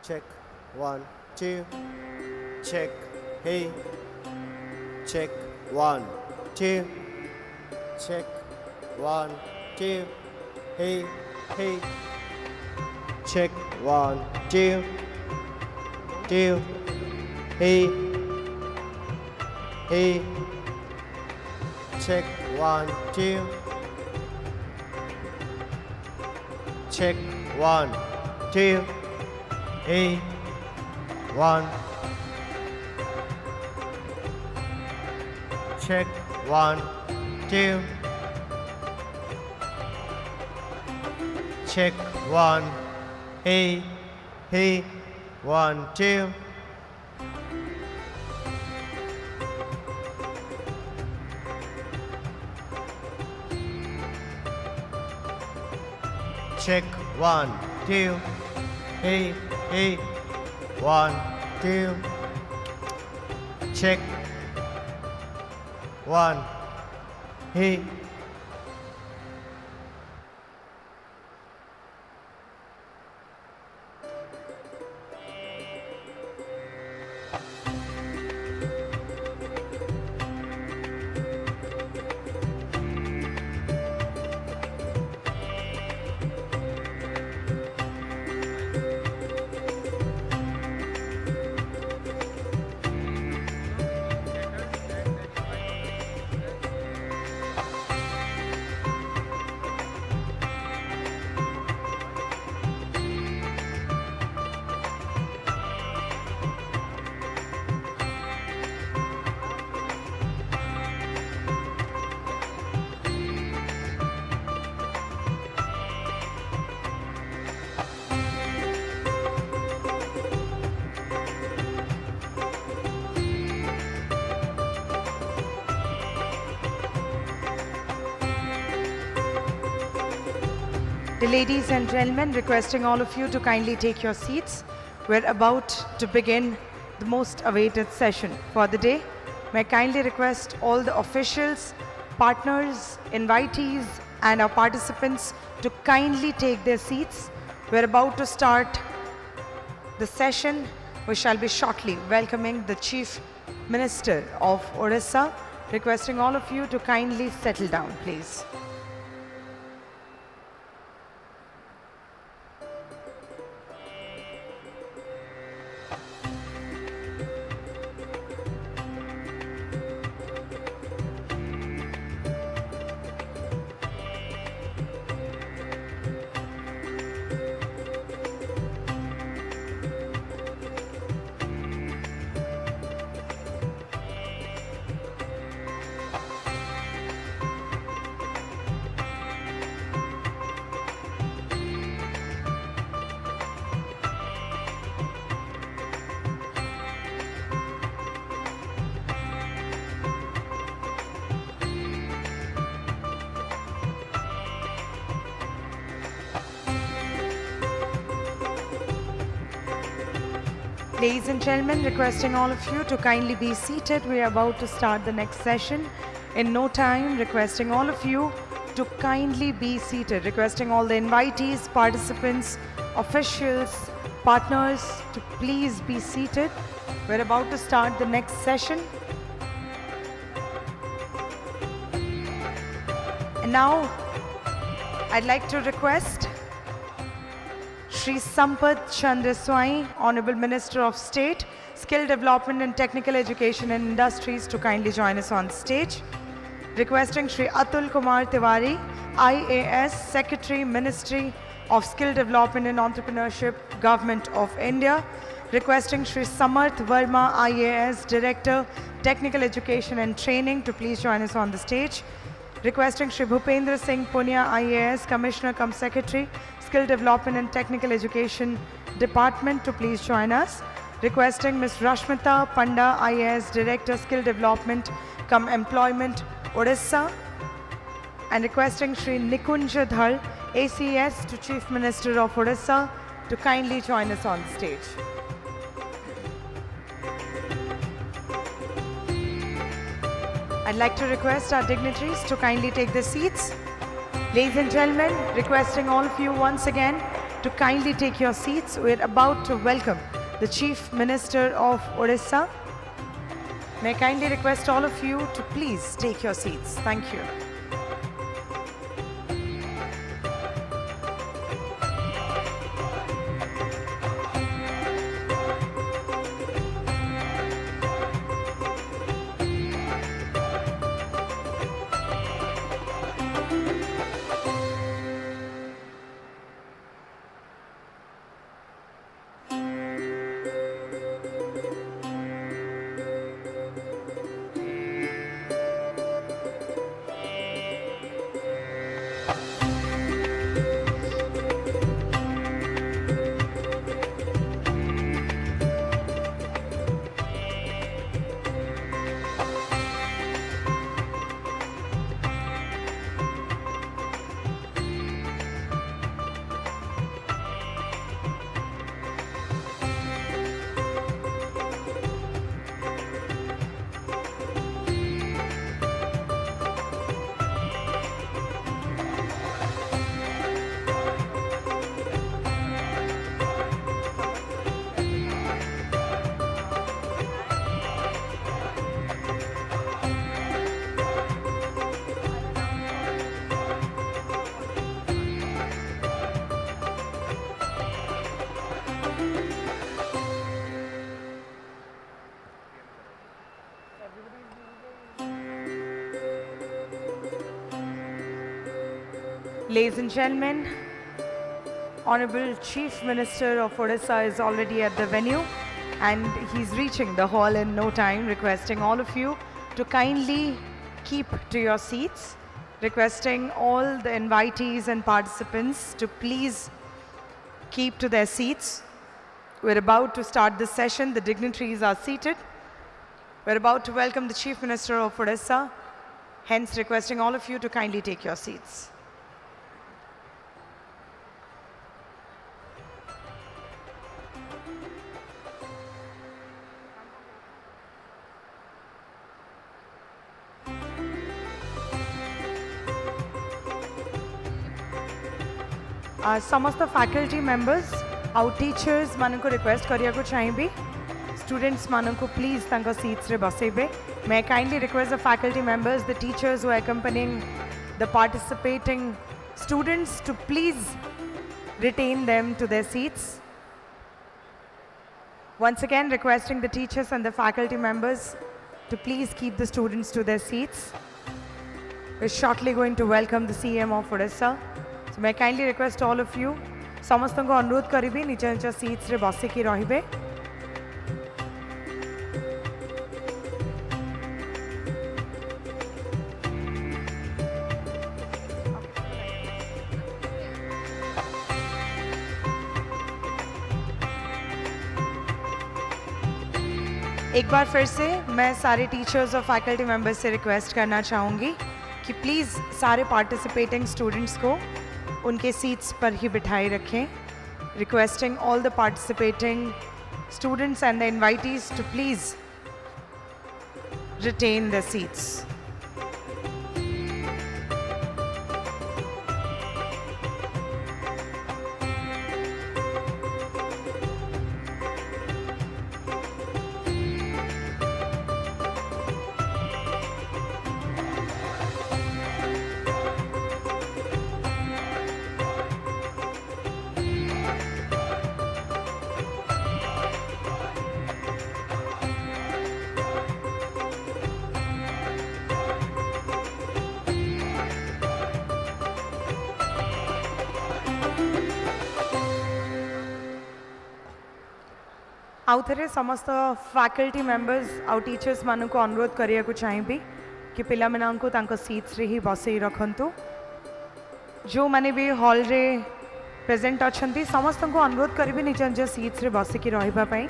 Check, 1, 2. Check, hey. Check, 1, 2. Check, 1, 2. Hey, hey. Check, 1, 2. 2. Hey. Hey. Check, 1, 2. Check, 1, 2. Hey, 1. Check, 1, 2. Check, 1. Hey, hey, 1, 2. Check, 1, 2. Hey, hey, 1, 2. Check, 1. Hey. The ladies and gentlemen, requesting all of you to kindly take your seats. We're about to begin the most awaited session for the day. May I kindly request all the officials, partners, invitees, and our participants to kindly take their seats. We're about to start the session. We shall be shortly welcoming the Chief Minister of Odisha. Requesting all of you to kindly settle down, please. Ladies and gentlemen, requesting all of you to kindly be seated. We are about to start the next session. In no time, requesting all of you to kindly be seated. Requesting all the invitees, participants, officials, partners to please be seated. We're about to start the next session. And now, I'd like to request Shri Sampath Chandra Swai, Honorable Minister of State, Skill Development and Technical Education and Industries to kindly join us on stage. Requesting Shri Atul Kumar Tiwari, IAS Secretary, Ministry of Skill Development and Entrepreneurship, Government of India. Requesting Shri Samarth Verma, IAS Director, Technical Education and Training to please join us on the stage. Requesting Shri Bhupendra Singh Punia, IAS Commissioner cum Secretary, Skill Development and Technical Education Department to please join us. Requesting Ms. Rashmita Panda, IAS Director, Skill Development cum Employment, Odisha. And requesting Shri Nikunja Dhar, ACS to Chief Minister of Odisha to kindly join us on the stage. I'd like to request our dignitaries to kindly take their seats. Ladies and gentlemen, requesting all of you once again to kindly take your seats. We're about to welcome the Chief Minister of Odisha. May I kindly request all of you to please take your seats. Thank you. Ladies and gentlemen, Honorable Chief Minister of Odisha is already at the venue and he's reaching the hall in no time, requesting all of you to kindly keep to your seats, requesting all the invitees and participants to please keep to their seats. We're about to start this session. The dignitaries are seated. We're about to welcome the Chief Minister of Odisha, hence requesting all of you to kindly take your seats. समस्त faculty members आउ teachers मान को request करिया को चाहिए students मान को please तांको सीट्स रे बसेबे मैं kindly request the faculty members the teachers who are accompanying the participating students to please retain them to their seats. Once again requesting the teachers and the faculty members to please keep the students to their seats. We're shortly going to welcome the CM of Odisha. So may I kindly request all of you, समस्तों को अनुरोध करिबे निज निज seats रे बसे की रहिबे. एक बार फिर से मैं सारे टीचर्स और फैकल्टी मेंबर्स से रिक्वेस्ट करना चाहूँगी कि प्लीज़ सारे पार्टिसिपेटिंग स्टूडेंट्स को उनके सीट्स पर ही बिठाए रखें. Requesting all the participating students and the invitees to please retain the seats. आउ थे समस्त फैकल्टी मेंबर्स आउ टीचर्स मान को अनुरोध करिया को चाहिए कि पिला माननकु तांको सीट्स रे ही बसई रखंतु. जो माने भी हॉल रे प्रेजेंट अछंती समस्त को अनुरोध करिबे निज निज सीट्स रे बसिकी रहिबा पई.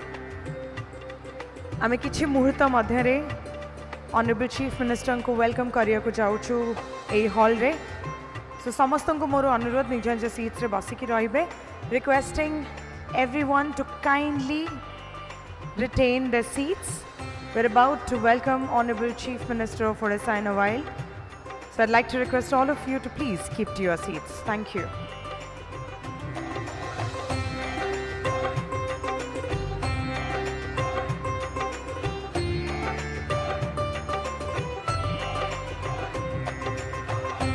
आमे किछि मुहूर्त मध्य रे ऑनरेबल चीफ मिनिस्टर को वेलकम करिया को जाउछु ए हॉल रे. सो समस्त को मोर अनुरोध निज निज सीट्स रे बसिकी रहिबे. Requesting everyone to kindly retain their seats. We're about to welcome Honorable Chief Minister of Odisha in a while. So I'd like to request all of you to please keep to your seats. Thank you.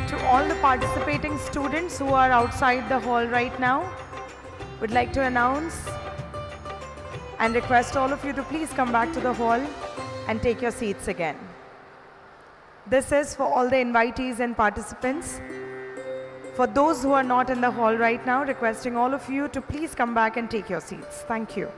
To all the participating students who are outside the hall right now, would like to announce and request all of you to please come back to the hall and take your seats again. This is for all the invitees and participants. For those who are not in the hall right now, requesting all of you to please come back and take your seats. Thank you.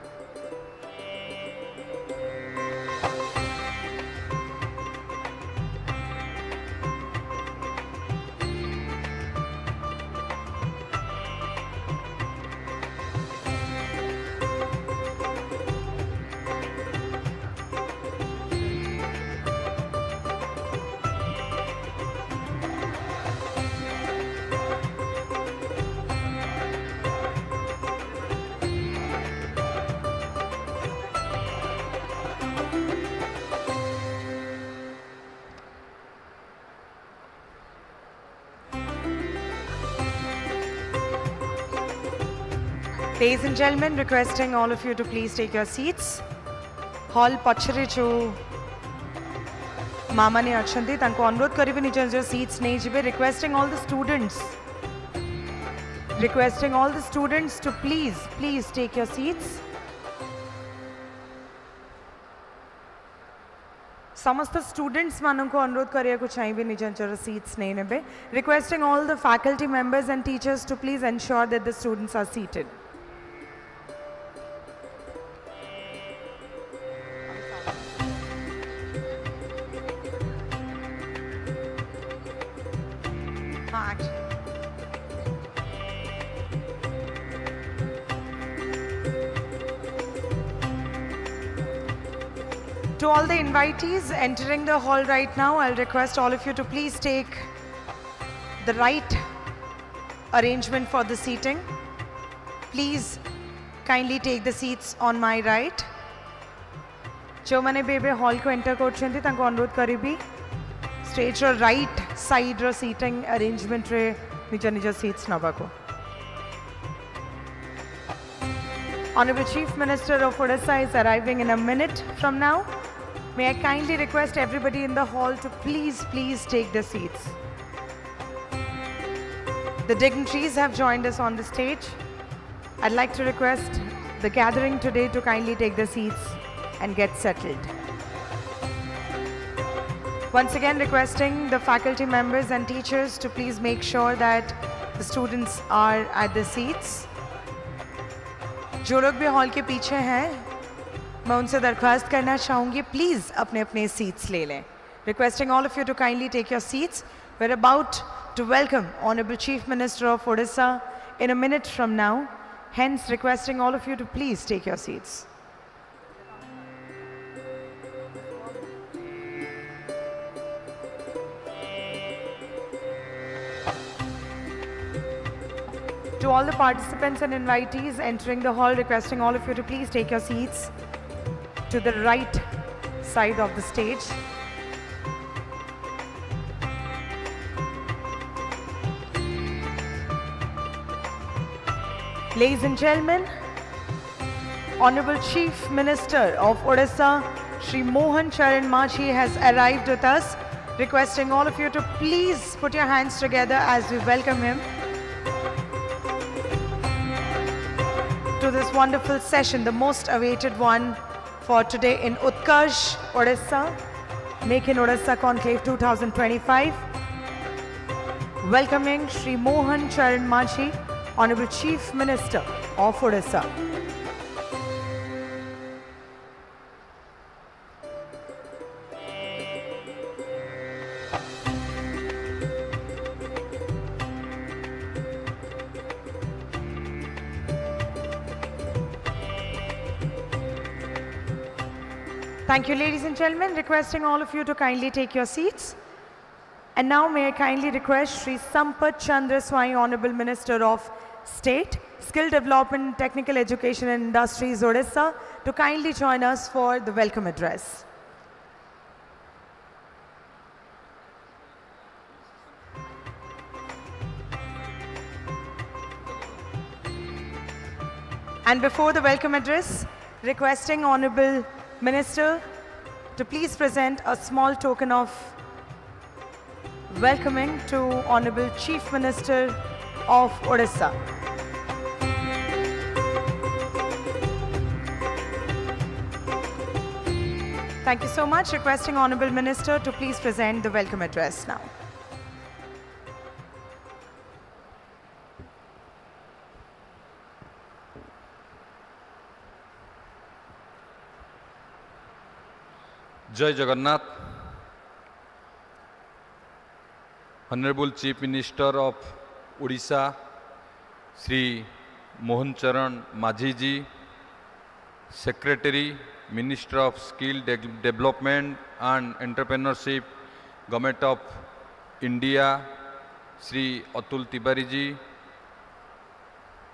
Ladies and gentlemen, requesting all of you to please take your seats. Hall pachre jo mama ne achanti tanko anurodh karibe niज निज seats nei jibe. Requesting all the students to please take your seats. समस्त students मानन को अनुरोध करिया को चाहिए निज निज सीट्स नहीं नेबे. Requesting all the faculty members and teachers to please ensure that the students are seated. To all the invitees entering the hall right now, I'll request all of you to please take the right arrangement for the seating. Please kindly take the seats on my right. जो मैंने बेबे hall को enter करछन्ती तांको अनुरोध करिबी stage row right side रो seating arrangement रे निज निज seats नबा को. Honorable Chief Minister of Odisha is arriving in a minute from now. May I kindly request everybody in the hall to please take their seats. The dignitaries have joined us on the stage. I'd like to request the gathering today to kindly take their seats and get settled. Once again, requesting the faculty members and teachers to please make sure that the students are at the seats. जो लोग भी hall के पीछे हैं, मैं उनसे दरख्वास्त करना चाहूँगी, प्लीज़ अपने seats ले लें. Requesting all of you to kindly take your seats. We're about to welcome Honorable Chief Minister of Odisha in a minute from now. Hence, requesting all of you to please take your seats. To all the participants and invitees entering the hall, requesting all of you to please take your seats to the right side of the stage. Ladies and gentlemen, Honorable Chief Minister of Odisha, Shri Mohan Charan Machi has arrived with us. Requesting all of you to please put your hands together as we welcome him to this wonderful session, the most awaited one for today in Utkarsh Odisha, Make in Odisha Conclave 2025. Welcoming Shri Mohan Charan Machi, Honorable Chief Minister of Odisha. Thank you, ladies and gentlemen. Requesting all of you to kindly take your seats. And now may I kindly request Shri Sampat Chandra Swai, Honorable Minister of State, Skill Development, Technical Education and Industries, Odisha, to kindly join us for the welcome address. And before the welcome address, requesting Honorable Minister to please present a small token of welcoming to Honorable Chief Minister of Odisha. Thank you so much. Requesting Honorable Minister to please present the welcome address now. जय Jagannath. Honorable Chief Minister of Odisha, Shri Mohan Charan Machi ji, Secretary, Minister of Skill Development and Entrepreneurship, Government of India, Shri Atul Tiwari ji,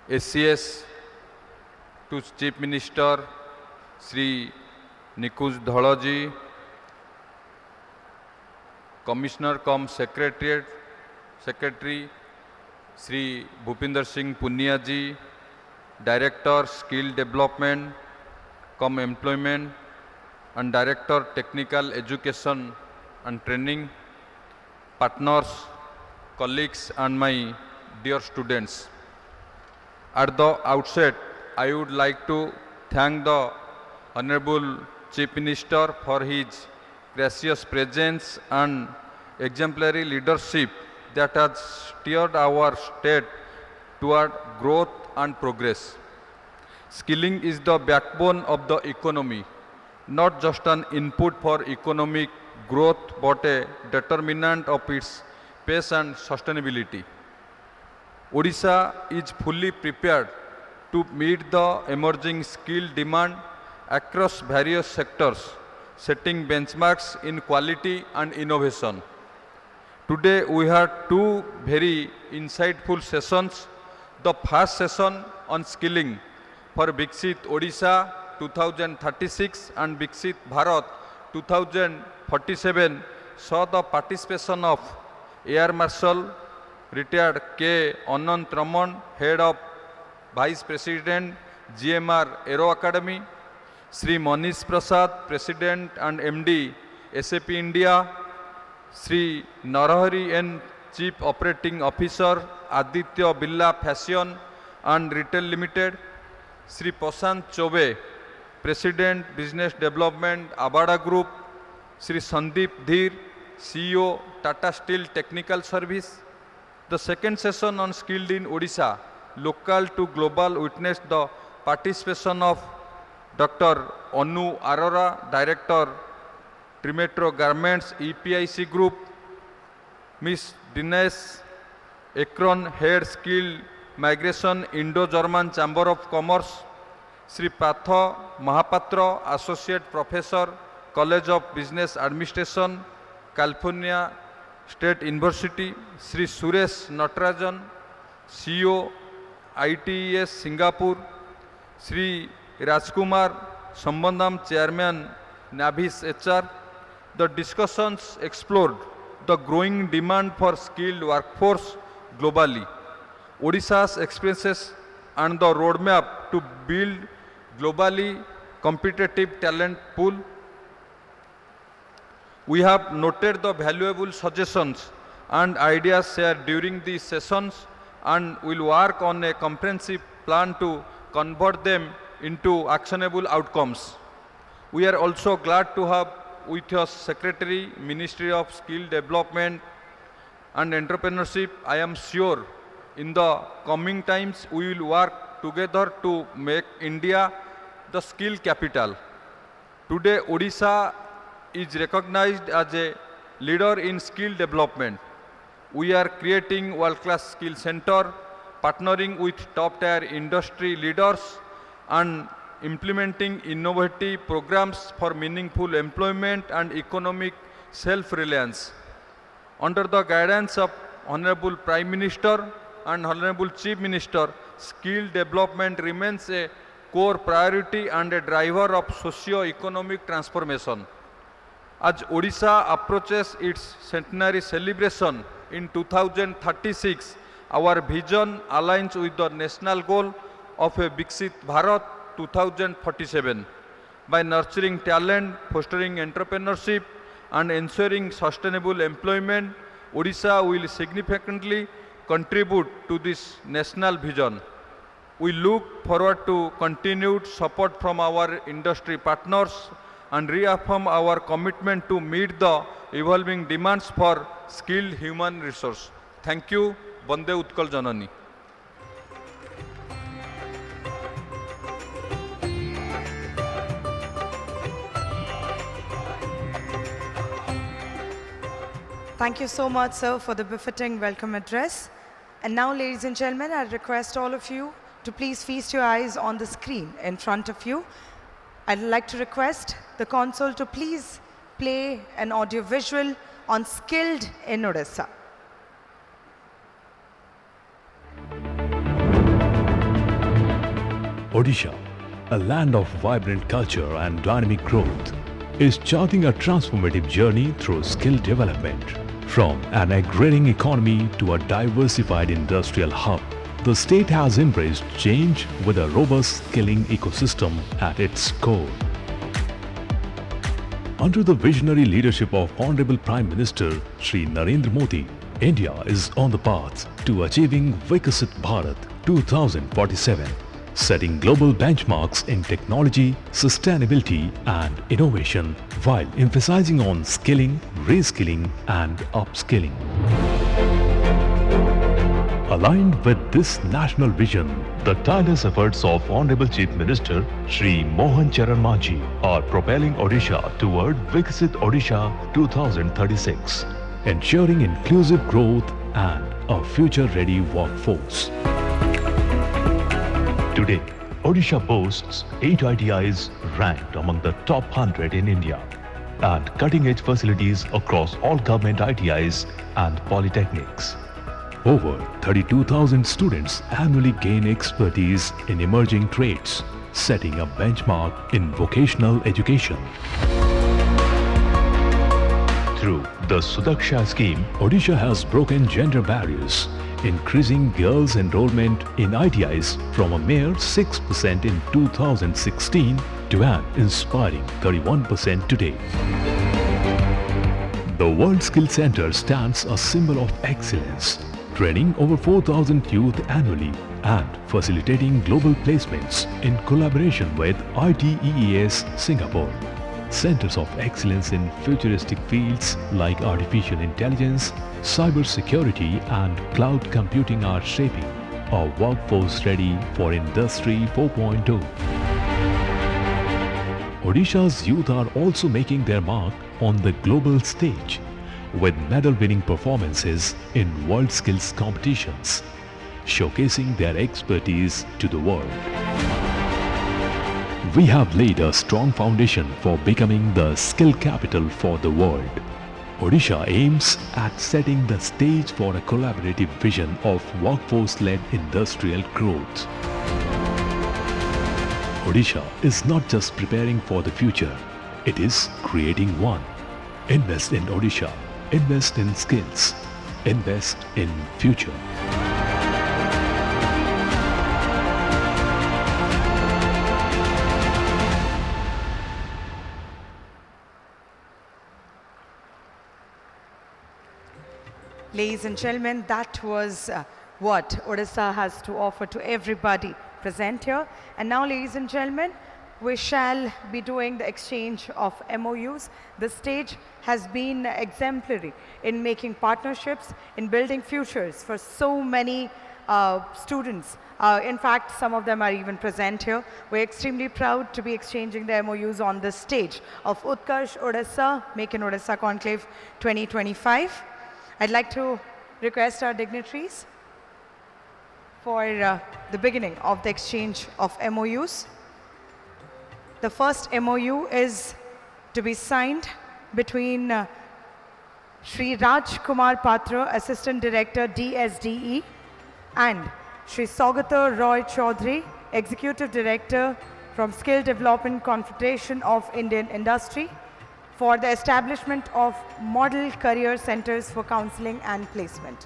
SCS to Chief Minister, Shri Nikunj Dhalo ji, Commissioner cum Secretary Shri Bhupinder Singh Punia ji, Director Skill Development cum Employment and Director Technical Education and Training, partners, colleagues and my dear students. At the outset, I would like to thank the Honorable Chief Minister for his gracious presence and exemplary leadership that has steered our state toward growth and progress. Skilling is the backbone of the economy, not just an input for economic growth but a determinant of its pace and sustainability. Odisha is fully prepared to meet the emerging skill demand across various sectors, setting benchmarks in quality and innovation. Today we had two very insightful sessions. The first session on skilling for Viksit Odisha 2036 and Viksit Bharat 2047 saw the participation of Air Marshal Retired K. Anant Raman, Head of Vice President GMR Aero Academy, Sri Manish Prasad, President and MD, SAP India, Sri Narahari N, Chief Operating Officer, Aditya Birla Fashion and Retail Limited, Sri Prashant Chobe, President Business Development, Abada Group, Sri Sandeep Dheer, CEO, Tata Steel Technical Service. The second session on Skilled in Odisha, Local to Global, witnessed the participation of Dr. Anu Arora, Director, Trimetro Garments, EPIC Group, Ms. Dinesh Ekron, Head Skill Migration, Indo-German Chamber of Commerce, Sri Patha Mahapatra, Associate Professor, College of Business Administration, California State University, Sri Suresh Natarajan, CEO, ITES Singapore, Sri Rajkumar Sambandam, Chairman, Navis HR. The discussions explored the growing demand for skilled workforce globally, Odisha's experiences and the roadmap to build globally competitive talent pool. We have noted the valuable suggestions and ideas shared during these sessions and will work on a comprehensive plan to convert them into actionable outcomes. We are also glad to have with us Secretary, Ministry of Skill Development and Entrepreneurship. I am sure in the coming times we will work together to make India the skill capital. Today, Odisha is recognized as a leader in skill development. We are creating world-class skill center, partnering with top-tier industry leaders and implementing innovative programs for meaningful employment and economic self-reliance. Under the guidance of Honorable Prime Minister and Honorable Chief Minister, skill development remains a core priority and a driver of socio-economic transformation. As Odisha approaches its centenary celebration in 2036, our vision aligns with the national goal of a Viksit Bharat 2047. By nurturing talent, fostering entrepreneurship, and ensuring sustainable employment, Odisha will significantly contribute to this national vision. We look forward to continued support from our industry partners and reaffirm our commitment to meet the evolving demands for skilled human resource. Thank you. Bande Utkal Janani. Thank you so much, sir, for the befitting welcome address. And now, ladies and gentlemen, I request all of you to please feast your eyes on the screen in front of you. I'd like to request the console to please play an audio visual on Skilled in Odisha. Odisha, a land of vibrant culture and dynamic growth, is charting a transformative journey through skill development. From an agrarian economy to a diversified industrial hub, the state has embraced change with a robust skilling ecosystem at its core. Under the visionary leadership of Honorable Prime Minister Shri Narendra Modi, India is on the path to achieving Viksit Bharat 2047, setting global benchmarks in technology, sustainability and innovation while emphasizing on skilling, reskilling and upskilling. Aligned with this national vision, the tireless efforts of Honorable Chief Minister Shri Mohan Charan Manji are propelling Odisha toward Viksit Odisha 2036, ensuring inclusive growth and a future-ready workforce. Today, Odisha boasts 8 ITIs ranked among the top 100 in India and cutting-edge facilities across all government ITIs and polytechnics. Over 32,000 students annually gain expertise in emerging trades, setting a benchmark in vocational education. Through the Sudaksha scheme, Odisha has broken gender barriers, increasing girls' enrollment in ITIs from a mere 6% in 2016 to an inspiring 31% today. The World Skill Center stands a symbol of excellence, training over 4,000 youth annually and facilitating global placements in collaboration with ITEES Singapore. Centers of excellence in futuristic fields like artificial intelligence, cybersecurity and cloud computing are shaping a workforce ready for Industry 4.0. Odisha's youth are also making their mark on the global stage with medal-winning performances in world skills competitions, showcasing their expertise to the world. We have laid a strong foundation for becoming the skill capital for the world. Odisha aims at setting the stage for a collaborative vision of workforce-led industrial growth. Odisha is not just preparing for the future, it is creating one. Invest in Odisha, invest in skills, invest in future. Ladies and gentlemen, that was what Odisha has to offer to everybody present here. And now, ladies and gentlemen, we shall be doing the exchange of MOUs. The stage has been exemplary in making partnerships, in building futures for so many students. In fact, some of them are even present here. We're extremely proud to be exchanging the MOUs on this stage of Utkarsh Odisha, Make in Odisha Conclave 2025. I'd like to request our dignitaries for the beginning of the exchange of MOUs. The first MOU is to be signed between Shri Raj Kumar Patra, Assistant Director, DSDE, and Shri Saugata Roy Chaudhary, Executive Director from Skill Development Confederation of Indian Industry, for the establishment of model career centers for counseling and placement.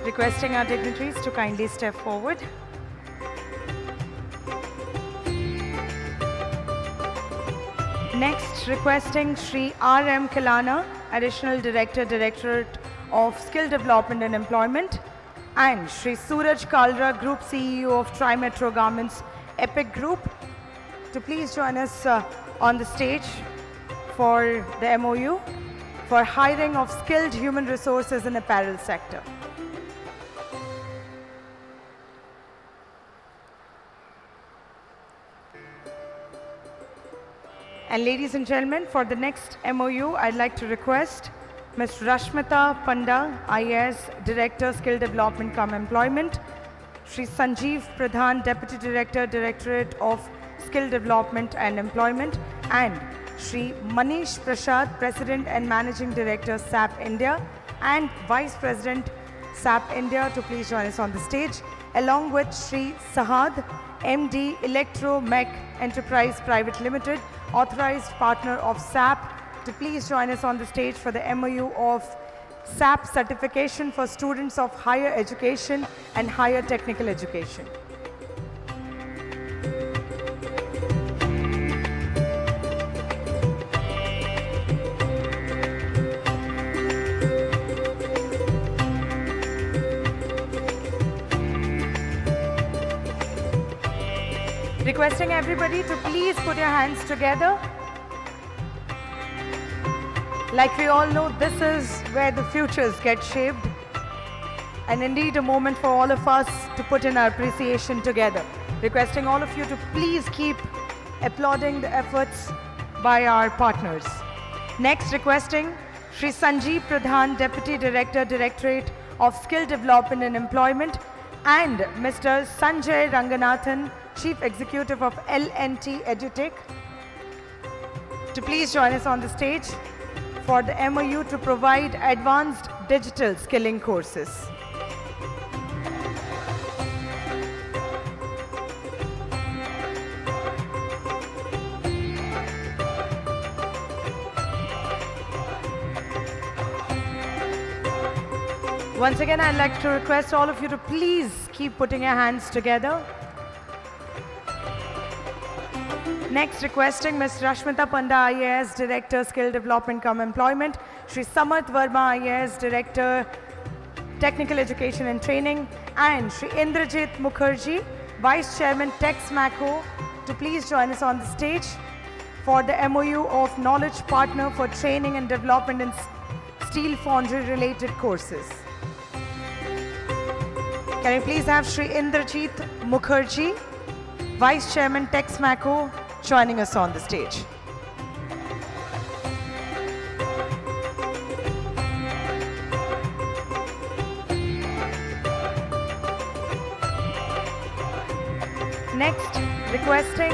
Requesting our dignitaries to kindly step forward. Next, requesting Shri R.M. Kalana, Additional Director, Directorate of Skill Development and Employment, and Shri Suraj Kalra, Group CEO of Tri-Metro Garments Epic Group, to please join us on the stage for the MOU for hiring of skilled human resources in apparel sector. And ladies and gentlemen, for the next MOU, I'd like to request Ms. Rashmita Panda, IAS Director, Skill Development cum Employment, Shri Sanjeev Pradhan, Deputy Director, Directorate of Skill Development and Employment, and Shri Manish Prasad, President and Managing Director, SAP India, and Vice President, SAP India, to please join us on the stage, along with Shri Sahad, MD, Electro-Mech Enterprise Private Limited, authorized partner of SAP, to please join us on the stage for the MOU of SAP certification for students of higher education and higher technical education. Requesting everybody to please put your hands together. Like we all know, this is where the futures get shaped, and indeed a moment for all of us to put in our appreciation together. Requesting all of you to please keep applauding the efforts by our partners. Next, requesting Shri Sanjeev Pradhan, Deputy Director, Directorate of Skill Development and Employment, and Mr. Sanjay Ranganathan, Chief Executive of L&T EduTech, to please join us on the stage for the MOU to provide advanced digital skilling courses. Once again, I'd like to request all of you to please keep putting your hands together. Next, requesting Ms. Rashmita Panda, IAS Director, Skill Development cum Employment, Shri Samarth Verma, IAS Director, Technical Education and Training, and Shri Indrajit Mukherjee, Vice Chairman, TechSMACO, to please join us on the stage for the MOU of Knowledge Partner for Training and Development in Steel Foundry related courses. Can you please have Shri Indrajit Mukherjee, Vice Chairman, TechSMACO, joining us on the stage. Next, requesting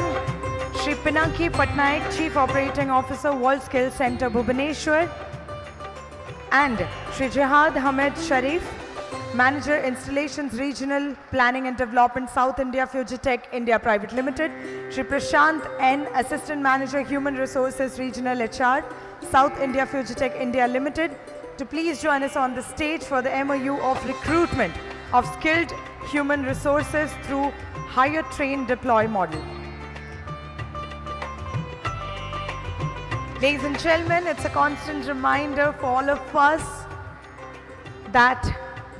Shri Pinaki Patnaik, Chief Operating Officer, World Skills Center, Bhubaneshwar, and Shri Jihad Hamid Sharif, Manager Installations Regional Planning and Development, South India Fujitech India Private Limited, Shri Prashant N, Assistant Manager Human Resources Regional HR, South India Fujitech India Limited, to please join us on the stage for the MOU of recruitment of skilled human resources through hire, train, deploy model. Ladies and gentlemen, it's a constant reminder for all of us that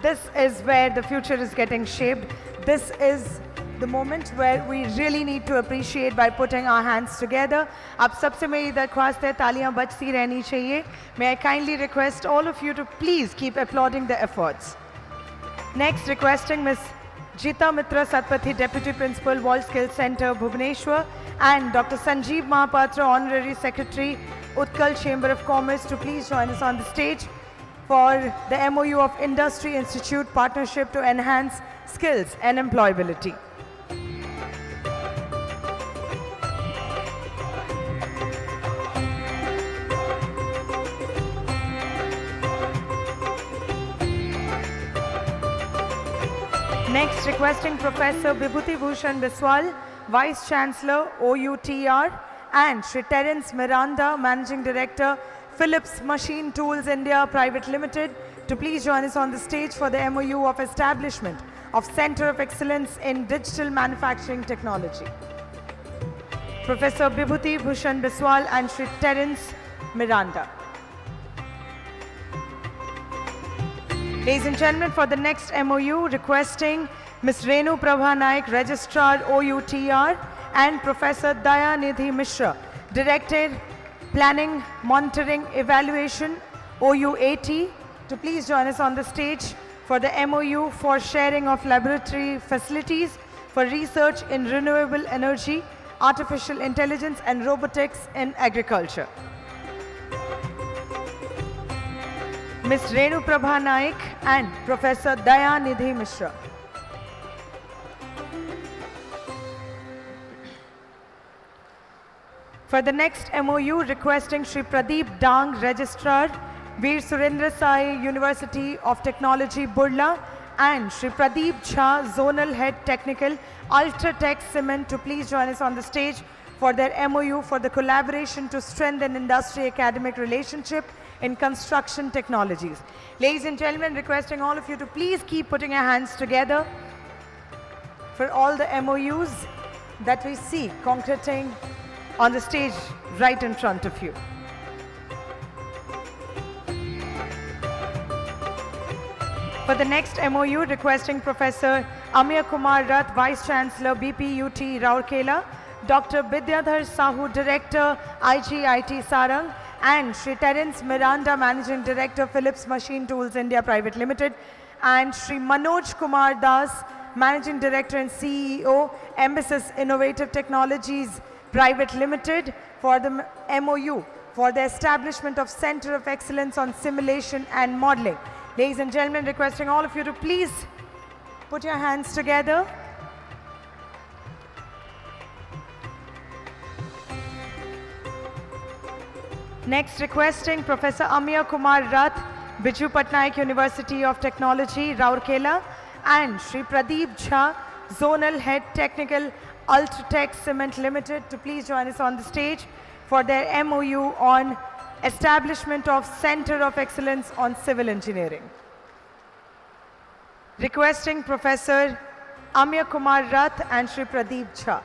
this is where the future is getting shaped. This is the moment where we really need to appreciate by putting our hands together. आप सबसे मेरी दरख्वास्त है तालियां बजती रहनी चाहिए. May I kindly request all of you to please keep applauding the efforts. Next, requesting Ms. Jita Mitra Satpathy, Deputy Principal, World Skills Center, Bhubaneshwar, and Dr. Sanjeev Mahapatra, Honorary Secretary, Utkarsh Chamber of Commerce, to please join us on the stage for the MOU of Industry Institute Partnership to enhance skills and employability. Next, requesting Professor Vibhuti Bhushan Biswal, Vice Chancellor, OUTR, and Shri Terence Miranda, Managing Director, Philips Machine Tools India Private Limited, to please join us on the stage for the MOU of establishment of Center of Excellence in Digital Manufacturing Technology. Professor Vibhuti Bhushan Biswal and Shri Terence Miranda. Ladies and gentlemen, for the next MOU, requesting Ms. Renu Prabha Naik, Registrar, OUTR, and Professor Daya Nidhi Mishra, Director, Planning, Monitoring, Evaluation, OUAT, to please join us on the stage for the MOU for sharing of laboratory facilities for research in renewable energy, artificial intelligence, and robotics in agriculture. Ms. Renu Prabha Naik and Professor Daya Nidhi Mishra. For the next MOU, requesting Shri Pradeep Dang, Registrar, Veer Surendra Sai, University of Technology, Burla, and Shri Pradeep Jha, Zonal Head Technical, Ultratech Cement, to please join us on the stage for their MOU for the collaboration to strengthen industry-academic relationship in construction technologies. Ladies and gentlemen, requesting all of you to please keep putting your hands together for all the MOUs that we see concreting on the stage right in front of you. For the next MOU, requesting Professor Amir Kumar Rath, Vice Chancellor, BPUT, Rourkela, Dr. Bidyadhar Sahu, Director, IGIT, Sarang, and Shri Terence Miranda, Managing Director, Philips Machine Tools India Private Limited, and Shri Manoj Kumar Das, Managing Director and CEO, Embasys Innovative Technologies Private Limited, for the MOU for the establishment of Center of Excellence on Simulation and Modeling. Ladies and gentlemen, requesting all of you to please put your hands together. Next, requesting Professor Amir Kumar Rath, Biju Patnaik University of Technology, Rourkela, and Shri Pradeep Jha, Zonal Head Technical, Ultratech Cement Limited, to please join us on the stage for their MOU on establishment of Center of Excellence on Civil Engineering. requesting Professor Amya Kumar Rath and Shri Pradeep Jha.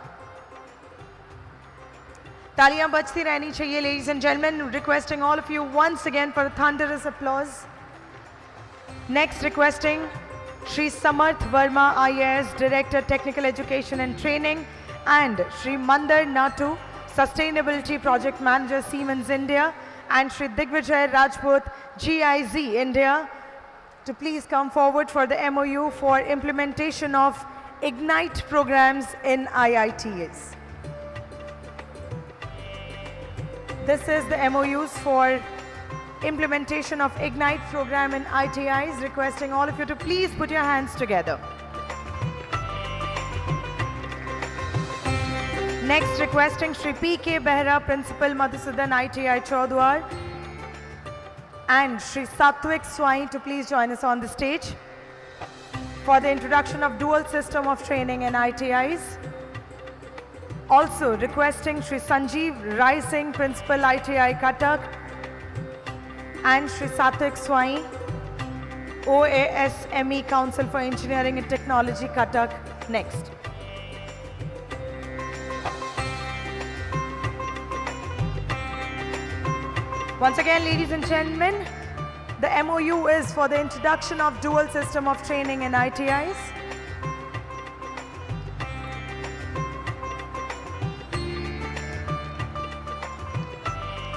तालियां बजती रहनी चाहिए, ladies and gentlemen. Requesting all of you once again for a thunderous applause. Next, requesting Shri Samarth Verma, IAS, Director, Technical Education and Training, and Shri Mandar Natu, Sustainability Project Manager, Siemens India, and Shri Digvijay Rajput, GIZ India, to please come forward for the MOU for implementation of IGNITE programs in IITs. This is the MOUs for implementation of IGNITE program in ITIs, requesting all of you to please put your hands together. Next, requesting Shri P.K. Behra, Principal, Madhusudan ITI Chaudhar, and Shri Satwik Swai to please join us on the stage for the introduction of dual system of training in ITIs. Also requesting Shri Sanjeev Rai Singh, Principal ITI Cuttack, and Shri Satwik Swai, OASME Council for Engineering and Technology Cuttack next. Once again, ladies and gentlemen, the MOU is for the introduction of dual system of training in ITIs.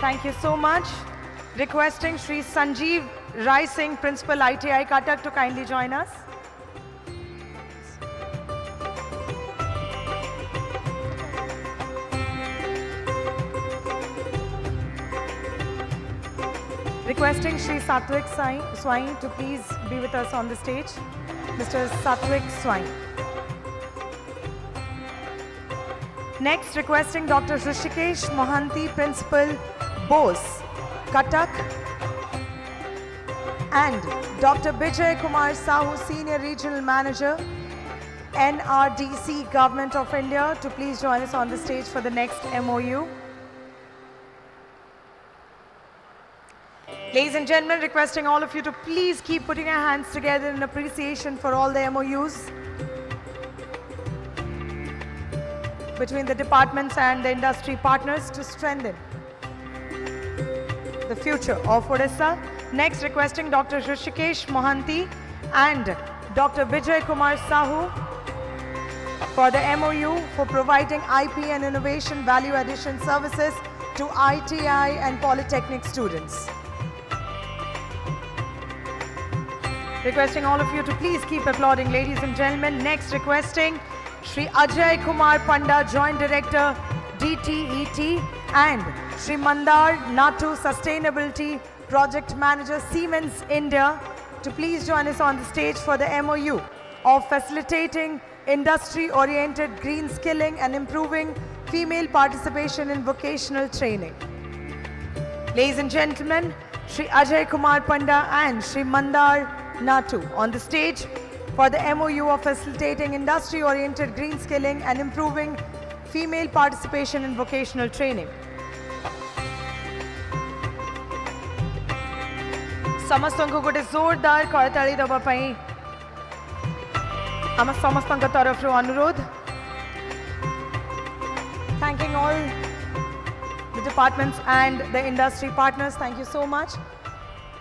Thank you so much. Requesting Shri Sanjeev Rai Singh, Principal ITI Cuttack, to kindly join us. Requesting Shri Satwik Swai to please be with us on the stage. Mr. Satwik Swai. Next, requesting Dr. Hrishikesh Mohanty, Principal, Bose, Cuttack, and Dr. Bijay Kumar Sahu, Senior Regional Manager, NRDC, Government of India, to please join us on the stage for the next MOU. Ladies and gentlemen, requesting all of you to please keep putting your hands together in appreciation for all the MOUs between the departments and the industry partners to strengthen the future of Odisha. Next, requesting Dr. Hrishikesh Mohanty and Dr. Bijay Kumar Sahu for the MOU for providing IP and innovation value addition services to ITI and Polytechnic students. Requesting all of you to please keep applauding, ladies and gentlemen. Next, requesting Shri Ajay Kumar Panda, Joint Director, DTET, and Shri Mandar Natu, Sustainability Project Manager, Siemens India, to please join us on the stage for the MOU of facilitating industry-oriented green skilling and improving female participation in vocational training. Ladies and gentlemen, Shri Ajay Kumar Panda and Shri Mandar Natu on the stage for the MOU of facilitating industry-oriented green skilling and improving female participation in vocational training. ସମସ୍ତଙ୍କୁ ଗୋଟେ जोरदार କରତାଳି ଦେବା ପାଇଁ ଆମ ସମସ୍ତଙ୍କ ତରଫରୁ ଅନୁରୋଧ. Thanking all the departments and the industry partners, thank you so much.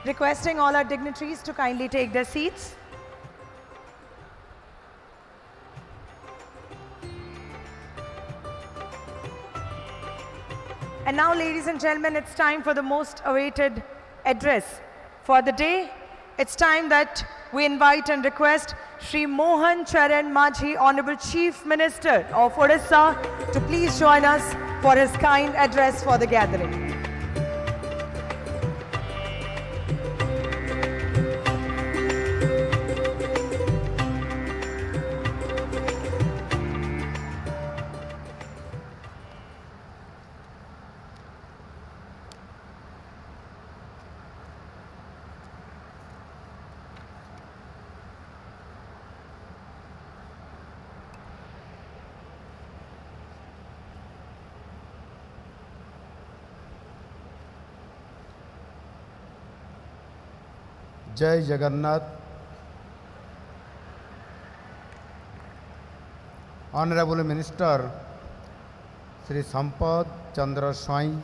Requesting all our dignitaries to kindly take their seats. And now, ladies and gentlemen, it's time for the most awaited address for the day. It's time that we invite and request Shri Mohan Charan Majhi, Honorable Chief Minister of Odisha, to please join us for his kind address for the gathering. जय Jagannath. Honorable Minister Sri Sampad Chandra Swai,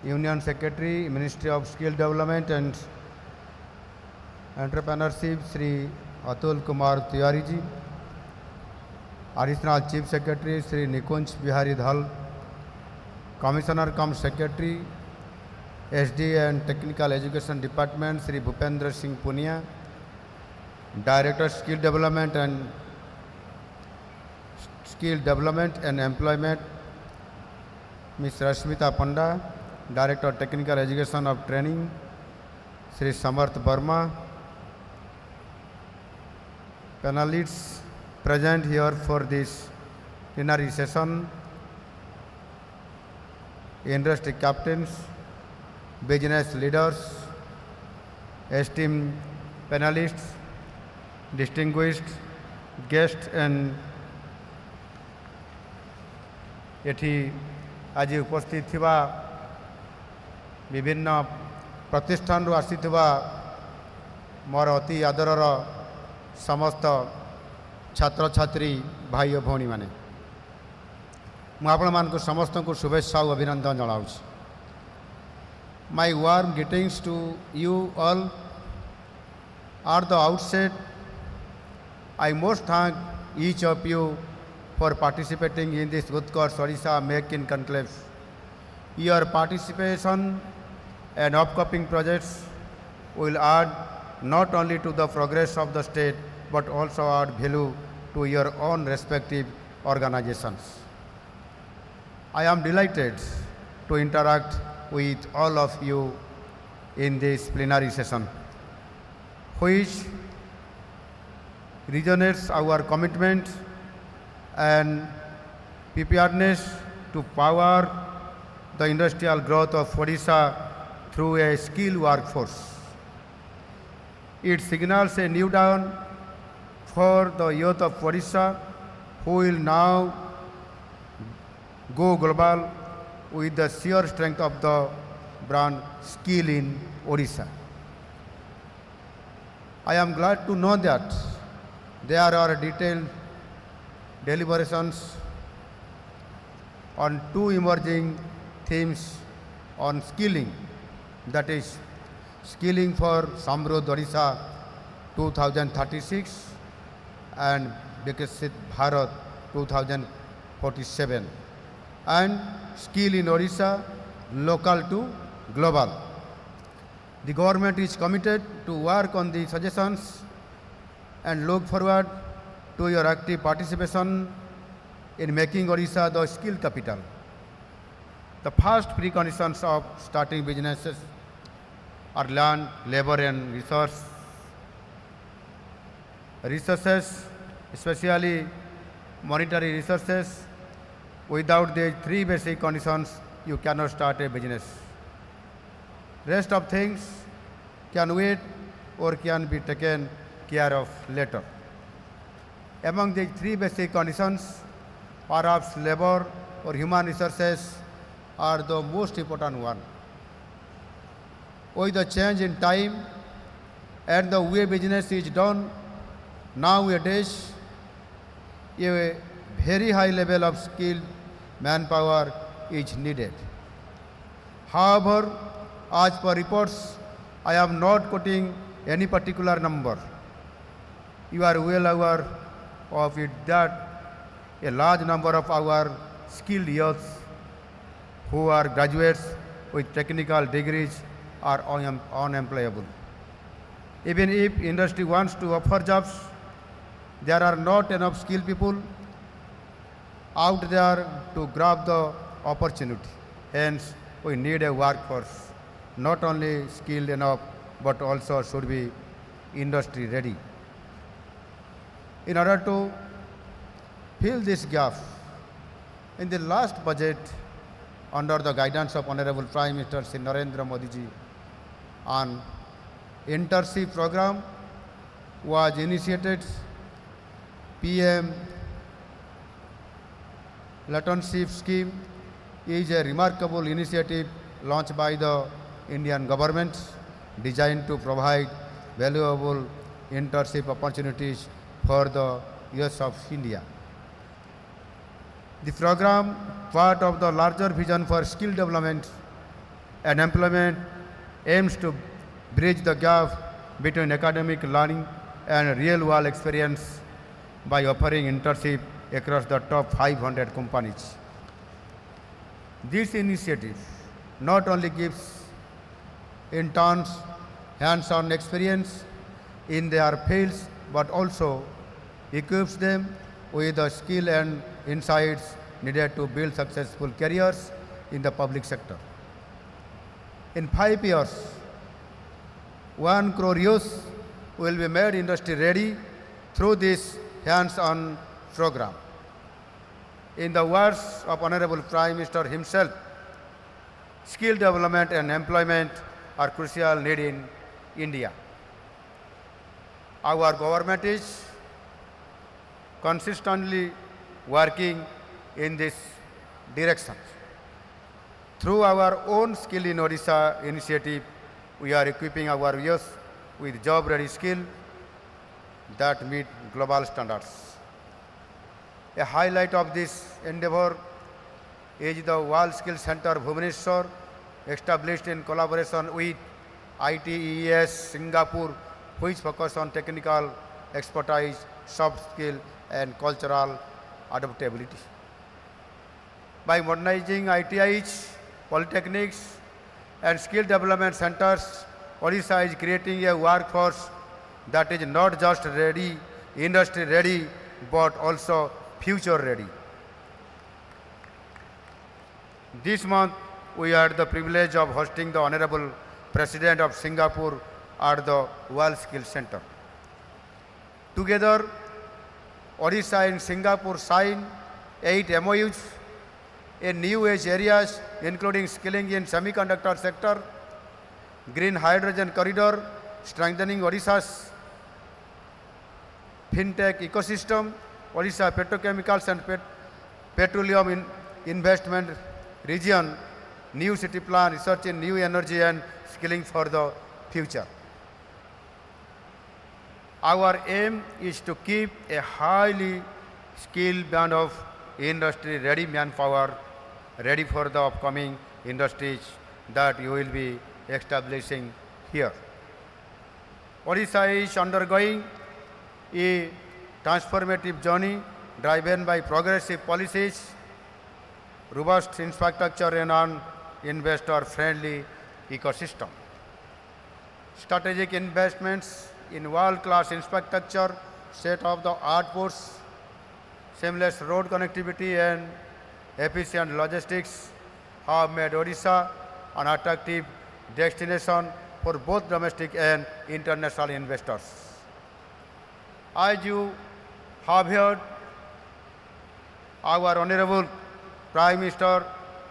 Union Secretary, Ministry of Skill Development and Entrepreneurship Sri Atul Kumar Tiwari ji, Additional Chief Secretary Sri Nikunj Bihari Dhal, Commissioner cum Secretary SD and Technical Education Department Sri Bhupendra Singh Punia, Director Skill Development and Employment Ms. Rashmita Panda, Director Technical Education of Training Sri Samarth Burma, panelists present here for this plenary session, industry captains, business leaders, esteemed panelists, distinguished guests and एठी आज उपस्थित थिबा विभिन्न प्रतिष्ठान रु आसीथिबा मोर अति आदरर समस्त छात्र छात्री भाई और भौणी माने मु आपण मानकु समस्त को शुभेच्छा और अभिनंदन जणाउछि। My warm greetings to you all. At the outset, I most thank each of you for participating in this Utkarsh Odisha Make in Conclave. Your participation and upcoming projects will add not only to the progress of the state but also add value to your own respective organizations. I am delighted to interact with all of you in this plenary session, which resonates our commitment and preparedness to power the industrial growth of Odisha through a skilled workforce. It signals a new dawn for the youth of Odisha, who will now go global with the sheer strength of the brand Skill in Odisha. I am glad to know that there are detailed deliberations on two emerging themes on skilling, that is, skilling for Samruddh Odisha 2036 and Viksit Bharat 2047, and skill in Odisha local to global. The government is committed to work on the suggestions and look forward to your active participation in making Odisha the skill capital. The first preconditions of starting businesses are land, labor and resources, especially monetary resources. Without these three basic conditions, you cannot start a business. Rest of things can wait or can be taken care of later. Among these three basic conditions, perhaps labor or human resources are the most important one. With the change in time and the way business is done nowadays, a very high level of skilled manpower is needed. However, as per reports, I am not quoting any particular number. You are well aware of it that a large number of our skilled youths who are graduates with technical degrees are unemployable. Even if industry wants to offer jobs, there are not enough skilled people out there to grab the opportunity. Hence, we need a workforce not only skilled enough but also should be industry ready. In order to fill this gap, in the last budget, under the guidance of Honorable Prime Minister Shri Narendra Modi ji, an internship program was initiated. PM Internship scheme is a remarkable initiative launched by the Indian government designed to provide valuable internship opportunities for the US of India. The program, part of the larger vision for skill development and employment, aims to bridge the gap between academic learning and real-world experience by offering internship across the top 500 companies. This initiative not only gives interns hands-on experience in their fields, but also equips them with the skill and insights needed to build successful careers in the public sector. In 5 years, 1 crore youth will be made industry ready through this hands-on program. In the words of Honorable Prime Minister himself, skill development and employment are crucial need in India. Our government is consistently working in this direction. Through our own Skill in Odisha initiative, we are equipping our youth with job-ready skill that meet global standards. A highlight of this endeavor is the World Skill Center Bhubaneshwar, established in collaboration with ITES Singapore, which focus on technical expertise, soft skill and cultural adaptability. By modernizing ITIs, polytechnics and skill development centers, Odisha is creating a workforce that is not just ready, industry ready, but also future ready. This month, we had the privilege of hosting the Honorable President of Singapore at the World Skills Center. Together, Odisha and Singapore signed 8 MOUs in new age areas, including skilling in semiconductor sector, green hydrogen corridor, strengthening Odisha's fintech ecosystem, Odisha petrochemicals and petroleum investment region, new city plan, research in new energy and skilling for the future. Our aim is to keep a highly skilled band of industry-ready manpower ready for the upcoming industries that you will be establishing here. Odisha is undergoing a transformative journey driven by progressive policies, robust infrastructure and an investor-friendly ecosystem. Strategic investments in world-class infrastructure, state-of-the-art ports, seamless road connectivity and efficient logistics have made Odisha an attractive destination for both domestic and international investors. As you have heard, our Honorable Prime Minister,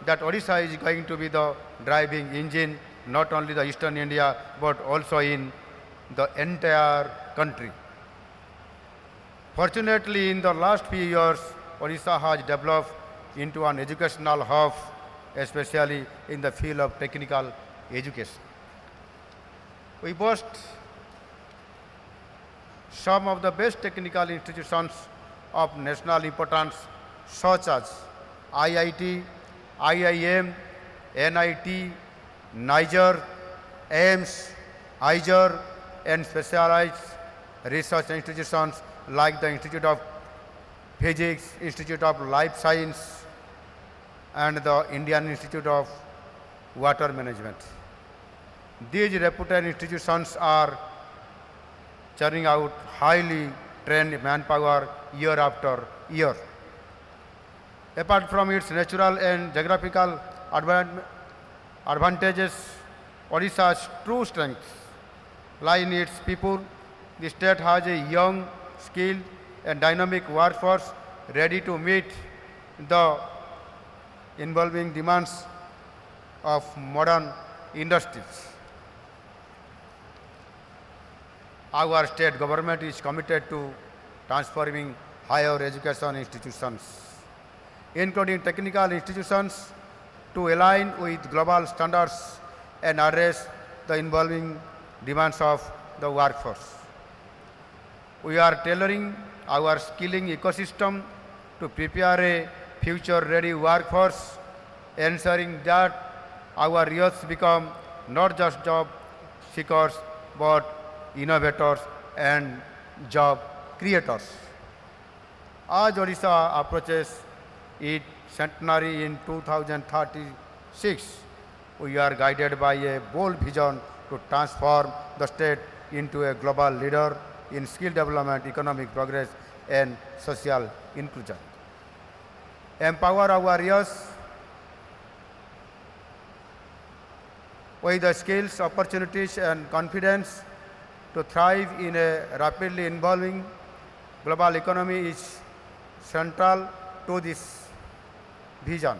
that Odisha is going to be the driving engine, not only the Eastern India, but also in the entire country. Fortunately, in the last few years, Odisha has developed into an educational hub, especially in the field of technical education. We boast some of the best technical institutions of national importance, such as IIT, IIM, NIT, Niger, AIMS, IJR, and specialized research institutions like the Institute of Physics, Institute of Life Science, and the Indian Institute of Water Management. These reputed institutions are churning out highly trained manpower year after year. Apart from its natural and geographical advantages, Odisha's true strength lie in its people. The state has a young, skilled and dynamic workforce ready to meet the evolving demands of modern industries. Our state government is committed to transforming higher education institutions, including technical institutions, to align with global standards and address the evolving demands of the workforce. We are tailoring our skilling ecosystem to prepare a future-ready workforce, ensuring that our youth become not just job seekers but innovators and job creators. As Odisha approaches its centenary in 2036, we are guided by a bold vision to transform the state into a global leader in skill development, economic progress, and social inclusion. Empower our youth with the skills, opportunities, and confidence to thrive in a rapidly evolving global economy is central to this vision.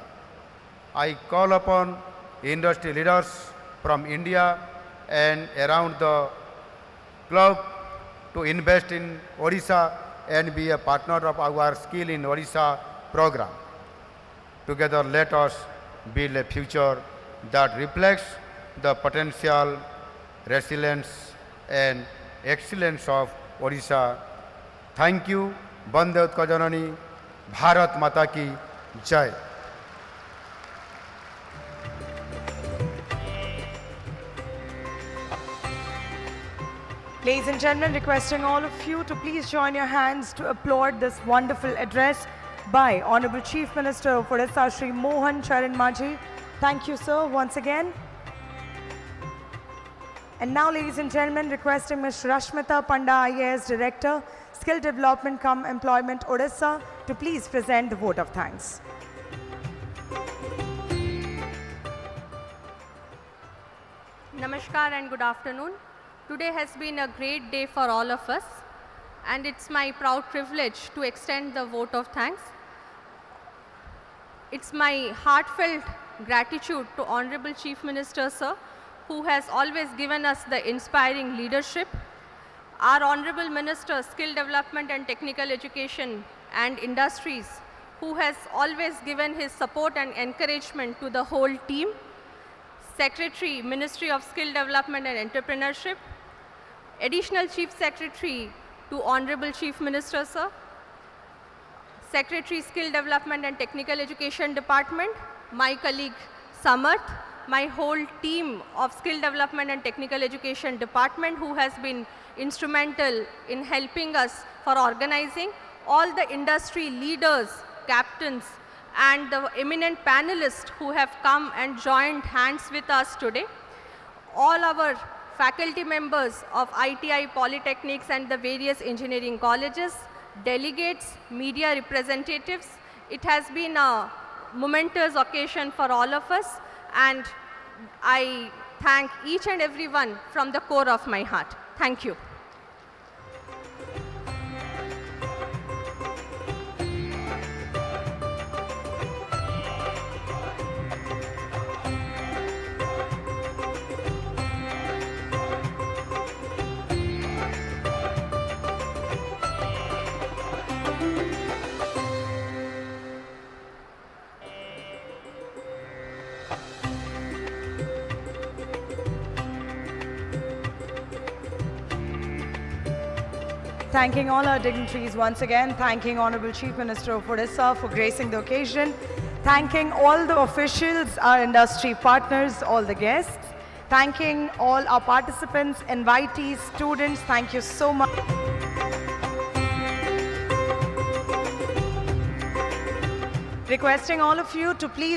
I call upon industry leaders from India and around the globe to invest in Odisha and be a partner of our Skill in Odisha program. Together, let us build a future that reflects the potential, resilience, and excellence of Odisha. Thank you. Bande Utkarsh Janani, Bharat Mata Ki Jai. Ladies and gentlemen, requesting all of you to please join your hands to applaud this wonderful address by Honorable Chief Minister of Odisha, Shri Mohan Charan Majhi. Thank you, sir, once again. And now, ladies and gentlemen, requesting Ms. Rashmita Panda, IAS Director, Skill Development cum Employment, Odisha, to please present the vote of thanks. Namaskar and good afternoon. Today has been a great day for all of us, and it's my proud privilege to extend the vote of thanks. It's my heartfelt gratitude to Honorable Chief Minister, sir, who has always given us the inspiring leadership. Our Honorable Minister, Skill Development and Technical Education and Industries, who has always given his support and encouragement to the whole team. Secretary, Ministry of Skill Development and Entrepreneurship. Additional Chief Secretary to Honorable Chief Minister, sir. Secretary, Skill Development and Technical Education Department. My colleague, Samarth. My whole team of Skill Development and Technical Education Department, who has been instrumental in helping us for organizing. All the industry leaders, captains, and the eminent panelists who have come and joined hands with us today. All our faculty members of ITI polytechnics and the various engineering colleges, delegates, media representatives. It has been a momentous occasion for all of us, and I thank each and everyone from the core of my heart. Thank you. Thanking all our dignitaries once again, thanking Honorable Chief Minister of Odisha for gracing the occasion, thanking all the officials, our industry partners, all the guests, thanking all our participants, invitees, students, thank you so much. Requesting all of you to please